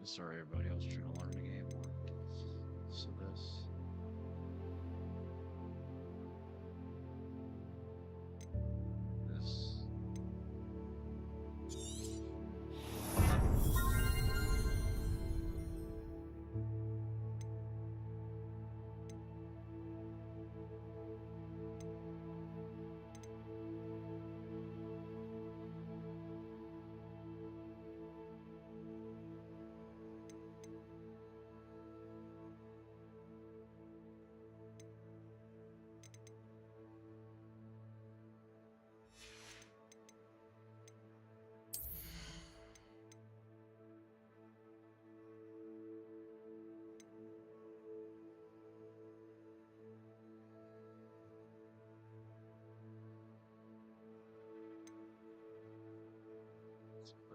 Sorry, everybody. I was trying to learn the game more. So this.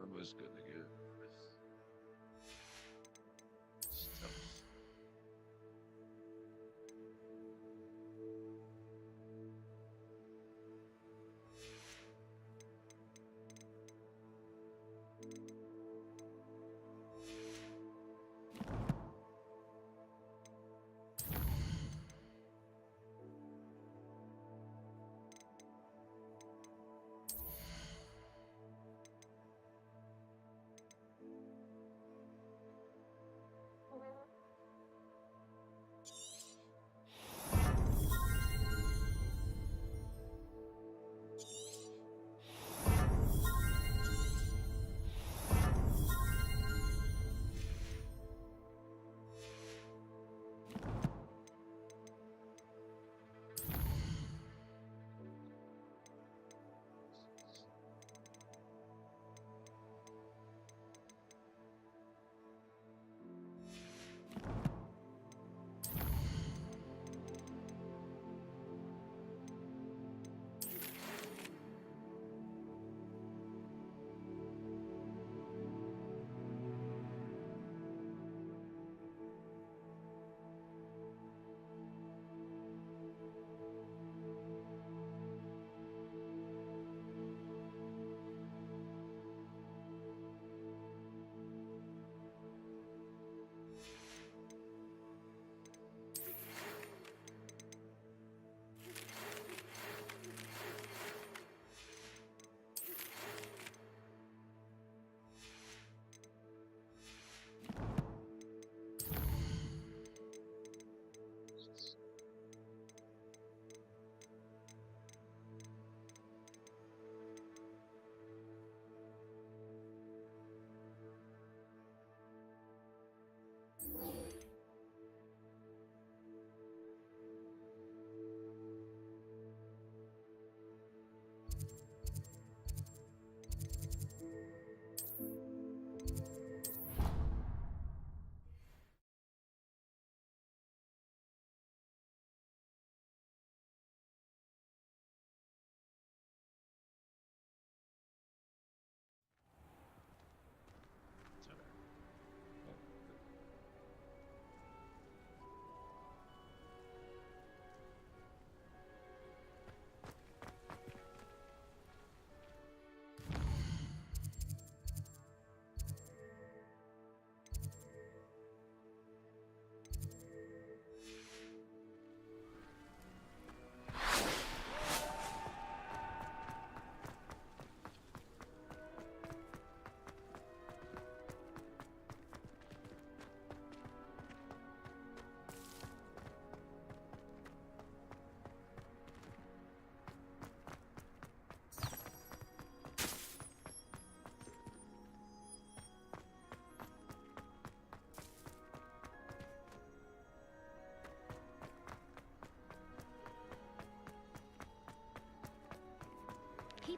Everybody's good to go. Stuff.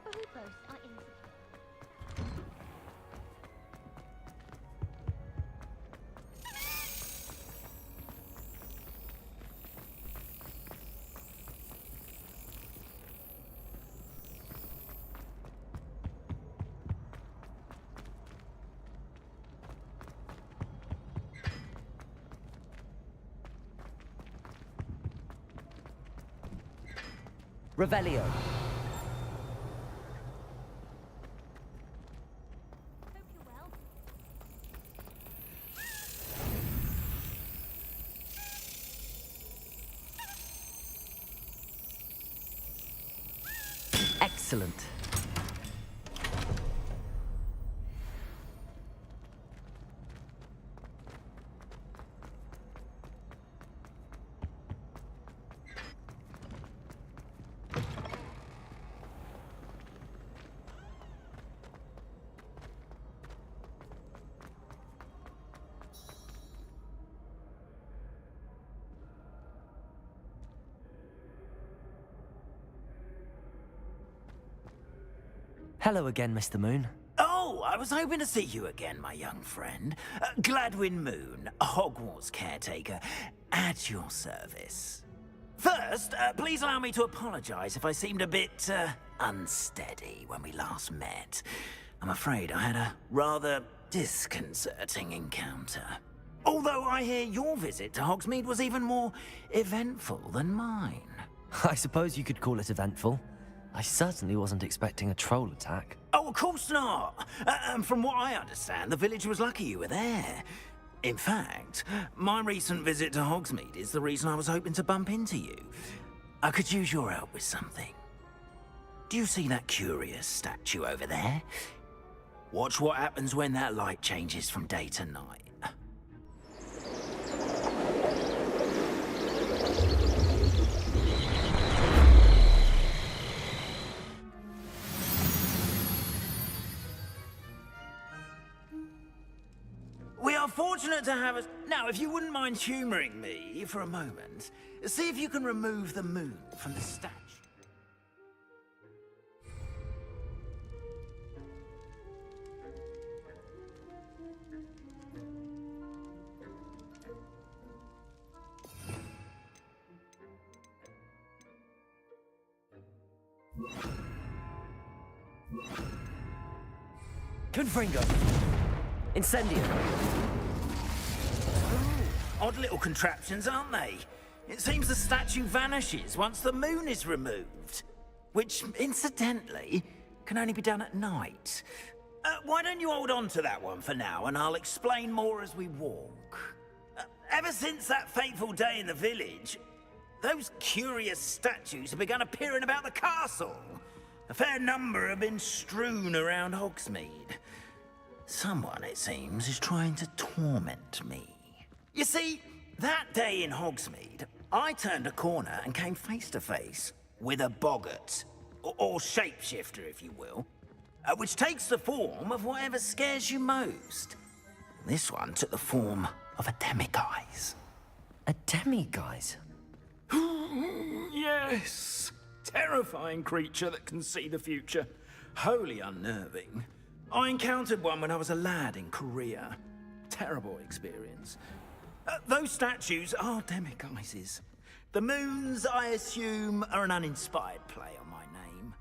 Supernatural are insecure. Revelio. Excellent. Hello again, Mr. Moon. Oh, I was hoping to see you again, my young friend. Gladwin Moon, Hogwarts caretaker, at your service. First, please allow me to apologize if I seemed a bit unsteady when we last met. I'm afraid I had a rather disconcerting encounter. Although I hear your visit to Hogsmeade was even more eventful than mine. I suppose you could call it eventful. I certainly wasn't expecting a troll attack. Oh, of course not. And from what I understand, the village was lucky you were there. In fact, my recent visit to Hogsmeade is the reason I was hoping to bump into you. I could use your help with something. Do you see that curious statue over there? Watch what happens when that light changes from day to night. We are fortunate to have us. Now, if you wouldn't mind humoring me for a moment, see if you can remove the moon from the statue. Confringo. Incendio. Odd little contraptions, aren't they? It seems the statue vanishes once the moon is removed. Which, incidentally, can only be done at night. Why don't you hold on to that one for now, and I'll explain more as we walk. Ever since that fateful day in the village, those curious statues have begun appearing about the castle. A fair number have been strewn around Hogsmeade. Someone, it seems, is trying to torment me. You see, that day in Hogsmeade, I turned a corner and came face to face with a boggart, or shapeshifter, if you will, which takes the form of whatever scares you most. This one took the form of a demiguise. A demiguise? Yes. Terrifying creature that can see the future. Wholly unnerving. I encountered one when I was a lad in Korea. Terrible experience. Those statues are demiguises. The moons, I assume, are an uninspired play on my name.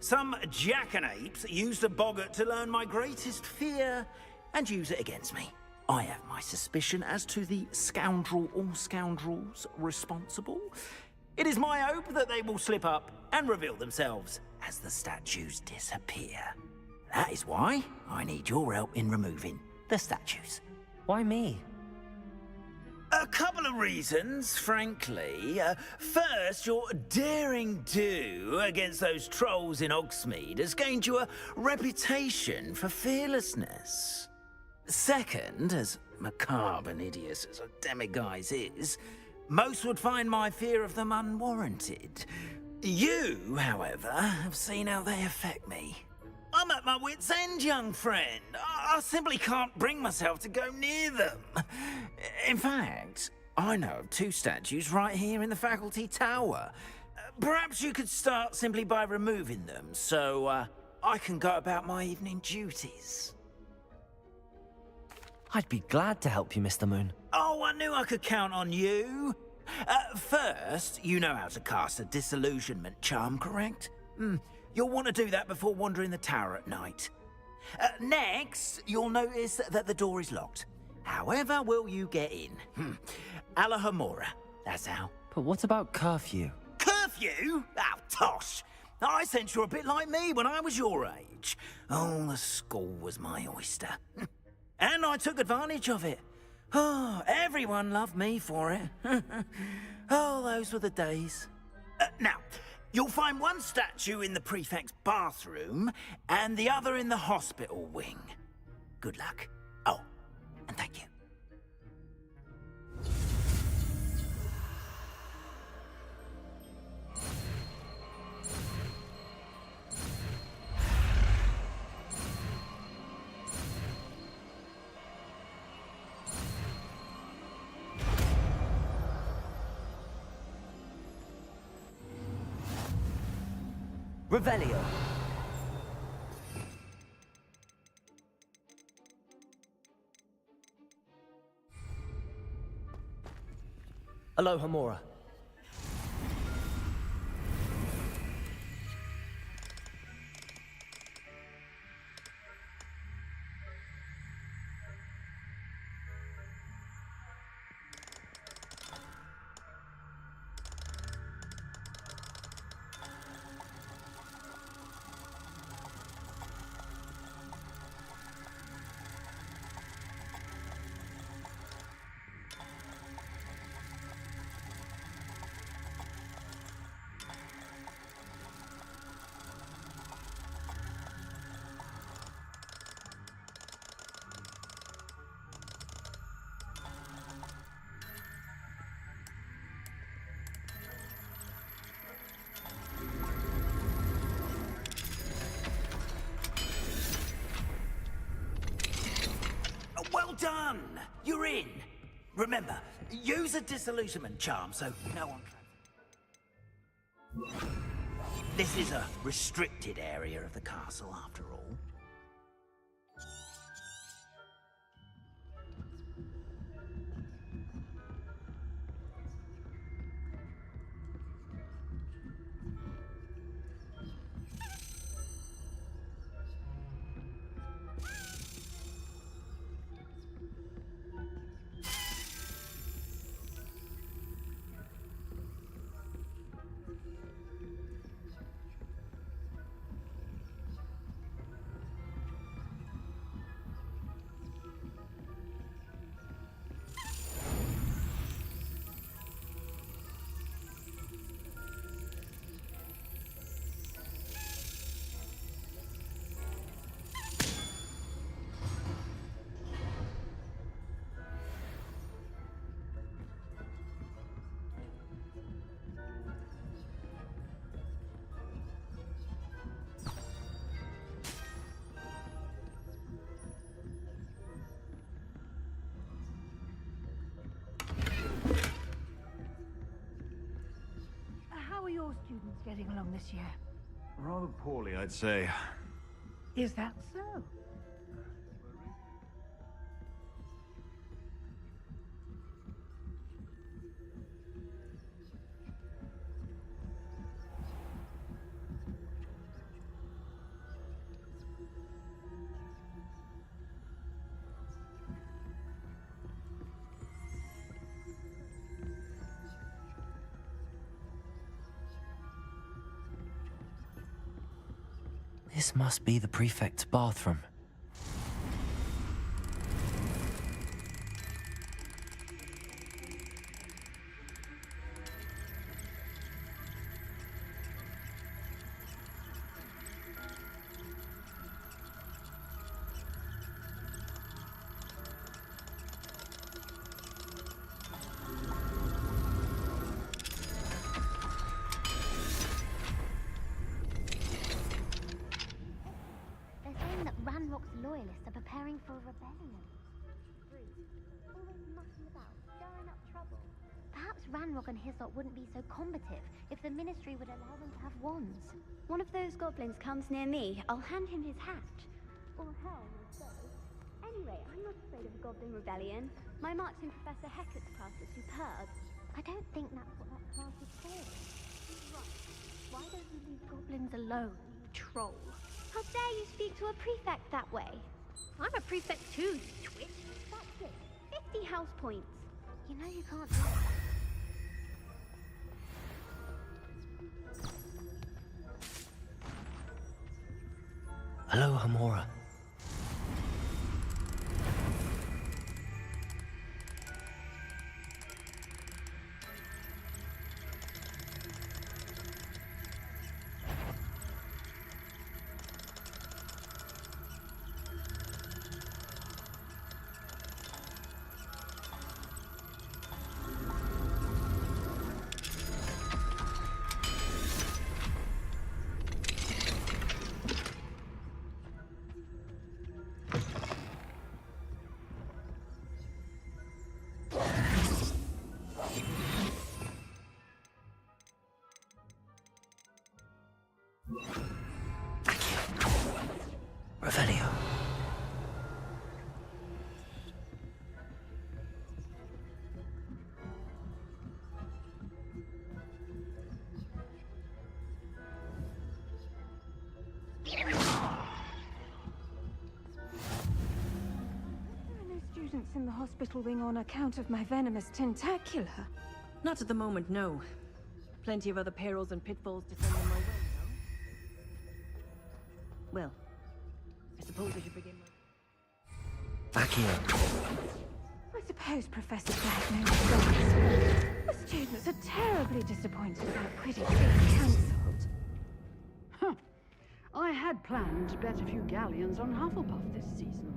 Some jackanapes used a boggart to learn my greatest fear and use it against me. I have my suspicion as to the scoundrel or scoundrels responsible. It is my hope that they will slip up and reveal themselves as the statues disappear. That is why I need your help in removing the statues. Why me? A couple of reasons, frankly. First, your daring do against those trolls in Hogsmeade has gained you a reputation for fearlessness. Second, as macabre and hideous as a demiguise is, most would find my fear of them unwarranted. You, however, have seen how they affect me. I'm at my wit's end, young friend. I simply can't bring myself to go near them. In fact, I know of two statues right here in the faculty tower. Perhaps you could start simply by removing them, so I can go about my evening duties. I'd be glad to help you, Mr. Moon. Oh, I knew I could count on you. First, you know how to cast a disillusionment charm, correct? You'll want to do that before wandering the tower at night. Next, you'll notice that the door is locked. However will you get in? Alahomora, that's how. But what about curfew? Curfew? Oh, tosh. I sense you're a bit like me when I was your age. Oh, the school was my oyster. And I took advantage of it. Oh, everyone loved me for it. Oh, those were the days. Now, you'll find one statue in the prefect's bathroom and the other in the hospital wing. Good luck. Oh, and thank you. Revelio. Alohomora. Well done! You're in. Remember, use a disillusionment charm so no one can... This is a restricted area of the castle, after all. How are your students getting along this year? Rather poorly, I'd say. Is that so? This must be the prefect's bathroom. Loyalists are preparing for a rebellion. Always mucking about, stirring up trouble. Perhaps Ranrock and his lot wouldn't be so combative if the Ministry would allow them to have wands. One of those goblins comes near me, I'll hand him his hat. Or hell, no. Anyway, I'm not afraid of a goblin rebellion. My march in Professor Hecat's class was superb. I don't think that's what that class is for. Right. Why don't you leave goblins alone, you troll? How dare you speak to a prefect that way? I'm a prefect too, you twit. That's it. 50 house points. You know you can't do that. Hello, Hamora. Revelio. Students in the hospital wing on account of my venomous tentacula. Not at the moment, no. Plenty of other perils and pitfalls to send them my way, though. Well, I suppose I should begin my... Accio. I suppose Professor Black knows best. The students are terribly disappointed about Quidditch being cancelled. Huh. I had planned to bet a few galleons on Hufflepuff this season.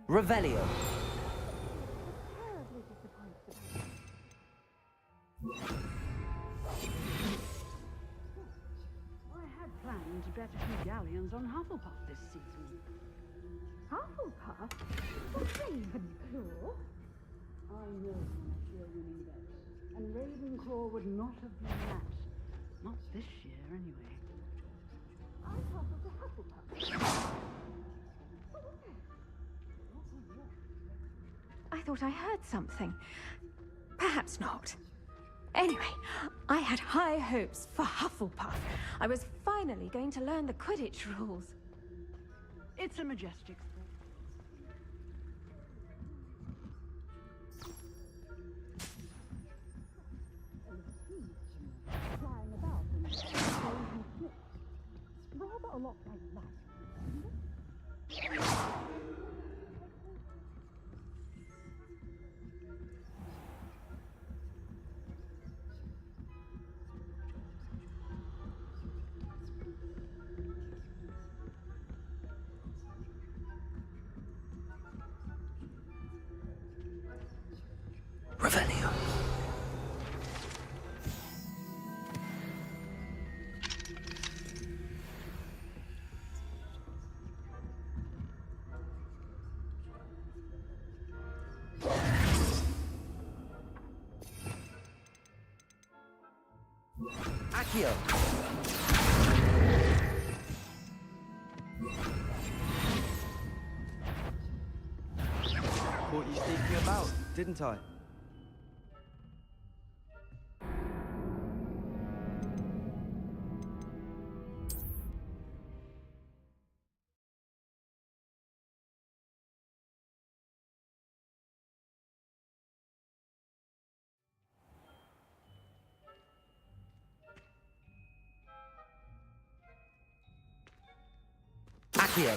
Revelio. I had planned to bet a few galleons on Hufflepuff this season. Hufflepuff? Ravenclaw? I know you're winning bets, and Ravenclaw would not have been that. Not this year, anyway. I thought it was a Hufflepuff. I thought I heard something. Perhaps not. Anyway, I had high hopes for Hufflepuff. I was finally going to learn the Quidditch rules. It's a majestic sport. Flying about and it's rather a lot like that. Revelio. Accio. Caught you sneaking about, didn't I? Accio.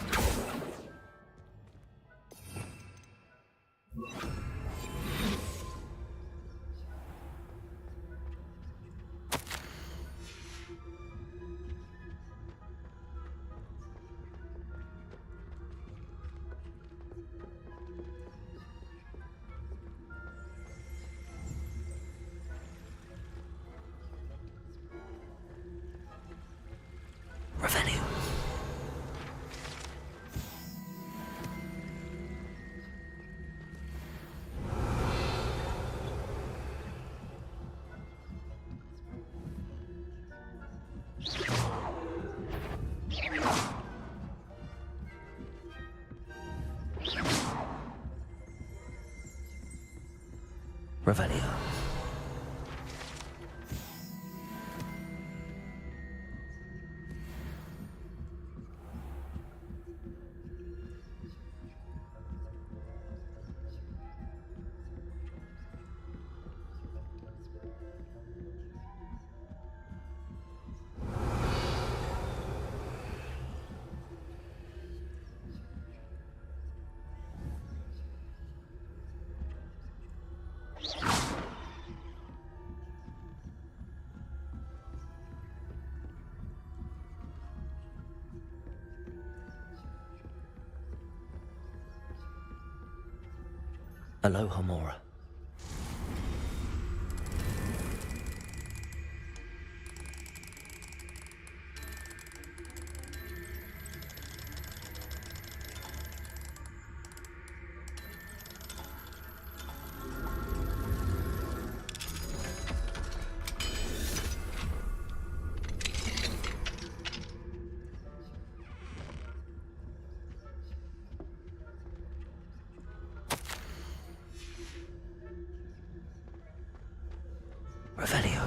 Revelio. Aloha Mora. Revelio.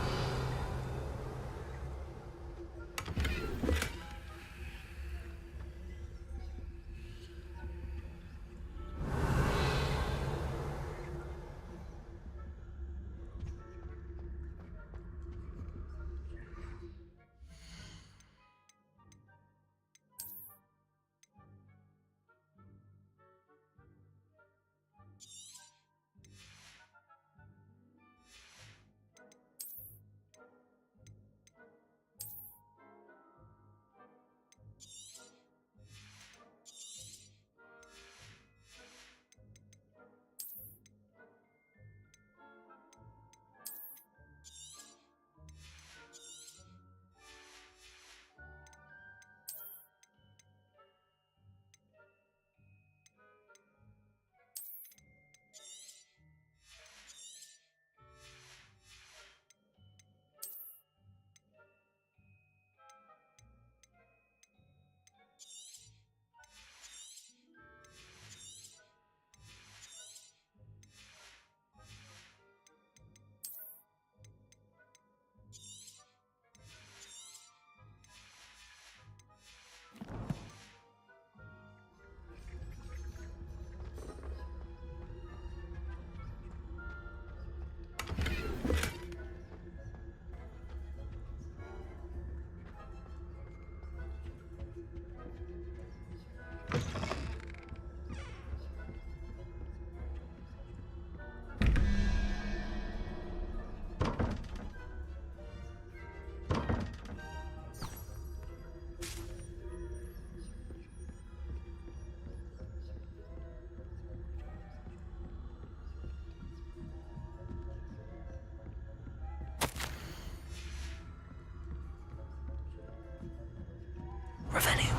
Revelio.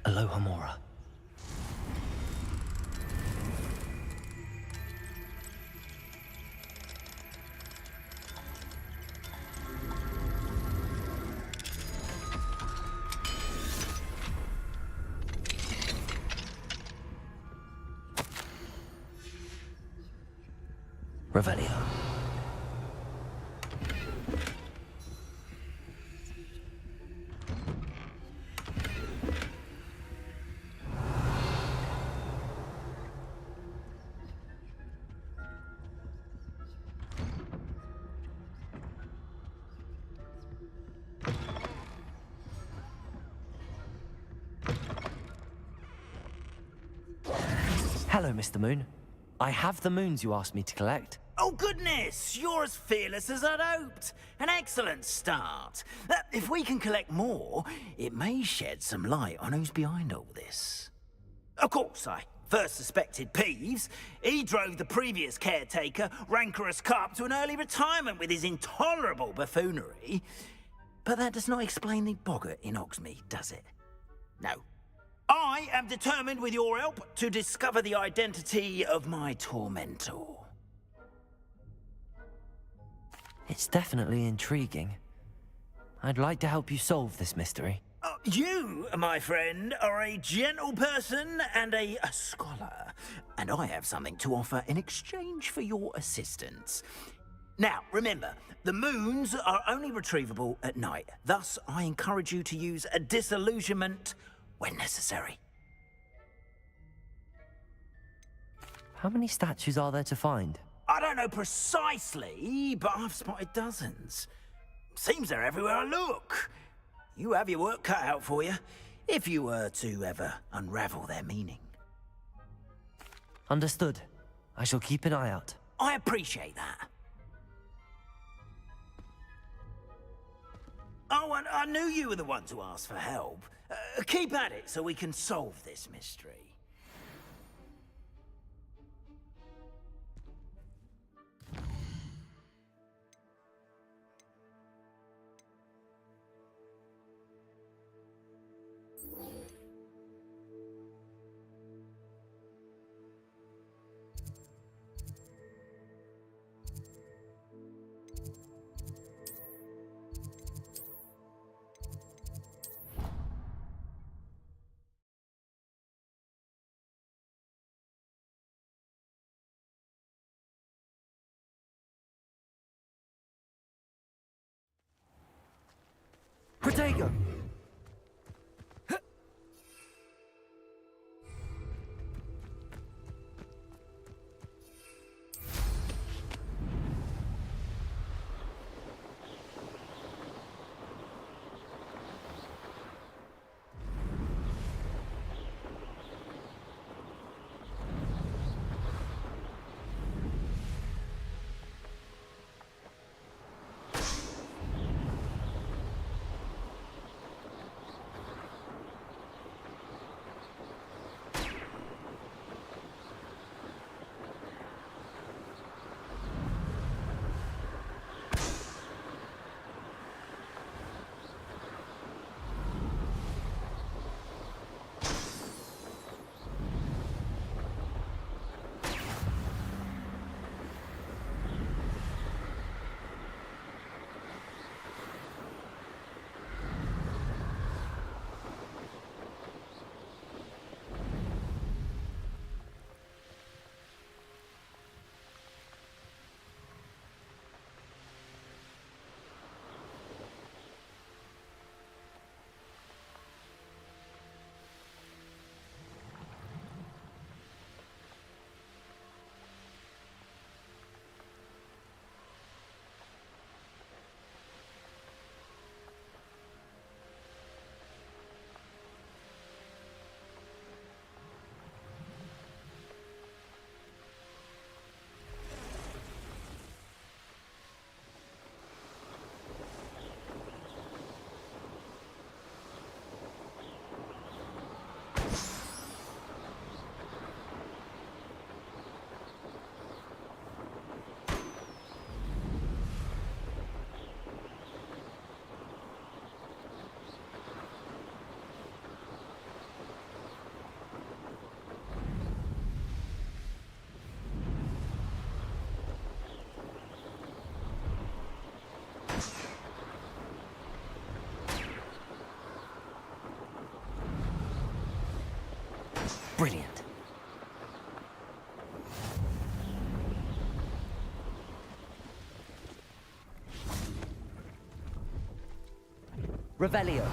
Aloha Mora. Revelio. Hello, Mr. Moon. I have the moons you asked me to collect. Oh, goodness! You're as fearless as I'd hoped. An excellent start. If we can collect more, it may shed some light on who's behind all this. Of course, I first suspected Peeves. He drove the previous caretaker, Rancorous Carp, to an early retirement with his intolerable buffoonery. But that does not explain the boggart in Hogsmeade, does it? No. I am determined, with your help, to discover the identity of my tormentor. It's definitely intriguing. I'd like to help you solve this mystery. You, my friend, are a gentle person and a scholar, and I have something to offer in exchange for your assistance. Now, remember, the moons are only retrievable at night. Thus, I encourage you to use a disillusionment when necessary. How many statues are there to find? I don't know precisely, but I've spotted dozens. Seems they're everywhere I look. You have your work cut out for you, if you were to ever unravel their meaning. Understood. I shall keep an eye out. I appreciate that. Oh, and I knew you were the one to ask for help. Keep at it so we can solve this mystery. Protego! Brilliant. Revelio.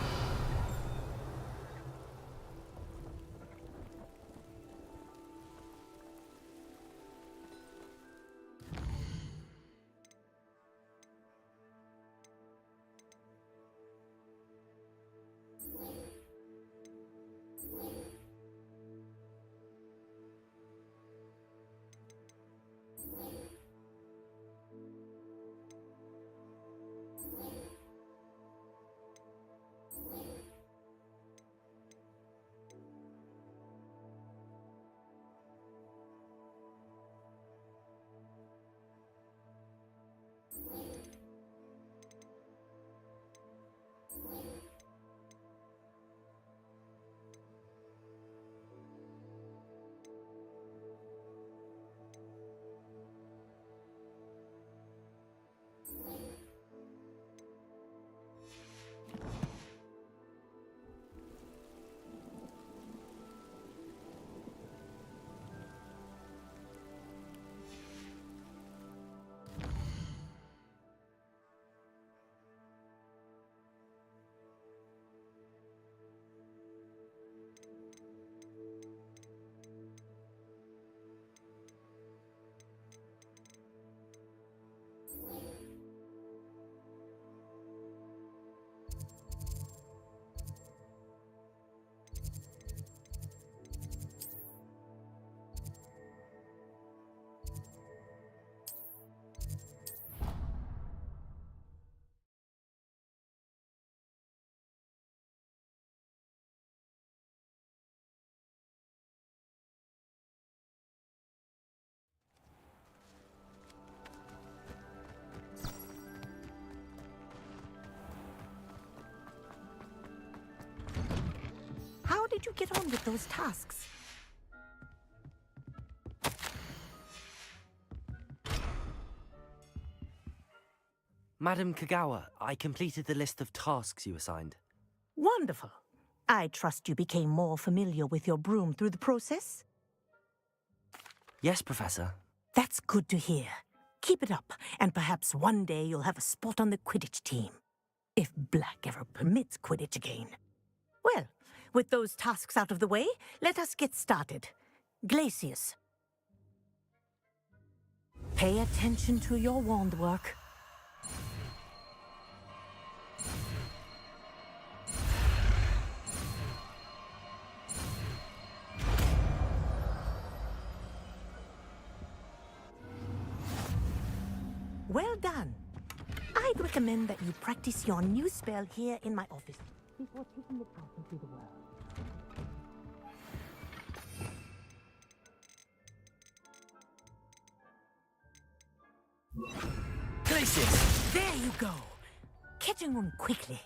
don't you get on with those tasks? Madam Kagawa, I completed the list of tasks you assigned. Wonderful. I trust you became more familiar with your broom through the process? Yes, Professor. That's good to hear. Keep it up, and perhaps one day you'll have a spot on the Quidditch team. If Black ever permits Quidditch again. Well, with those tasks out of the way, let us get started. Glacius. Pay attention to your wand work. Well done. I'd recommend that you practice your new spell here in my office before taking it out into the world. Glacius! There you go. Catching on quickly.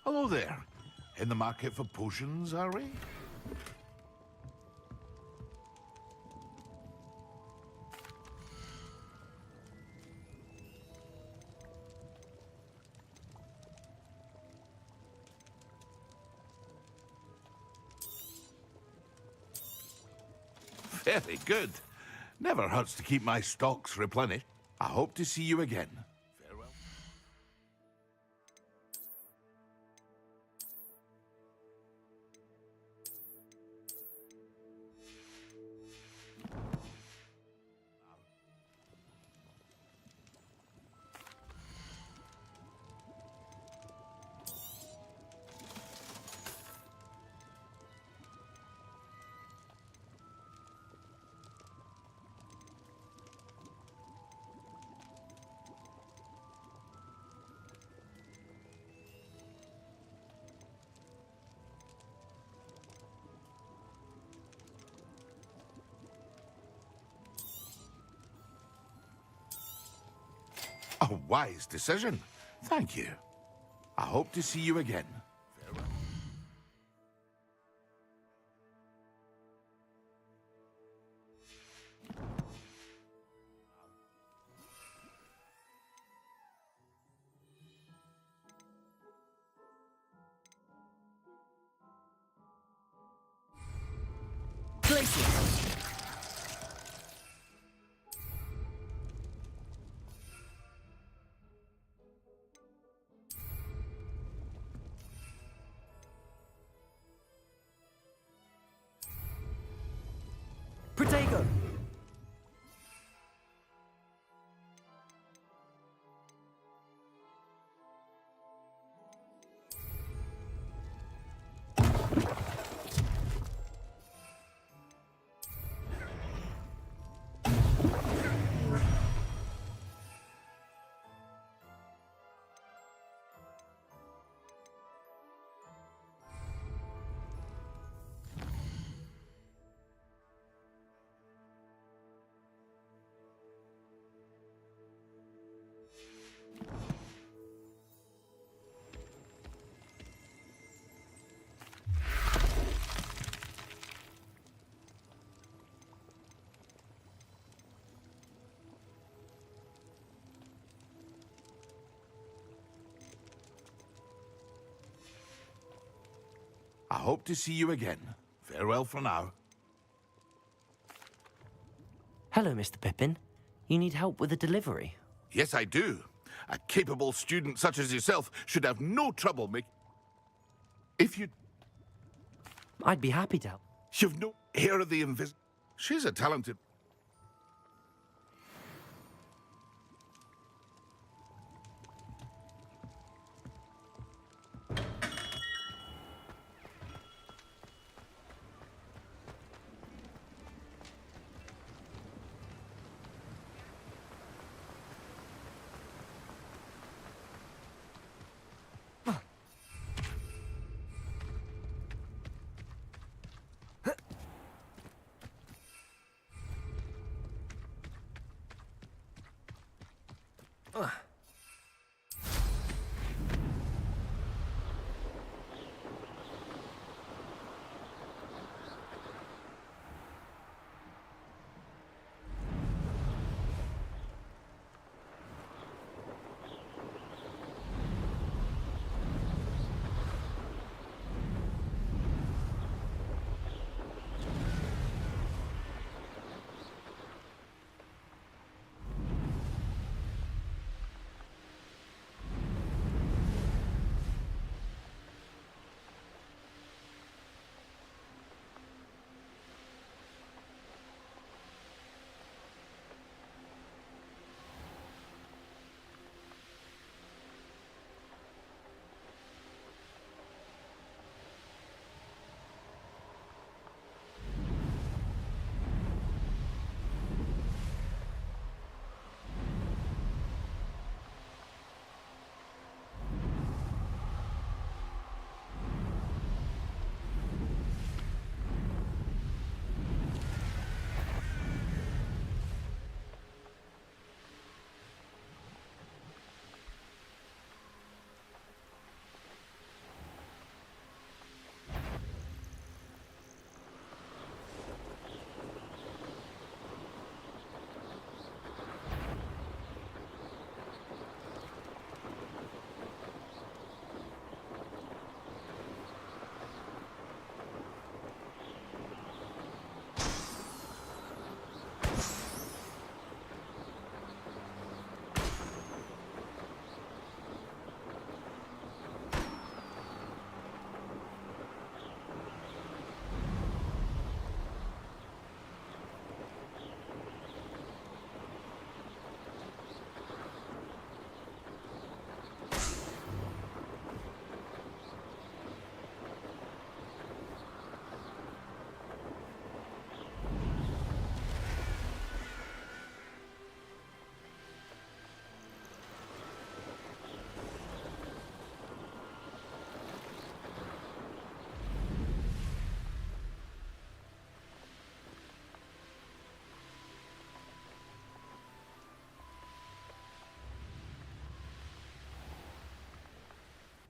Hello there. In the market for potions, are we? Very good. Never hurts to keep my stocks replenished. I hope to see you again. Farewell. A wise decision. Thank you. I hope to see you again. Farewell. Places. Protego. I hope to see you again. Farewell for now. Hello, Mr. Pippin. You need help with a delivery? Yes, I do. A capable student such as yourself should have no trouble making... If you... I'd be happy to help. You've no air of the She's a talented...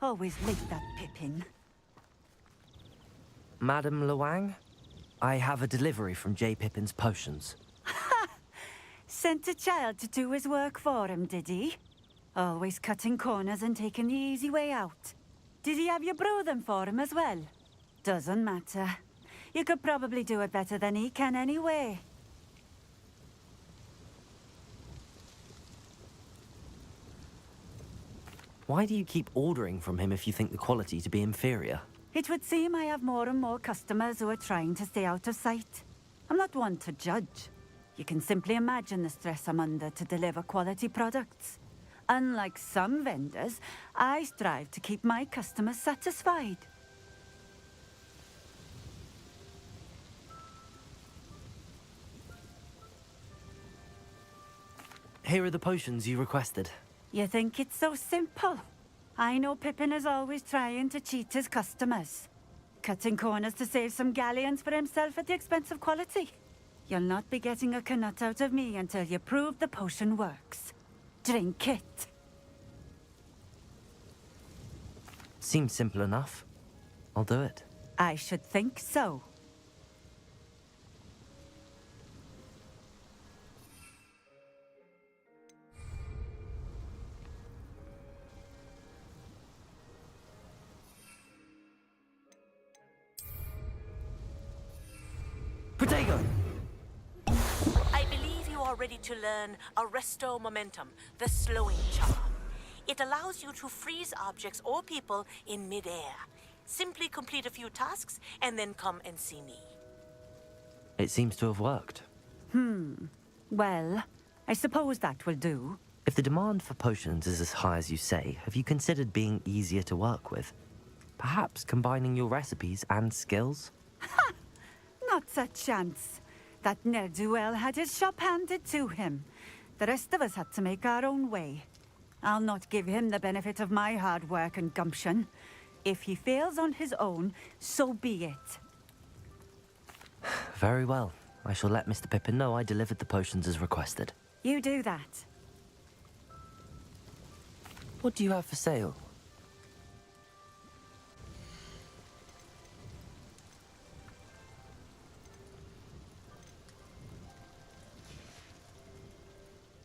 Always liked that Pippin. Madam Luang? I have a delivery from J. Pippin's potions. Sent a child to do his work for him, did he? Always cutting corners and taking the easy way out. Did he have you brew them for him as well? Doesn't matter. You could probably do it better than he can anyway. Why do you keep ordering from him if you think the quality to be inferior? It would seem I have more and more customers who are trying to stay out of sight. I'm not one to judge. You can simply imagine the stress I'm under to deliver quality products. Unlike some vendors, I strive to keep my customers satisfied. Here are the potions you requested. You think it's so simple? I know Pippin is always trying to cheat his customers. Cutting corners to save some galleons for himself at the expense of quality. You'll not be getting a knut out of me until you prove the potion works. Drink it. Seems simple enough. I'll do it. I should think so. Protego! I believe you are ready to learn Arresto Momentum, the slowing charm. It allows you to freeze objects or people in midair. Simply complete a few tasks and then come and see me. It seems to have worked. Well, I suppose that will do. If the demand for potions is as high as you say, have you considered being easier to work with? Perhaps combining your recipes and skills? Not a chance. That ne'er-do-well had his shop handed to him. The rest of us had to make our own way. I'll not give him the benefit of my hard work and gumption. If he fails on his own, so be it. Very well. I shall let Mr. Pippin know I delivered the potions as requested. You do that. What do you have for sale?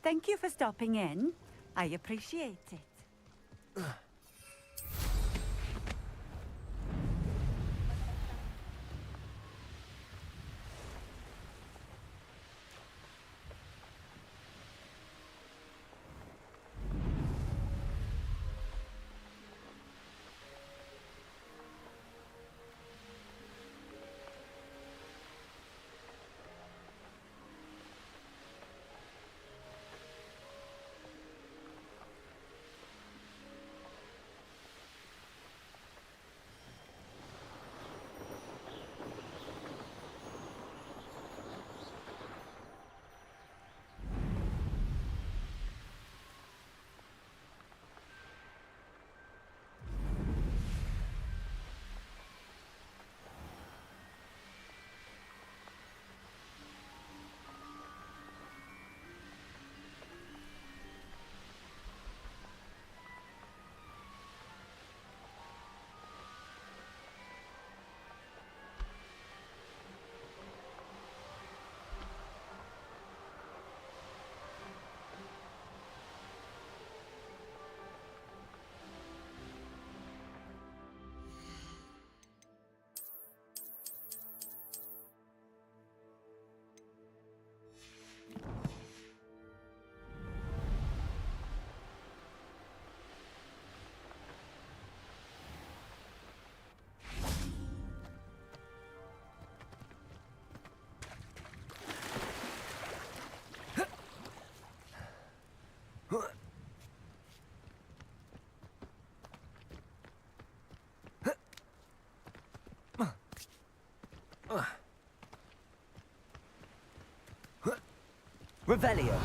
Thank you for stopping in. I appreciate it. Revelio.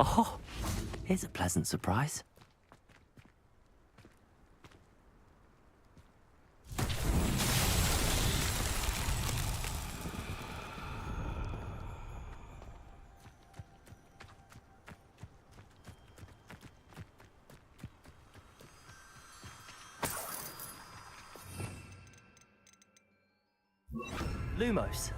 Oh, here's a pleasant surprise. Lumos.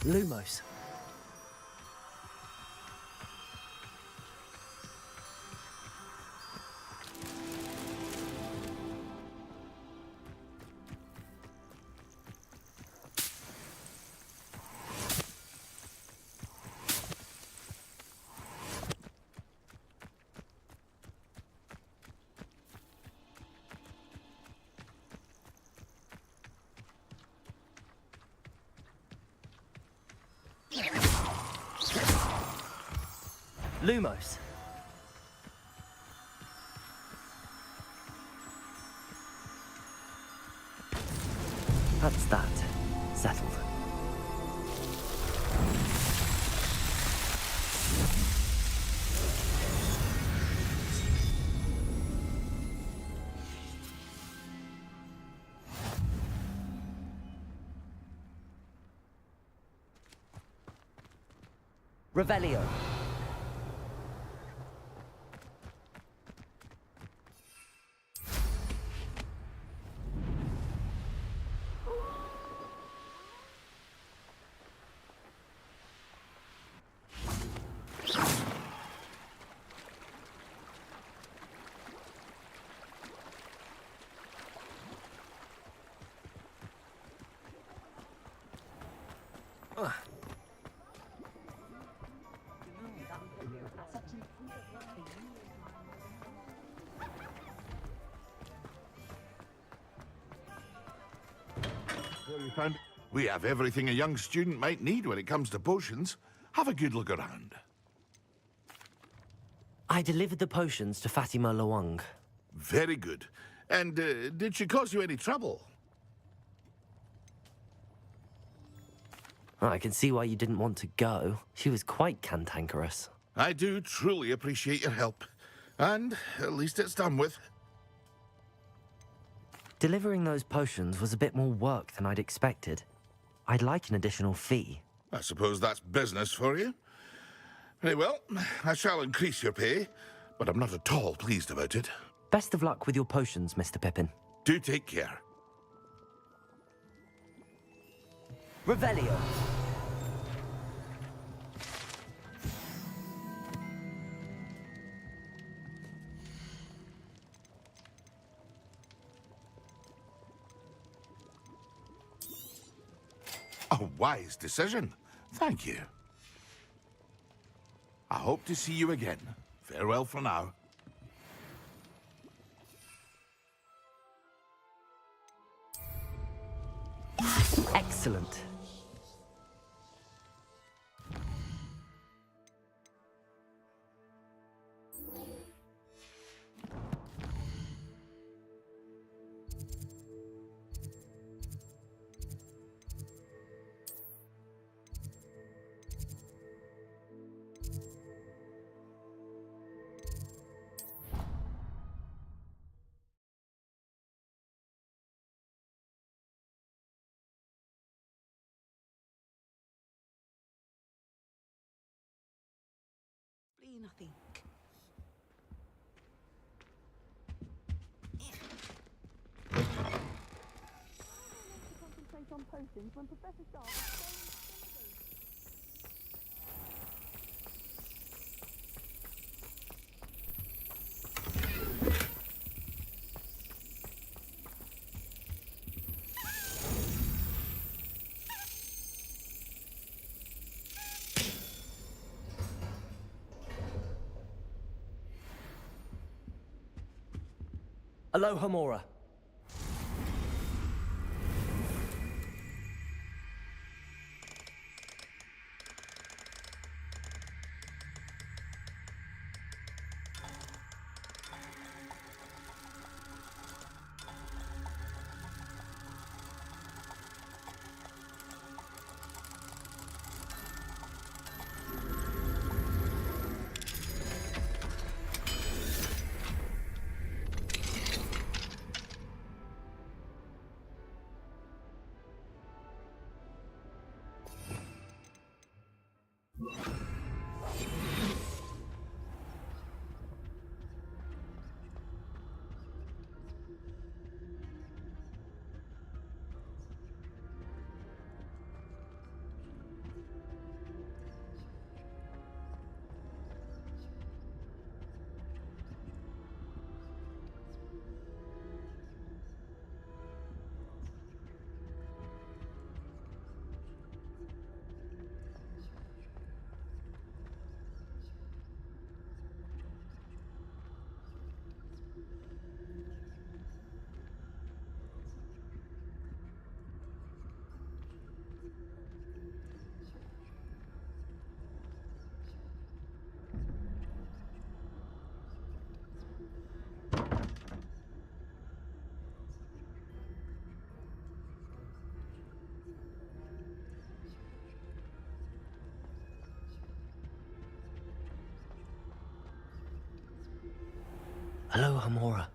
Lumos. Lumos. That's that. Settled. Revelio. We have everything a young student might need when it comes to potions. Have a good look around. I delivered the potions to Fatima Lawang. Very good. And did she cause you any trouble? I can see why you didn't want to go. She was quite cantankerous. I do truly appreciate your help. And at least it's done with. Delivering those potions was a bit more work than I'd expected. I'd like an additional fee. I suppose that's business for you. Very well, I shall increase your pay, but I'm not at all pleased about it. Best of luck with your potions, Mr. Pippin. Do take care. Revelio. A wise decision. Thank you. I hope to see you again. Farewell for now. Excellent. I think. Concentrate on potions when Professor Sharp is Aloha Mora. Hello, Hamora.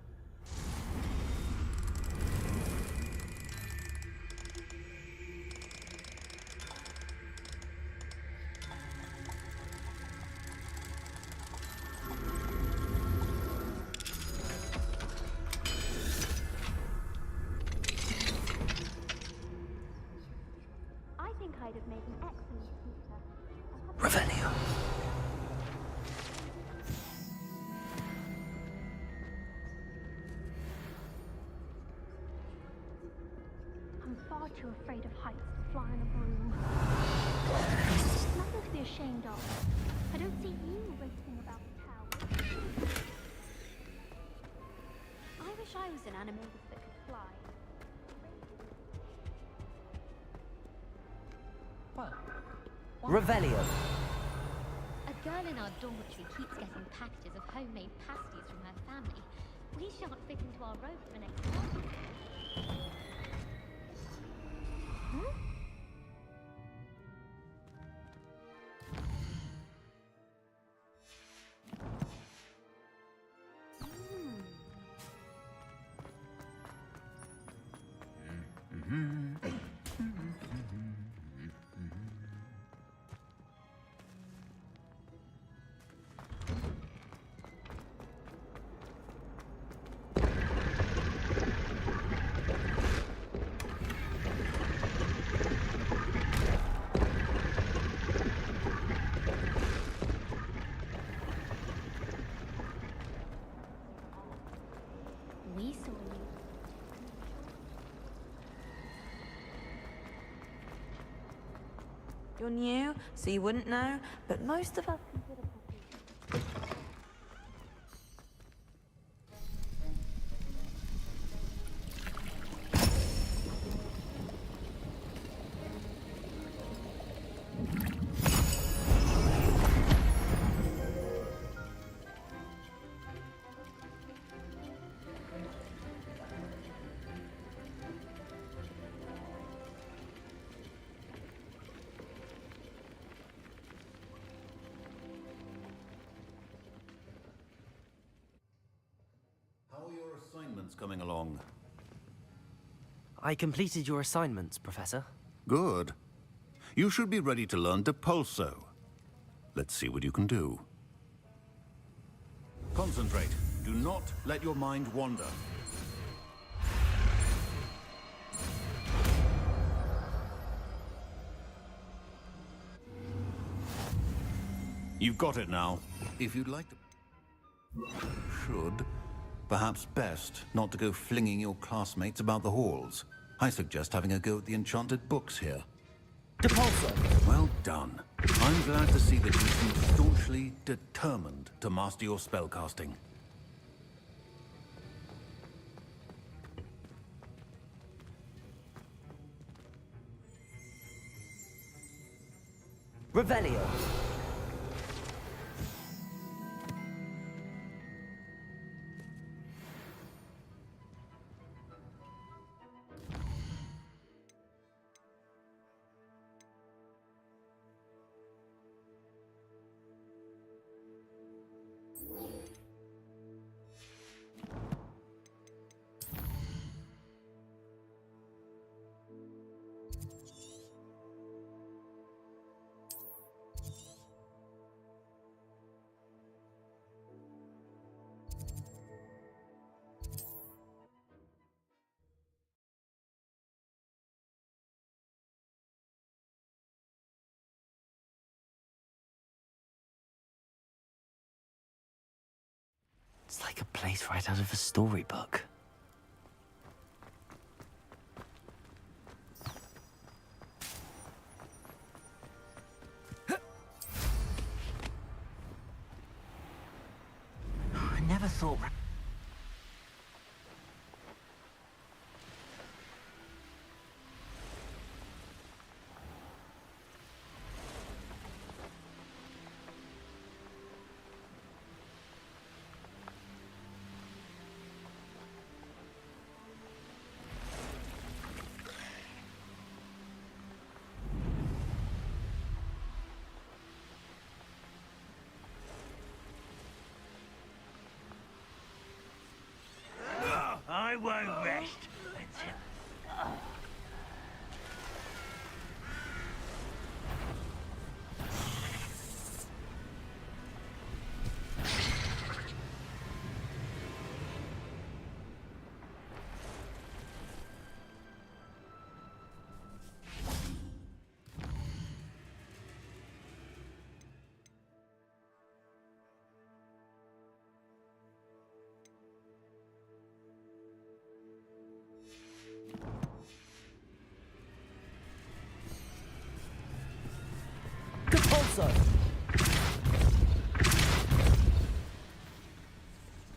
I think I'd have made an excellent teacher. Revelio. I'm far too afraid of heights to fly on a broom. Nothing to be ashamed of. I don't see you racing about the tower. I wish I was an animagus that could fly. Revelio. A girl in our dormitory keeps getting packages of homemade pasties from her family. We shan't fit into our robe for next month. Huh? We saw you. You're new, so you wouldn't know, but most of us consider How are your assignments coming along? I completed your assignments, Professor. Good. You should be ready to learn Depulso. Let's see what you can do. Concentrate. Do not let your mind wander. You've got it now. If you'd like to... Should. Perhaps best not to go flinging your classmates about the halls. I suggest having a go at the enchanted books here. Depulso! Well done. I'm glad to see that you seem staunchly determined to master your spellcasting. Revelio. It's like a place right out of a storybook. I never thought...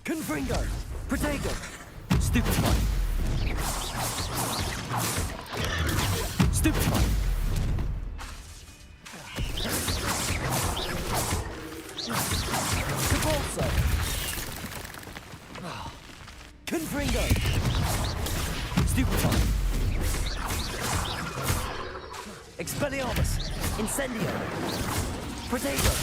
Confringo! Protego! Stupefy! Stupefy! Capulso! Confringo! Stupefy! Expelliarmus! Incendio! Protego!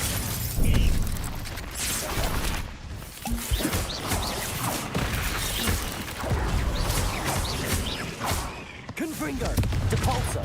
Confringo! Depulso!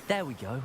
There we go.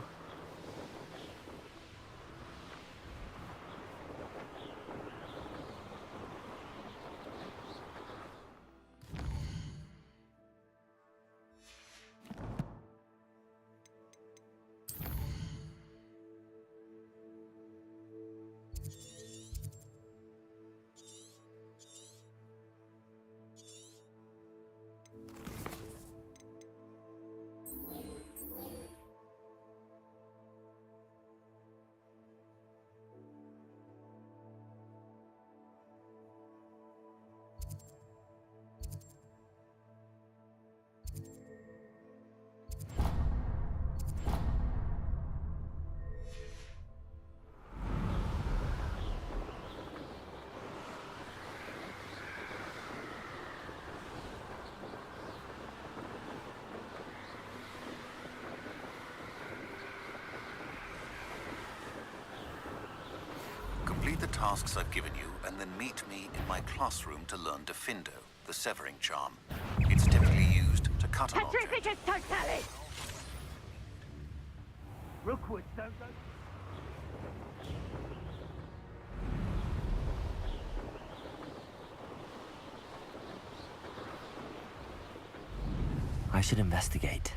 Complete the tasks I've given you, and then meet me in my classroom to learn Diffindo, the severing charm. It's typically used to cut an object. Rookwood, don't go. I should investigate.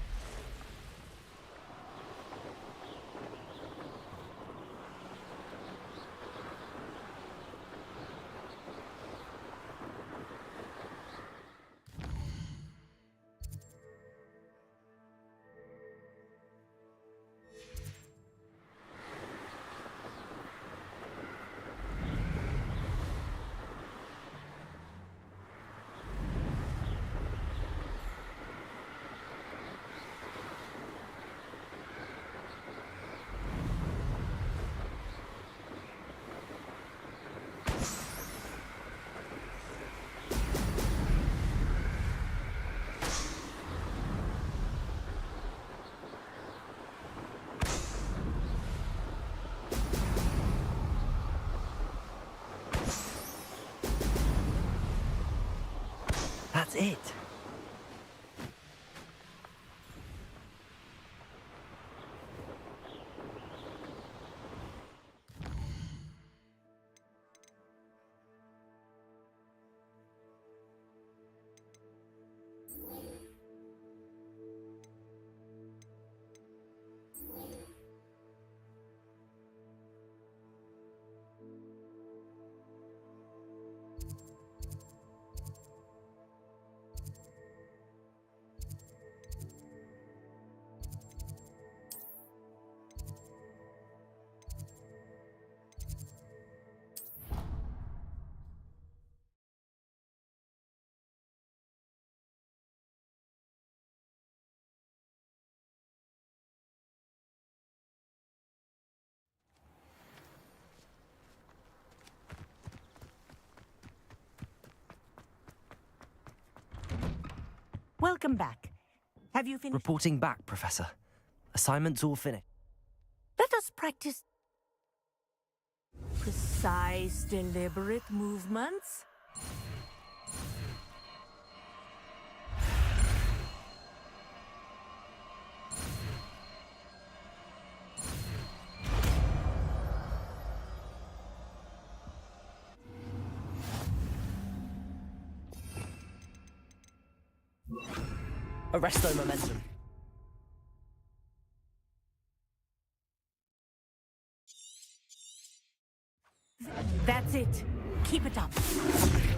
That's it. Welcome back. Have you finished? Reporting back, Professor. Assignment's all finished. Let us practice precise, deliberate movements. Arresto momentum. That's it. Keep it up.